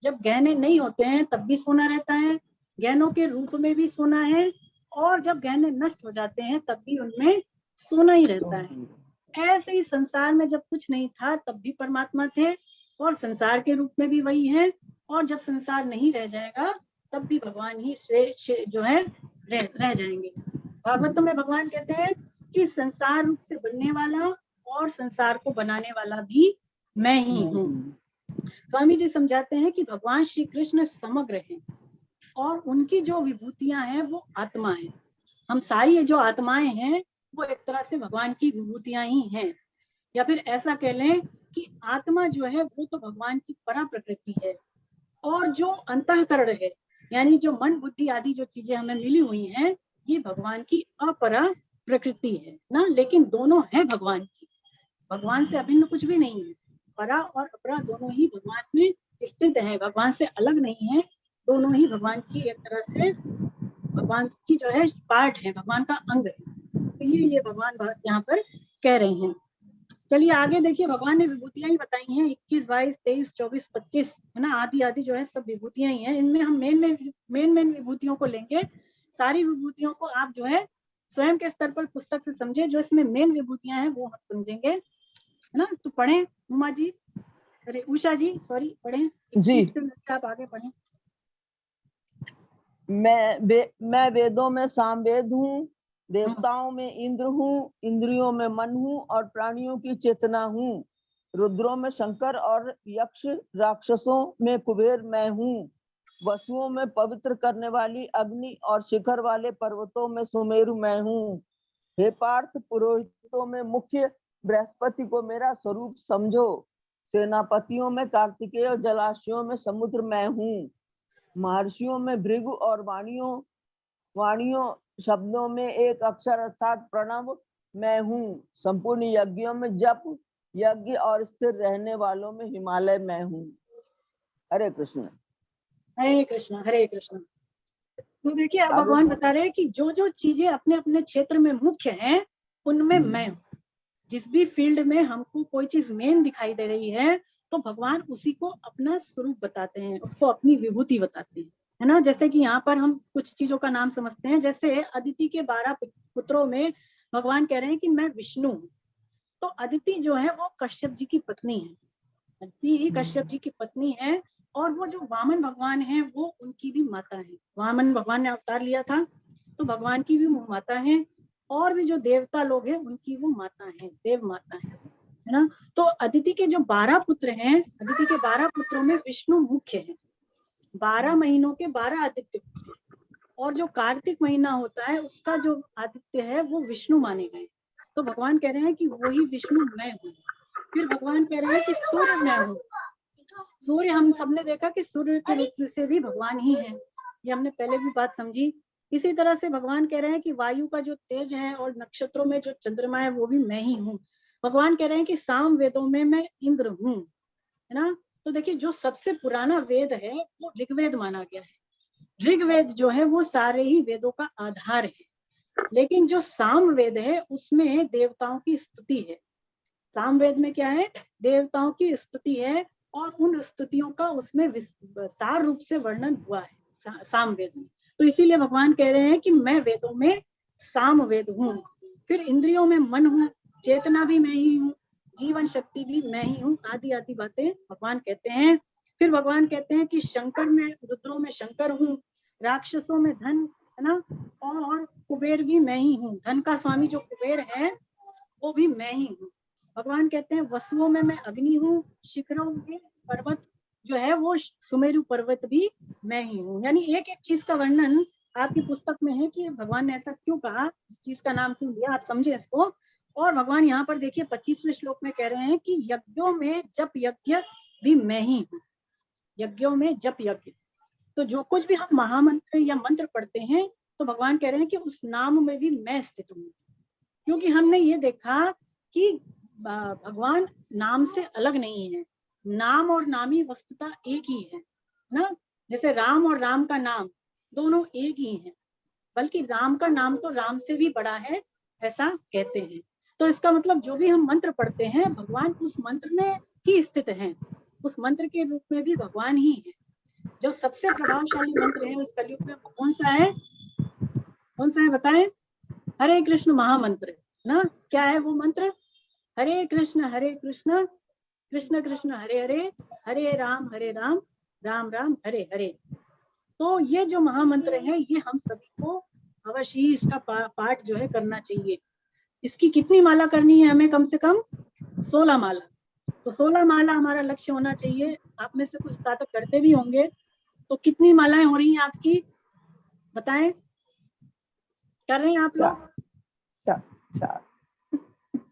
जब गहने नहीं होते हैं तब भी सोना रहता है, गहनों के रूप में भी सोना है, और जब गहने नष्ट हो जाते हैं तब भी उनमें सोना ही रहता है। ऐसे ही संसार में जब कुछ नहीं था तब भी परमात्मा थे और संसार के रूप में भी वही है, और जब संसार नहीं रह जाएगा तब भी भगवान ही जो है रह जाएंगे। भागवतम में भगवान कहते हैं कि संसार रूप से बनने वाला और संसार को बनाने वाला भी मैं ही हूँ। स्वामी जी समझाते हैं कि भगवान श्री कृष्ण समग्र हैं और उनकी जो विभूतियां हैं वो आत्मा है। हम सारी जो आत्माएं हैं वो एक तरह से भगवान की विभूतियां ही हैं, या फिर ऐसा कह लें कि आत्मा जो है वो तो भगवान की परा प्रकृति है, और जो अंतःकरण है यानी जो मन बुद्धि आदि जो चीजें हमें मिली हुई हैं ये भगवान की अपरा प्रकृति है ना। लेकिन दोनों है भगवान की, भगवान से अभिन्न कुछ भी नहीं है। परा और अपरा दोनों ही भगवान में स्थित है, भगवान से अलग नहीं है। दोनों ही भगवान की एक तरह से भगवान की जो है पार्ट है, भगवान का अंग है। तो ये भगवान यहाँ पर कह रहे हैं। चलिए आगे देखिए, भगवान ने विभूतियां ही बताई हैं 21, 22, 23, 24, 25 है ना। आदि आदि जो है सब विभूतियां ही हैं। इनमें हम मेन विभूतियों को लेंगे। सारी विभूतियों को आप जो है स्वयं के स्तर पर पुस्तक से समझे, जो इसमें मेन विभूतियां हैं वो हम समझेंगे है ना। तो पढ़ें उमा जी, अरे उषा जी सॉरी, पढ़ें जी। 21 से आप आगे पढ़ें। मैं वेदों में सामवेद हूँ, देवताओं में इंद्र हूँ, इंद्रियों में मन हूँ और प्राणियों की चेतना हूँ। रुद्रों में शंकर और यक्ष, राक्षसों में कुबेर मैं हूँ। वसुओं में पवित्र करने वाली अग्नि और शिखर वाले पर्वतों में सुमेरु मैं हूँ। हे पार्थ, पुरोहितों में मुख्य बृहस्पति को मेरा स्वरूप समझो। सेनापतियों में कार्तिकेय और जलाशयों में समुद्र मैं हूँ। महर्षियों में भृगु और वाणियों शब्दों में एक अक्षर अर्थात प्रणव मैं हूँ। संपूर्ण यज्ञों में जप यज्ञ और स्थिर रहने वालों में हिमालय मैं हूँ। हरे कृष्ण। हरे कृष्ण हरे कृष्ण। तो देखिए अब आगे भगवान बता रहे हैं कि जो जो चीजें अपने अपने क्षेत्र में मुख्य हैं उनमें मैं हूँ। जिस भी फील्ड में हमको कोई चीज मेन दिखाई दे रही है तो भगवान उसी को अपना स्वरूप बताते हैं, उसको अपनी विभूति बताते हैं, है ना। जैसे कि यहाँ पर हम कुछ चीजों का नाम समझते हैं, जैसे अदिति के 12 पुत्रों में भगवान कह रहे हैं कि मैं विष्णु हूँ। तो अदिति जो है वो कश्यप जी की पत्नी है, अदिति ही कश्यप जी की पत्नी है। और वो जो वामन भगवान है वो उनकी भी माता है। वामन भगवान ने अवतार लिया था तो भगवान की भी माता है, और भी जो देवता लोग हैं उनकी वो माता है, देव माता है ना। तो अदिति के जो 12 पुत्र हैं, अदिति के 12 पुत्रों में विष्णु मुख्य है। 12 महीनों के 12 आदित्य पुत्र, और जो कार्तिक महीना होता है उसका जो आदित्य है वो विष्णु माने गए। तो भगवान कह रहे हैं कि वही विष्णु मैं हूँ। फिर भगवान कह रहे हैं कि सूर्य मैं हूँ। सूर्य हम सबने देखा कि सूर्य के रूप से भी भगवान ही है, ये हमने पहले भी बात समझी। इसी तरह से भगवान कह रहे हैं कि वायु का जो तेज है और नक्षत्रों में जो चंद्रमा है वो भी मैं ही हूँ। भगवान कह रहे हैं कि साम वेदों में मैं इंद्र हूँ, है ना। तो देखिए जो सबसे पुराना वेद है वो ऋग्वेद माना गया है। ऋग्वेद जो है वो सारे ही वेदों का आधार है। लेकिन जो साम वेद है उसमें देवताओं की स्तुति है। सामवेद में क्या है, देवताओं की स्तुति है, और उन स्तुतियों का उसमें सार रूप से वर्णन हुआ है सामवेद में। तो इसीलिए भगवान कह रहे हैं कि मैं वेदों में सामवेद हूँ। फिर इंद्रियों में मन हूँ, चेतना भी मैं ही हूँ, जीवन शक्ति भी मैं ही हूँ, आदि आदि बातें भगवान कहते हैं। फिर भगवान कहते हैं कि शंकर में, रुद्रों में शंकर हूँ, राक्षसों में धन, है ना, और कुबेर भी मैं ही हूँ। धन का स्वामी जो कुबेर है वो भी मैं ही हूँ। भगवान कहते हैं वसुओं में मैं अग्नि हूँ, शिखरों में पर्वत जो है वो सुमेरु पर्वत भी मैं ही हूँ। यानी एक एक चीज का वर्णन आपकी पुस्तक में है कि भगवान ने ऐसा क्यों कहा, इस चीज का नाम क्यों दिया, आप समझे इसको। और भगवान यहाँ पर देखिए 25वें श्लोक में कह रहे हैं कि यज्ञों में जप यज्ञ भी मैं ही हूँ। यज्ञों में जप यज्ञ, तो जो कुछ भी हम महामंत्र या मंत्र पढ़ते हैं तो भगवान कह रहे हैं कि उस नाम में भी मैं स्थित हूँ। क्योंकि हमने ये देखा कि भगवान नाम से अलग नहीं है, नाम और नामी वस्तुतः एक ही है ना। जैसे राम और राम का नाम दोनों एक ही हैं, बल्कि राम का नाम तो राम से भी बड़ा है, ऐसा कहते हैं। तो इसका मतलब जो भी हम मंत्र पढ़ते हैं भगवान उस मंत्र में ही स्थित हैं, उस मंत्र के रूप में भी भगवान ही है। जो सबसे प्रभावशाली मंत्र है उस कलयुग में कौन सा है, कौन सा है बताएं? हरे कृष्ण महामंत्र ना। क्या है वो मंत्र? हरे कृष्ण कृष्ण कृष्ण हरे हरे, हरे राम राम राम हरे हरे। तो ये जो महामंत्र है ये हम सभी को अवश्य ही इसका पाठ जो है करना चाहिए। इसकी कितनी माला करनी है हमें? कम से कम 16 माला। तो 16 माला हमारा लक्ष्य होना चाहिए। आप में से कुछ साधक करते भी होंगे, तो कितनी मालाएं हो रही हैं आपकी बताएं? कर रहे हैं आप लोग?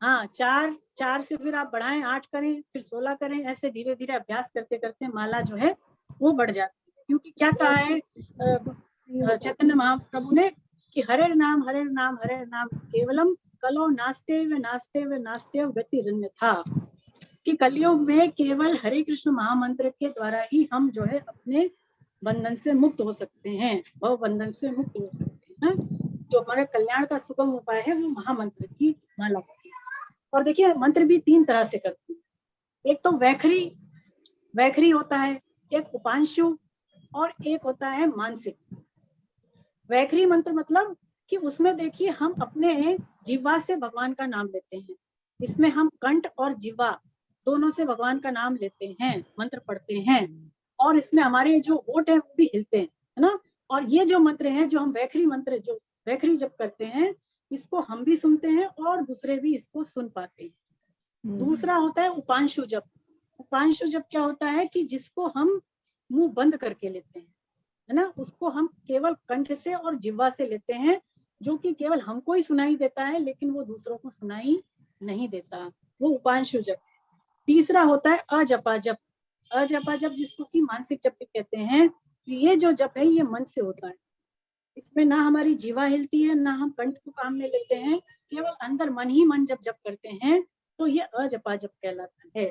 हाँ, 4 से फिर आप बढ़ाएं, 8 करें, फिर 16 करें, ऐसे धीरे धीरे अभ्यास करते करते माला जो है वो बढ़ जाती है। क्योंकि क्या कहा है चैतन्य महाप्रभु ने कि हरे नाम केवलम कलो नास्ते व गतिरन्य था, कि कलयुग में केवल हरे कृष्ण महामंत्र के द्वारा ही हम जो है अपने बंधन से मुक्त हो सकते हैं, भव बंधन से मुक्त हो सकते हैं ना। जो हमारे कल्याण का सुगम उपाय है वो महामंत्र की माला। और देखिए मंत्र भी 3 तरह से करते हैं। एक तो वैखरी होता है, एक उपांशु, और एक होता है मानसिक। वैखरी मंत्र मतलब कि उसमें देखिए हम अपने जिह्वा से भगवान का नाम लेते हैं। इसमें हम कंठ और जिह्वा दोनों से भगवान का नाम लेते हैं, मंत्र पढ़ते हैं। और इसमें हमारे जो होठ है वो भी हिलते हैं, है ना। और ये जो मंत्र है, जो हम वैखरी मंत्र, जो वैखरी जप करते हैं, इसको हम भी सुनते हैं और दूसरे भी इसको सुन पाते हैं। दूसरा होता है उपांशु जप। उपांशु जप क्या होता है कि जिसको हम मुंह बंद करके लेते हैं, है ना, उसको हम केवल कंठ से और जिह्वा से लेते हैं, जो कि केवल हमको ही सुनाई देता है लेकिन वो दूसरों को सुनाई नहीं देता, वो उपांशु जप। तीसरा होता है अजपा जप। अजपा जप जिसको कि मानसिक जप भी कहते हैं। ये जो जप है ये मन से होता है, इसमें ना हमारी जीवा हिलती है, ना हम कंठ को काम में लेते हैं, केवल अंदर मन ही मन जब जप करते हैं तो ये अजपा जप कहलाता है।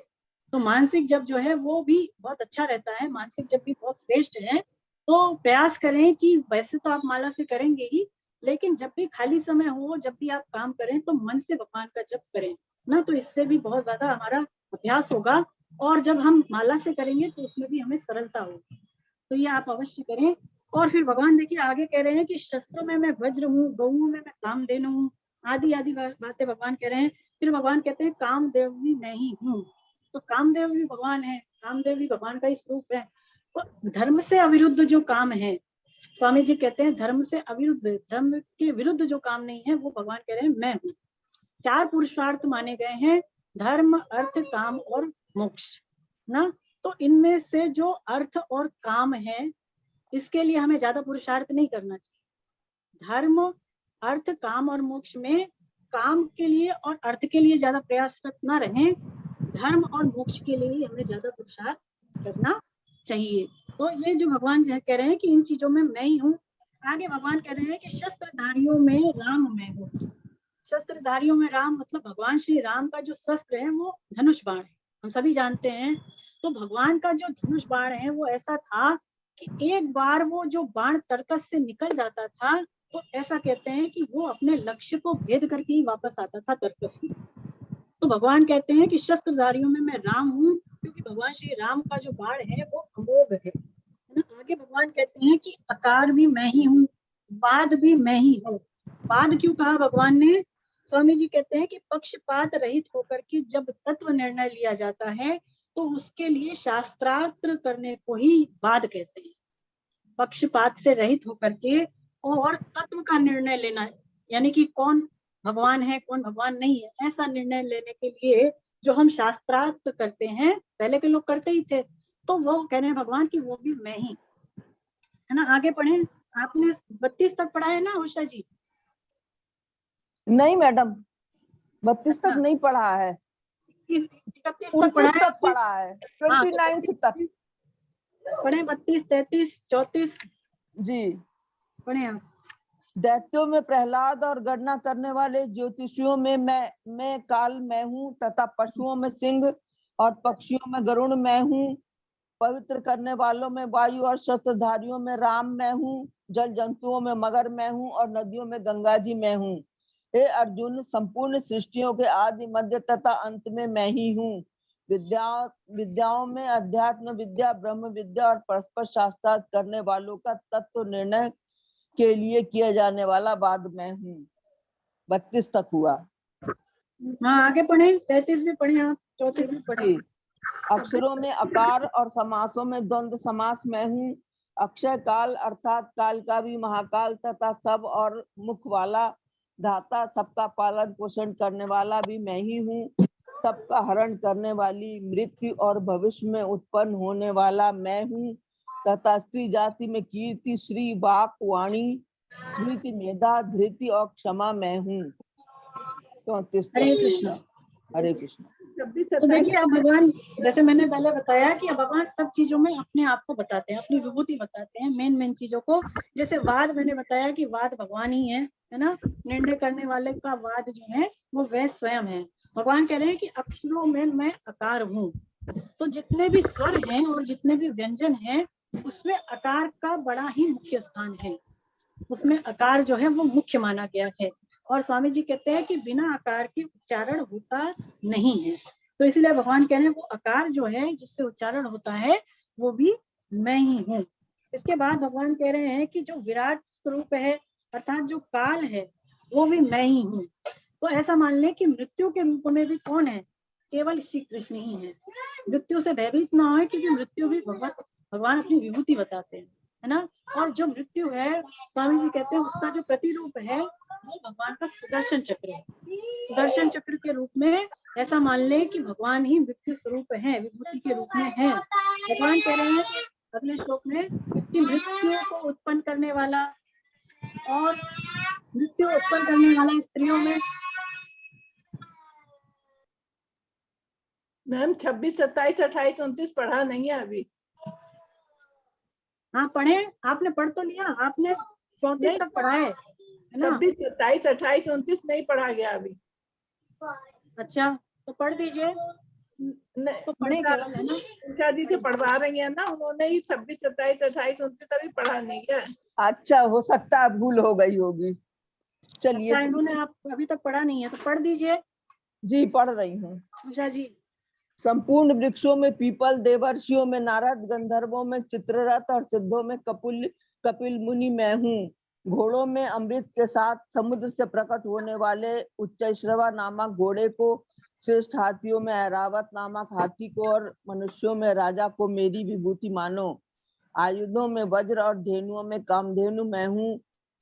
तो मानसिक जप जो है वो भी बहुत अच्छा रहता है, मानसिक जप भी बहुत श्रेष्ठ है। तो प्रयास करें कि वैसे तो आप माला से करेंगे ही, लेकिन जब भी खाली समय हो, जब भी आप काम करें तो मन से भगवान का जप करें ना, तो इससे भी बहुत ज्यादा हमारा अभ्यास होगा। और जब हम माला से करेंगे तो उसमें भी हमें सरलता होगी। तो ये आप अवश्य करें। और फिर भगवान देखिए आगे कह रहे हैं कि शस्त्रों में मैं वज्र हूँ, गऊ में मैं कामधेनु हूँ, आदि आदि बातें भगवान कह रहे हैं। फिर भगवान कहते हैं कामदेव भी मैं ही हूँ। तो कामदेव भी भगवान है, कामदेव भी भगवान का ही स्वरूप है। तो धर्म से अविरुद्ध जो काम है, स्वामी जी कहते हैं धर्म से अविरुद्ध, धर्म के विरुद्ध जो काम नहीं है वो भगवान कह रहे हैं मैं हूँ। 4 पुरुषार्थ माने गए हैं, धर्म, अर्थ, काम और मोक्ष ना। तो इनमें से जो अर्थ और काम है, इसके लिए हमें ज्यादा पुरुषार्थ नहीं करना चाहिए। धर्म, अर्थ, काम और मोक्ष में काम के लिए और अर्थ के लिए ज्यादा प्रयासरत ना रहें, धर्म और मोक्ष के लिए हमें ज्यादा पुरुषार्थ करना चाहिए। तो ये जो भगवान कह रहे हैं कि इन चीजों में मैं ही हूँ। आगे भगवान कह रहे हैं कि शस्त्रधारियों में राम मैं हूँ। शस्त्रधारियों में राम मतलब भगवान श्री राम का जो शस्त्र है वो धनुष बाण है, हम सभी जानते हैं। तो भगवान का जो धनुष बाण है वो ऐसा था कि एक बार वो जो बाण तर्कस से निकल जाता था तो ऐसा कहते हैं कि वो अपने लक्ष्य को भेद करके ही वापस आता था तर्कस में। तो भगवान कहते हैं कि शस्त्रधारियों में मैं राम हूँ, क्योंकि भगवान श्री राम का जो बाण है वो अमोघ है ना। आगे भगवान कहते हैं कि आकार भी मैं ही हूँ, वाद भी मैं ही हूँ। वाद क्यों कहा भगवान ने? स्वामी जी कहते हैं कि पक्षपात रहित होकर के जब तत्व निर्णय लिया जाता है तो उसके लिए शास्त्रार्थ करने को ही वाद कहते हैं। पक्षपात से रहित होकर के और तत्व का निर्णय लेना, यानी कि कौन भगवान है कौन भगवान नहीं है, ऐसा निर्णय लेने के लिए जो हम शास्त्रार्थ करते हैं, पहले के लोग करते ही थे, तो वो कह रहे हैं भगवान की वो भी मैं ही, है ना। आगे पढ़े, आपने 32 तक पढ़ा है ना उषा जी? नहीं मैडम, 32 तक नहीं पढ़ा है, 31 तक 29 पढ़ा तक पढ़ा है, 29 तक पढ़े। 32, 33, 34 जी। पढ़े आप। दैत्यों में प्रहलाद और गणना करने वाले ज्योतिषियों में मैं काल मैं हूँ, तथा पशुओं में सिंह और पक्षियों में गरुड़ मैं हूँ, पवित्र करने वालों में वायु और शस्त्रधारियों में राम मैं हूँ, जल जंतुओं में मगर मैं हूँ और नदियों में गंगा जी मैं हूँ। हे अर्जुन, संपूर्ण सृष्टियों के आदि मध्य तथा अंत में मैं ही हूँ। विद्याओं में अध्यात्म विद्या, ब्रह्म विद्या और परस्पर शास्त्रार्थ करने वालों का तत्व निर्णय के लिए किया जाने वाला वाद मैं हूँ। 32 तक हुआ। हाँ आगे पढ़े, 33 भी पढ़े आप, 34 भी पढ़े। अक्षरों में अकार और समासों में द्वंद्व समास मैं हूँ। अक्षय काल अर्थात काल का भी महाकाल तथा सब और मुख वाला धाता, सबका पालन पोषण करने वाला भी मैं ही हूँ। सबका हरण करने वाली, मृत्यु और भविष्य में उत्पन्न होने वाला मैं हूँ, तथा स्त्री जाति में कीर्ति, श्री, वाक, वाणी, स्मृति, मेधा, धृति और क्षमा मैं हूँ। तो हरे कृष्ण। हरे कृष्ण। तो देखिए अब भगवान, जैसे मैंने पहले बताया कि अब भगवान सब चीजों में अपने आप को बताते हैं, अपनी विभूति बताते हैं, मेन चीजों को। जैसे वाद मैंने बताया कि वाद भगवान ही है ना। निर्णय करने वाले का वाद जो है वो वह स्वयं है। भगवान कह रहे हैं कि अक्षरों में मैं आकार हूँ। तो जितने भी स्वर हैं और जितने भी व्यंजन हैं उसमें आकार का बड़ा ही मुख्य स्थान है, उसमें आकार जो है वो मुख्य माना गया है। और स्वामी जी कहते हैं कि बिना आकार के उच्चारण होता नहीं है। तो इसलिए भगवान कह रहे हैं वो आकार जो है जिससे उच्चारण होता है वो भी मैं ही हूँ। इसके बाद भगवान कह रहे हैं कि जो विराट स्वरूप है अर्थात जो काल है वो भी मैं ही हूँ। तो ऐसा मान लें कि मृत्यु के रूप में भी कौन है? केवल श्री कृष्ण ही है। मृत्यु से भयभीत ना हो, क्योंकि मृत्यु भी भगवान भगवान अपनी विभूति बताते हैं, है ना। और जो मृत्यु है, स्वामी जी कहते हैं उसका जो प्रतिरूप है वो भगवान का सुदर्शन चक्र है। सुदर्शन चक्र के रूप में ऐसा मान ले कि भगवान ही मृत्यु स्वरूप है, विभूति के रूप में है। भगवान कह रहे हैं अगले श्लोक में कि मृत्यु को उत्पन्न करने वाला और मृत्यु उत्पन्न करने वाला स्त्रियों में। मैम 26, 27, 28, 29 पढ़ा नहीं है अभी। हाँ पढ़े, आपने पढ़ तो लिया, आपने 34 तक पढ़ा है ना। 26, 27, 28, 29 नहीं पढ़ा गया अभी। अच्छा तो पढ़ दीजिए, तो पढ़े केवल, है ना। उषा जी से पढ़वा रही है ना, उन्होंने ही 26, 27, 28, 29 अभी पढ़ा नहीं है। अच्छा, हो सकता है भूल हो गई होगी। चलिए। अच्छा इन्होंने आप अभी तक पढ़ा नहीं है तो पढ़ दीजिए। जी पढ़ रही हूँ। उषा जी। संपूर्ण वृक्षों में पीपल, देवर्षियों में नारद, गंधर्वों में चित्ररथ और सिद्धों में कपिल मुनि मैं हूँ। घोड़ों में अमृत के साथ समुद्र से प्रकट होने वाले उच्चैश्रवा नामक घोड़े को, श्रेष्ठ हाथियों में ऐरावत नामक हाथी को और मनुष्यों में राजा को मेरी विभूति मानो। आयुधों में वज्र और धेनुओं में कामधेनु मैं हूँ।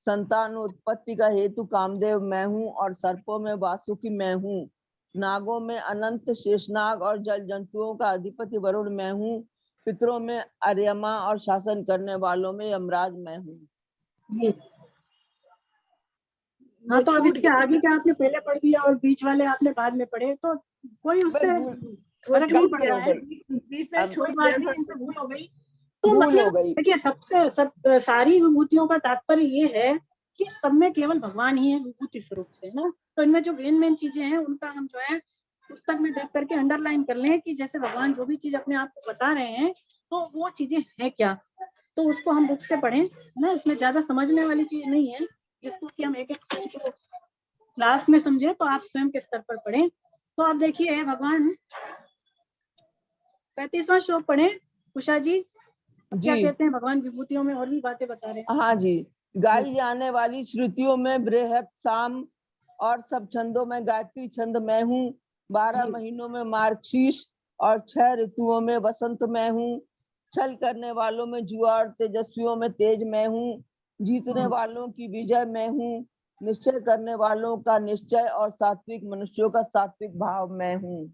संतान उत्पत्ति का हेतु कामदेव मैं हूँ और सर्पों में वासुकी मैं हूँ। नागों में अनंत शेषनाग और जल जंतुओं का अधिपति वरुण मैं हूँ। पितरों में अर्यमा और शासन करने वालों में यमराज मैं हूँ। जी हाँ, तो अब इसके आगे का आपने पहले पढ़ दिया और बीच वाले आपने बाद में पढ़े, तो कोई उससे फर्क नहीं पड़ रहा है। कोई बात नहीं, इनसे भूल हो गई तो मतलब देखिए सबसे सारी विभूतियों का तात्पर्य ये है कि सब में केवल भगवान ही है विभूति स्वरूप से, ना। तो इनमें जो मेन चीजें हैं उनका हम जो है पुस्तक में देख करके अंडरलाइन कर लें कि जैसे भगवान जो भी चीज अपने आप को बता रहे हैं तो वो चीजें हैं क्या, तो उसको हम बुक से पढ़ें ना। इसमें ज्यादा समझने वाली चीज नहीं है जिसको कि हम एक एक चीज को क्लास में समझे, तो आप स्वयं के स्तर पर पढ़ें। तो आप देखिए भगवान 35वां श्लोक पढ़े उषा जी, क्या कहते हैं भगवान विभूतियों में और भी बातें बता रहे हैं। हाँ जी। गाई जाने वाली श्रुतियों में बृहत साम और सब छंदों में गायत्री छंद मैं हूँ। 12 महीनों में मार्गशीर्ष और 6 ऋतुओं में वसंत मैं हूँ। छल करने वालों में जुआ और तेजस्वियों में तेज मैं हूँ। जीतने वालों की विजय मैं हूँ। निश्चय करने वालों का निश्चय और सात्विक मनुष्यों का सात्विक भाव मैं हूँ।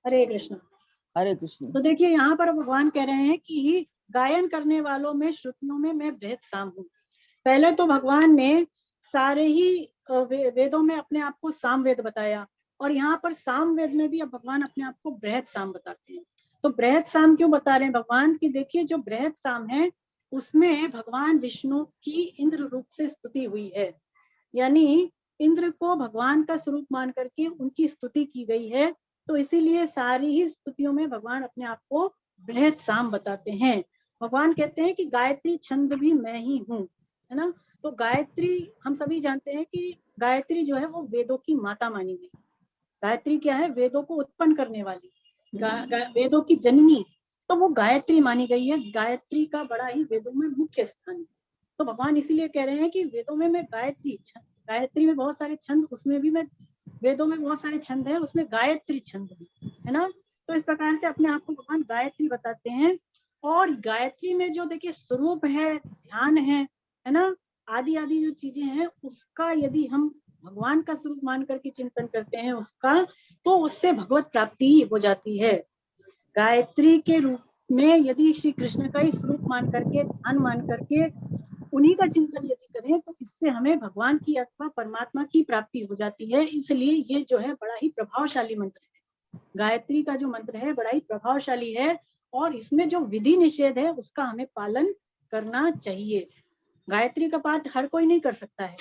हरे कृष्ण। हरे कृष्ण। तो देखिए यहाँ पर भगवान कह रहे हैं कि गायन करने वालों में श्रुतियों में मैं बृहत साम हूँ। पहले तो भगवान ने सारे ही वेदों में अपने आप को साम वेद बताया और यहाँ पर साम वेद में भी अब भगवान अपने आप को बृहत साम बताते हैं। तो बृहत साम क्यों बता रहे हैं भगवान की, देखिए जो बृहत साम है उसमें भगवान विष्णु की इंद्र रूप से स्तुति हुई है, यानी इंद्र को भगवान का स्वरूप मान करके उनकी स्तुति की गई है। तो इसीलिए सारी ही स्तुतियों में भगवान अपने आप को बृहत साम बताते हैं। भगवान कहते हैं कि गायत्री छंद भी मैं ही हूँ, है ना। तो गायत्री हम सभी जानते हैं कि गायत्री जो है वो वेदों की माता मानी गई। गायत्री क्या है, वेदों को उत्पन्न करने वाली, वेदों की जननी, तो वो गायत्री मानी गई है। गायत्री का बड़ा ही वेदों में मुख्य स्थान है। तो भगवान इसीलिए कह रहे हैं कि वेदों में मैं गायत्री में बहुत सारे छंद, उसमें भी मैं वेदों में बहुत सारे छंद है, उसमें गायत्री छंद है ना। तो इस प्रकार से अपने आप को भगवान गायत्री बताते हैं। और गायत्री में जो देखिए स्वरूप है, ध्यान है ना, आदि आदि जो चीजें हैं उसका यदि हम भगवान का स्वरूप मान करके चिंतन करते हैं उसका, तो उससे भगवत प्राप्ति हो जाती है। गायत्री के रूप में यदि श्री कृष्ण का ही स्वरूप मान करके, ध्यान मान करके उन्हीं का चिंतन यदि करें तो इससे हमें भगवान की अथवा परमात्मा की प्राप्ति हो जाती है। इसलिए ये जो है बड़ा ही प्रभावशाली मंत्र है। गायत्री का जो मंत्र है बड़ा ही प्रभावशाली है और इसमें जो विधि निषेध है उसका हमें पालन करना चाहिए। गायत्री का पाठ हर कोई नहीं कर सकता है,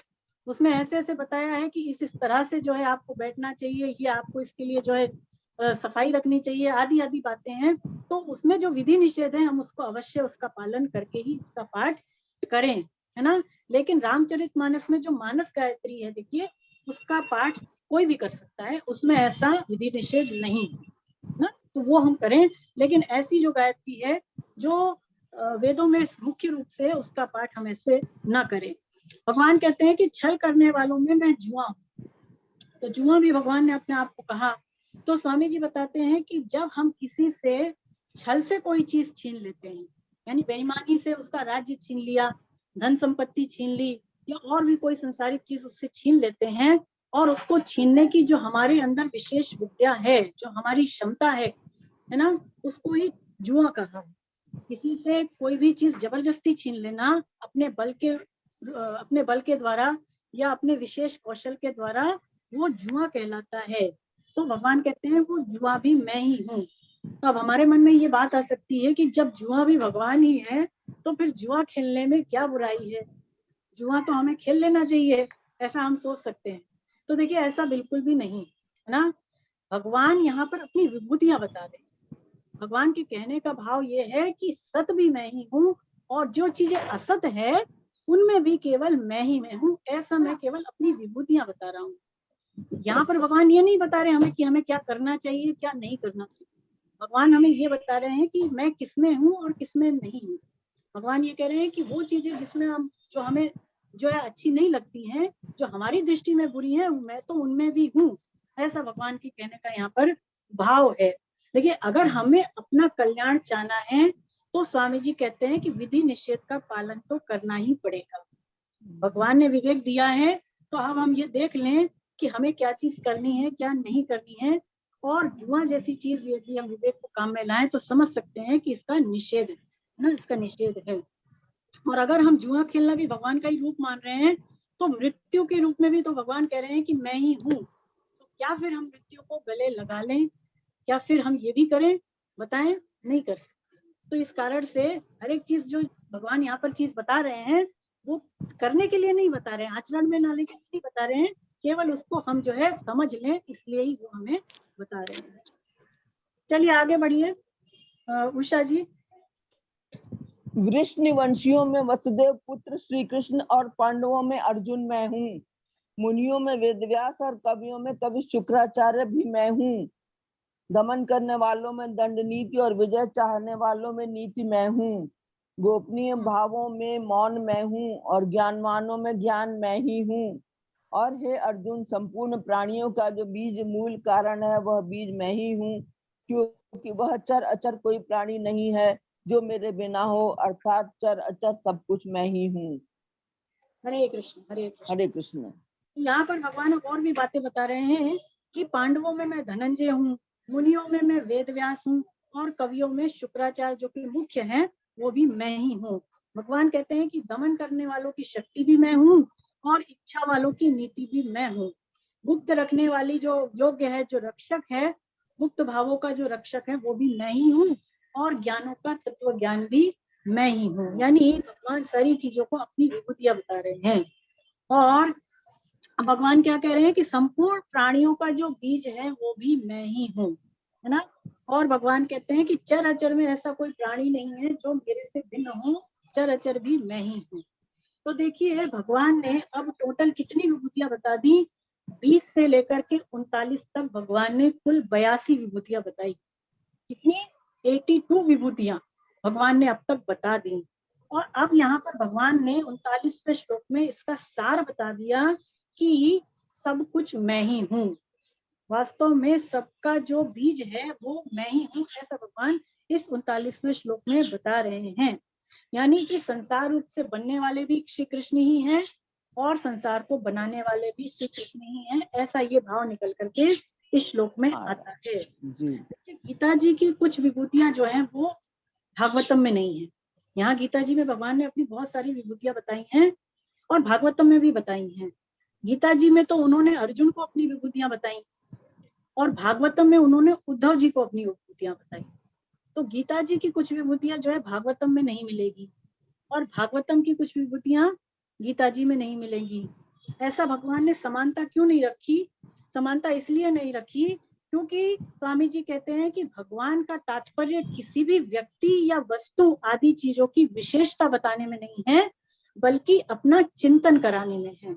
उसमें ऐसे ऐसे बताया है कि इस तरह से जो है आपको बैठना चाहिए, ये आपको इसके लिए जो है सफाई रखनी चाहिए, आदि आदि बातें हैं। तो उसमें जो विधि निषेध है हम उसको अवश्य उसका पालन करके ही इसका पाठ करें, है ना। लेकिन रामचरितमानस में जो मानस गायत्री है देखिए उसका पाठ कोई भी कर सकता है, उसमें ऐसा विधि निषेध नहीं ना, तो वो हम करें। लेकिन ऐसी जो गायत्री है जो वेदों में मुख्य रूप से, उसका पाठ हम ऐसे ना करें। भगवान कहते हैं कि छल करने वालों में मैं जुआ हूँ। तो जुआ भी भगवान ने अपने आप को कहा। तो स्वामी जी बताते हैं कि जब हम किसी से छल से कोई चीज छीन लेते हैं, यानी बेईमानी से उसका राज्य छीन लिया, धन संपत्ति छीन ली, या और भी कोई संसारिक चीज उससे छीन लेते हैं, और उसको छीनने की जो हमारे अंदर विशेष विद्या है, जो हमारी क्षमता है ना, उसको ही जुआ कहा है। किसी से कोई भी चीज जबरदस्ती छीन लेना अपने बल के द्वारा या अपने विशेष कौशल के द्वारा, वो जुआ कहलाता है। तो भगवान कहते हैं वो जुआ भी मैं ही हूँ। तो अब हमारे मन में ये बात आ सकती है कि जब जुआ भी भगवान ही है तो फिर जुआ खेलने में क्या बुराई है, जुआ तो हमें खेल लेना चाहिए, ऐसा हम सोच सकते हैं। तो देखिए ऐसा बिल्कुल भी नहीं है ना। भगवान यहाँ पर अपनी विभूतियां बता रहे हैं। भगवान के कहने का भाव ये है कि सत भी मैं ही हूँ, और जो चीजें असत है उनमें भी केवल मैं ही मैं हूँ, ऐसा मैं केवल अपनी विभूतियां बता रहा हूँ। यहाँ पर भगवान ये नहीं बता रहे हमें कि हमें क्या करना चाहिए क्या नहीं करना चाहिए। भगवान हमें ये बता रहे हैं कि मैं किसमें हूँ और किसमें नहीं हूँ। भगवान ये कह रहे हैं कि वो चीजें जिसमें हम जो हमें जो है अच्छी नहीं लगती हैं, जो हमारी दृष्टि में बुरी है, मैं तो उनमें भी हूँ, ऐसा भगवान के कहने का यहाँ पर भाव है। देखिए अगर हमें अपना कल्याण चाहना है तो स्वामी जी कहते हैं कि विधि निषेध का पालन तो करना ही पड़ेगा। भगवान ने विवेक दिया है, तो अब हम ये देख लें कि हमें क्या चीज करनी है क्या नहीं करनी है। और जुआ जैसी चीज यदि हम विवेक को काम में लाएं तो समझ सकते हैं कि इसका निषेध है ना, इसका निषेध है। और अगर हम जुआ खेलना भी भगवान का ही रूप मान रहे हैं तो मृत्यु के रूप में भी तो भगवान कह रहे हैं कि मैं ही हूँ। तो क्या फिर हम मृत्यु को गले लगा लें, क्या फिर हम ये भी करें, बताएं, नहीं कर सकते। तो इस कारण से हर एक चीज जो भगवान यहाँ पर चीज बता रहे हैं वो करने के लिए नहीं बता रहे हैं, आचरण में लाने के लिए नहीं बता रहे हैं, केवल उसको हम जो है समझ लें इसलिए ही वो हमें बता रहे हैं। चलिए आगे बढ़िए उषा जी। वृष्णिवंशियों में वसुदेव पुत्र श्री कृष्ण और पांडवों में अर्जुन मैं हूँ। मुनियों में वेदव्यास और कवियों में कवि शुक्राचार्य भी मैं हूँ। दमन करने वालों में दंड नीति और विजय चाहने वालों में नीति मैं हूँ। गोपनीय भावों में मौन मैं हूँ और ज्ञानवानों में ज्ञान मैं ही हूँ। और हे अर्जुन, संपूर्ण प्राणियों का जो बीज मूल कारण है वह बीज मैं ही हूँ, क्योंकि वह चर अचर कोई प्राणी नहीं है जो मेरे बिना हो, अर्थात चर अचर सब कुछ मैं ही हूँ। हरे कृष्ण हरे कृष्ण। हरे कृष्ण। यहाँ पर भगवान और भी बातें बता रहे हैं कि पांडवों में मैं धनंजय हूँ, मुनियों में मैं वेदव्यास हूँ, और कवियों में शुक्राचार्य जो कि मुख्य हैं वो भी मैं ही हूँ। भगवान कहते हैं कि दमन करने वालों की शक्ति भी मैं हूँ और इच्छा वालों की नीति भी मैं हूँ। गुप्त रखने वाली जो योग्य है, जो रक्षक है, गुप्त भावों का जो रक्षक है वो भी मैं ही हूँ, और ज्ञानों का तत्व ज्ञान भी मैं ही हूँ। यानी भगवान सारी चीजों को अपनी विभूतियां बता रहे हैं। और भगवान क्या कह रहे हैं कि संपूर्ण प्राणियों का जो बीज है वो भी मैं ही हूँ, है ना। और भगवान कहते हैं कि चर अचर में ऐसा कोई प्राणी नहीं है जो मेरे से भिन्न हो, चर अचर भी मैं ही हूँ। तो देखिए भगवान ने अब टोटल कितनी विभूतियां बता दी, 20 से लेकर के 39 तक भगवान ने कुल 82 विभूतियां बताई। कितनी? 82 विभूतियां भगवान ने अब तक बता दी। और अब यहाँ पर भगवान ने 39वें श्लोक में इसका सार बता दिया कि सब कुछ मैं ही हूँ। वास्तव में सबका जो बीज है वो मैं ही हूँ, ऐसा भगवान इस 39वें श्लोक में बता रहे हैं। यानी कि संसार रूप से बनने वाले भी श्री कृष्ण ही हैं और संसार को बनाने वाले भी श्री कृष्ण ही हैं, ऐसा ये भाव निकल करके इस श्लोक में आता है। गीता जी की कुछ विभूतियां जो हैं वो भागवतम में नहीं है। यहाँ गीता जी में भगवान ने अपनी बहुत सारी विभूतियां बताई हैं और भागवतम में भी बताई हैं। गीता जी में तो उन्होंने अर्जुन को अपनी विभूतियां बताई और भागवतम में उन्होंने उद्धव जी को अपनी विभूतियां बताई। तो गीता जी की कुछ विभूतियां जो है भागवतम में नहीं मिलेगी और भागवतम की कुछ विभूतियां गीता जी में नहीं मिलेंगी। ऐसा भगवान ने समानता क्यों नहीं रखी? समानता इसलिए नहीं रखी क्योंकि स्वामी जी कहते हैं कि भगवान का तात्पर्य किसी भी व्यक्ति या वस्तु आदि चीजों की विशेषता बताने में नहीं है, बल्कि अपना चिंतन कराने में है।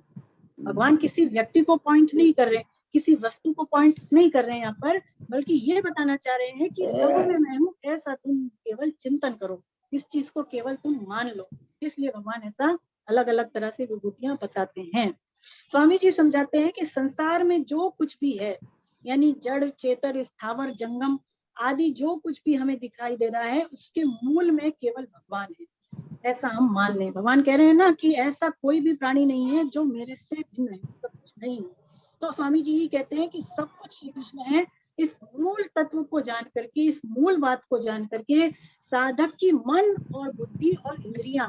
भगवान किसी व्यक्ति को पॉइंट नहीं कर रहे, किसी वस्तु को पॉइंट नहीं कर रहे हैं यहाँ पर, बल्कि ये बताना चाह रहे हैं कि सब में मैं हूँ, ऐसा तुम केवल चिंतन करो, इस चीज को केवल तुम मान लो। इसलिए भगवान ऐसा अलग अलग तरह से विभूतियां बताते हैं। स्वामी जी समझाते हैं कि संसार में जो कुछ भी है, यानी जड़ चेतर स्थावर जंगम, आदि जो कुछ भी हमें दिखाई दे रहा है उसके मूल में केवल भगवान है, ऐसा हम मान लें। भगवान कह रहे हैं ना कि ऐसा कोई भी प्राणी नहीं है जो मेरे से भिन्न है, सब कुछ नहीं है। तो स्वामी जी ही कहते हैं कि सब कुछ श्री कृष्ण है। इस मूल तत्व को जान करके, इस मूल बात को जान करके साधक की मन और बुद्धि और इंद्रियां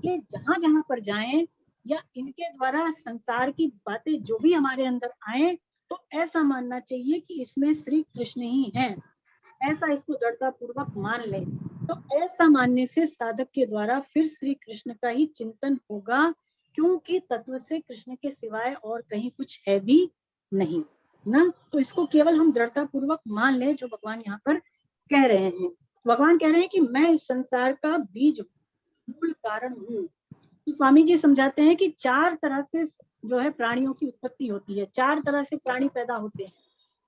ये जहां जहां पर जाएं या इनके द्वारा संसार की बातें जो भी हमारे अंदर आए, तो ऐसा मानना चाहिए कि इसमें श्री कृष्ण ही हैं, ऐसा इसको दृढ़ता पूर्वक मान ले। तो ऐसा मानने से साधक के द्वारा फिर श्री कृष्ण का ही चिंतन होगा, क्योंकि तत्व से कृष्ण के सिवाय और कहीं कुछ है भी नहीं ना। तो इसको केवल हम दृढ़ता पूर्वक मान ले जो भगवान यहाँ पर कह रहे हैं। भगवान कह रहे हैं कि मैं इस संसार का बीज मूल कारण हूँ। तो स्वामी जी समझाते हैं कि 4 तरह से जो है प्राणियों की उत्पत्ति होती है, 4 तरह से प्राणी पैदा होते हैं।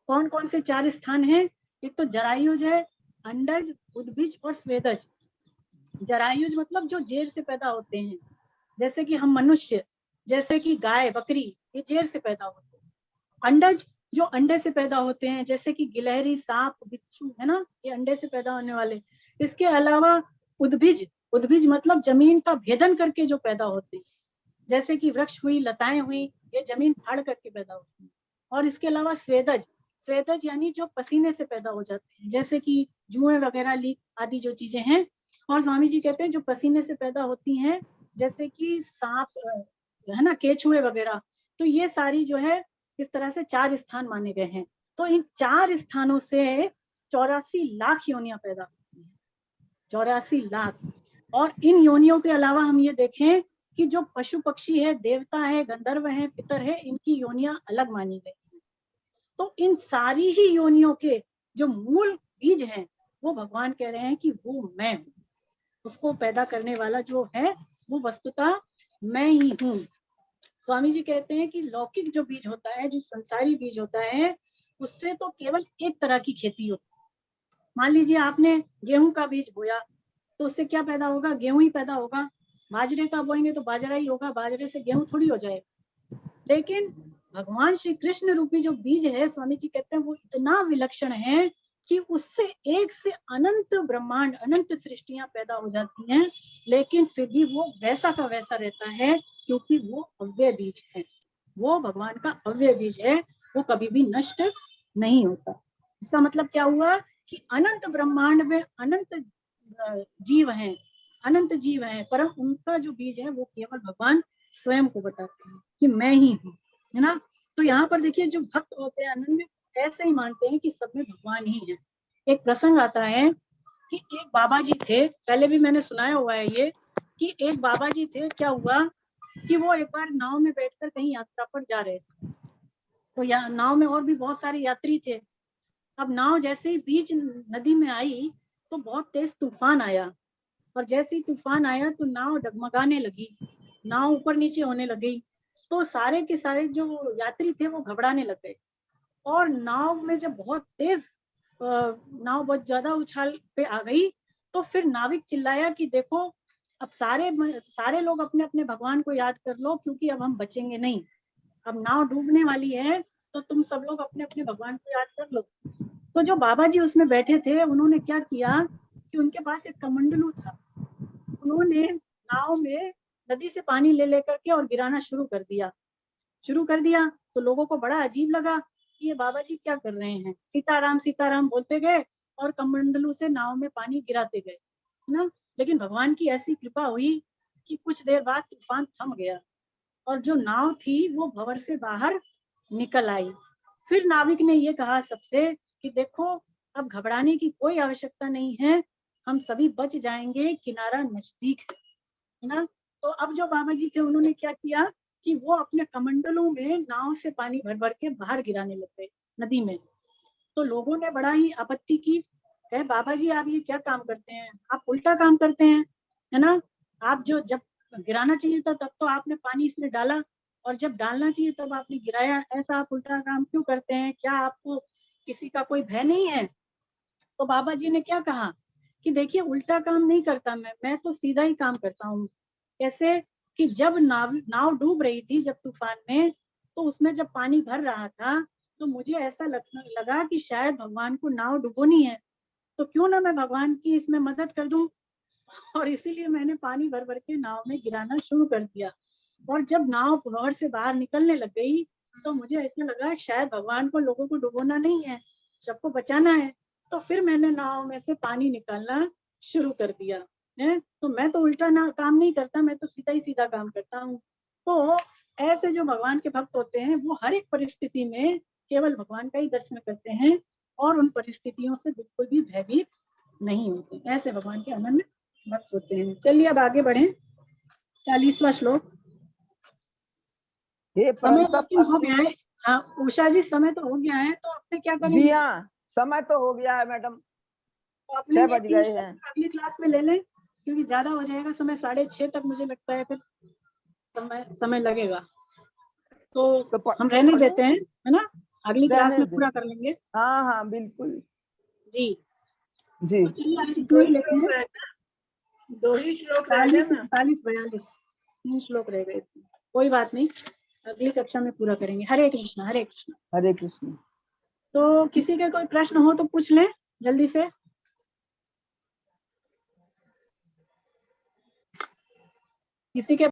कौन कौन से 4 स्थान हैं? एक तो जरायुज है, अंडज, उद्भिज और स्वेदज। जरायुज मतलब जो जेर से पैदा होते हैं, जैसे कि हम मनुष्य, जैसे कि गाय बकरी, ये जेर से पैदा होते हैं। अंडज जो अंडे से पैदा होते हैं, जैसे कि गिलहरी, सांप, बिच्छू, है ना, ये अंडे से पैदा होने वाले। इसके अलावा उद्भिज, उद्भिज मतलब जमीन का भेदन करके जो पैदा होते हैं, जैसे कि वृक्ष हुई, लताएं हुई, ये जमीन फाड़ करके पैदा होती है। और इसके अलावा स्वेदज, स्वेदज यानी जो पसीने से पैदा हो जाते हैं, जैसे कि जुएं वगैरह, लीक आदि जो चीजें हैं। और स्वामी जी कहते हैं जो पसीने से पैदा होती हैं, जैसे कि सांप, है ना, केचुए वगैरह। तो ये सारी जो है इस तरह से 4 स्थान माने गए हैं। तो इन 4 स्थानों से 84 लाख योनियां पैदा होती हैं, 84 लाख। और इन योनियों के अलावा हम ये देखें कि जो पशु पक्षी है, देवता है, गंधर्व है, पितर है, इनकी योनियां अलग मानी गई हैं। तो इन सारी ही योनियों के जो मूल बीज हैं, वो भगवान कह रहे हैं कि वो मैं हूँ। उसको पैदा करने वाला जो है वो वस्तुतः मैं ही हूँ। स्वामी जी कहते हैं कि लौकिक जो बीज होता है, जो संसारी बीज होता है, उससे तो केवल एक तरह की खेती होती है। मान लीजिए आपने गेहूं का बीज बोया, तो उससे क्या पैदा होगा? गेहूं ही पैदा होगा। बाजरे का बोएंगे तो बाजरा ही होगा, बाजरे से गेहूं थोड़ी हो जाएगा। लेकिन भगवान श्री कृष्ण रूपी जो बीज है, स्वामी जी कहते हैं वो इतना विलक्षण है कि उससे एक से अनंत ब्रह्मांड, अनंत सृष्टियां पैदा हो जाती हैं, लेकिन फिर भी वो वैसा का वैसा रहता है, क्योंकि वो अव्यय बीज है। वो भगवान का अव्यय बीज है, वो कभी भी नष्ट नहीं होता। इसका मतलब क्या हुआ कि अनंत ब्रह्मांड में अनंत जीव हैं, अनंत जीव हैं, परम उनका जो बीज है वो केवल भगवान स्वयं को बताते हैं कि मैं ही हूँ, है ना। तो यहाँ पर देखिए जो भक्त होते हैं अनन्य, ऐसे ही मानते हैं कि सब में भगवान ही है। एक प्रसंग आता है कि एक बाबा जी थे, पहले भी मैंने सुनाया हुआ है ये, कि एक बाबा जी थे, क्या हुआ कि वो एक बार नाव में बैठकर कहीं यात्रा पर जा रहे थे। तो नाव में और भी बहुत सारे यात्री थे। अब नाव जैसे ही बीच नदी में आई तो बहुत तेज तूफान आया, और जैसे ही तूफान आया तो नाव डगमगाने लगी, नाव ऊपर नीचे होने लगी। तो सारे के सारे जो यात्री थे वो घबराने लग गए, और नाव में जब बहुत तेज नाव बहुत ज्यादा उछाल पे आ गई, तो फिर नाविक चिल्लाया कि देखो अब सारे लोग अपने अपने भगवान को याद कर लो, क्योंकि अब हम बचेंगे नहीं, अब नाव डूबने वाली है, तो तुम सब लोग अपने अपने भगवान को याद कर लो। तो जो बाबा जी उसमें बैठे थे, उन्होंने क्या किया कि उनके पास एक कमंडलू था, उन्होंने नाव में नदी से पानी ले लेकर के और गिराना शुरू कर दिया। तो लोगों को बड़ा अजीब लगा कि ये बाबा जी क्या कर रहे हैं, सीताराम सीताराम बोलते गए और कमंडलू से नाव में पानी गिराते गए, है ना। लेकिन भगवान की ऐसी कृपा हुई कि कुछ देर बाद तूफान थम गया, और जो नाव थी वो भंवर से बाहर निकल आई। फिर नाविक ने ये कहा सबसे कि देखो अब घबराने की कोई आवश्यकता नहीं है, हम सभी बच जाएंगे, किनारा नजदीक है ना। तो अब जो बाबा जी थे उन्होंने क्या किया कि वो अपने कमंडलों में नाव से पानी भर भर के बाहर गिराने लग गए नदी में। तो लोगों ने बड़ा ही आपत्ति की, कहे बाबा जी आप ये क्या काम करते हैं, आप उल्टा काम करते हैं, है ना। आप जो जब गिराना चाहिए था तब तो आपने पानी इसमें डाला, और जब डालना चाहिए तब आपने गिराया, ऐसा आप उल्टा काम क्यों करते हैं, क्या आपको किसी का कोई भय नहीं है। तो बाबा जी ने क्या कहा कि देखिए उल्टा काम नहीं करता मैं तो सीधा ही काम करता हूँ। कैसे कि जब नाव डूब रही थी जब तूफान में, तो उसमें जब पानी भर रहा था तो मुझे ऐसा लगा कि शायद भगवान को नाव डुबोनी है, तो क्यों ना मैं भगवान की इसमें मदद कर दूं, और इसीलिए मैंने पानी भर भर के नाव में गिराना शुरू कर दिया। और जब नाव भंवर से बाहर निकलने लग गई तो मुझे ऐसा लगा शायद भगवान को लोगों को डुबोना नहीं है, सबको बचाना है। तो फिर मैंने नाव में से पानी निकालना शुरू कर दिया है। तो मैं तो उल्टा ना काम नहीं करता, मैं तो सीधा ही सीधा काम करता हूँ। तो ऐसे जो भगवान के भक्त होते हैं वो हर एक परिस्थिति में केवल भगवान का ही दर्शन करते हैं और उन परिस्थितियों से बिल्कुल भी भयभीत नहीं होते। ऐसे भगवान के अनन्य भक्त होते हैं। चलिए अब आगे बढ़े। 40वां श्लोक। हे समय परम तप लेकिन हो गया है। हाँ उषा जी, समय तो हो गया है, तो अपने क्या जी करेंगे? हाँ, समय तो हो गया है मैडम, तो अपने 6 बज गए हैं। अगली क्लास में ले लें, क्योंकि ज्यादा हो जाएगा समय। 6:30 तक मुझे लगता है फिर समय लगेगा। तो हम रहने देते हैं, है ना, अगली क्लास रहने में दें। पूरा कर लेंगे। हाँ हाँ बिल्कुल जी जी। तो चलिए आज दो इतना ही ही लेते श्लोक हैं। रह गए, 2 ही श्लोक रह गए 40, ना। 41, 42 3 श्लोक रह गए। कोई बात नहीं, अगली कक्षा में पूरा करेंगे। हरे कृष्ण हरे कृष्ण। हरे कृष्ण। तो किसी के कोई प्रश्न हो तो पूछ लें जल्दी से। किसी के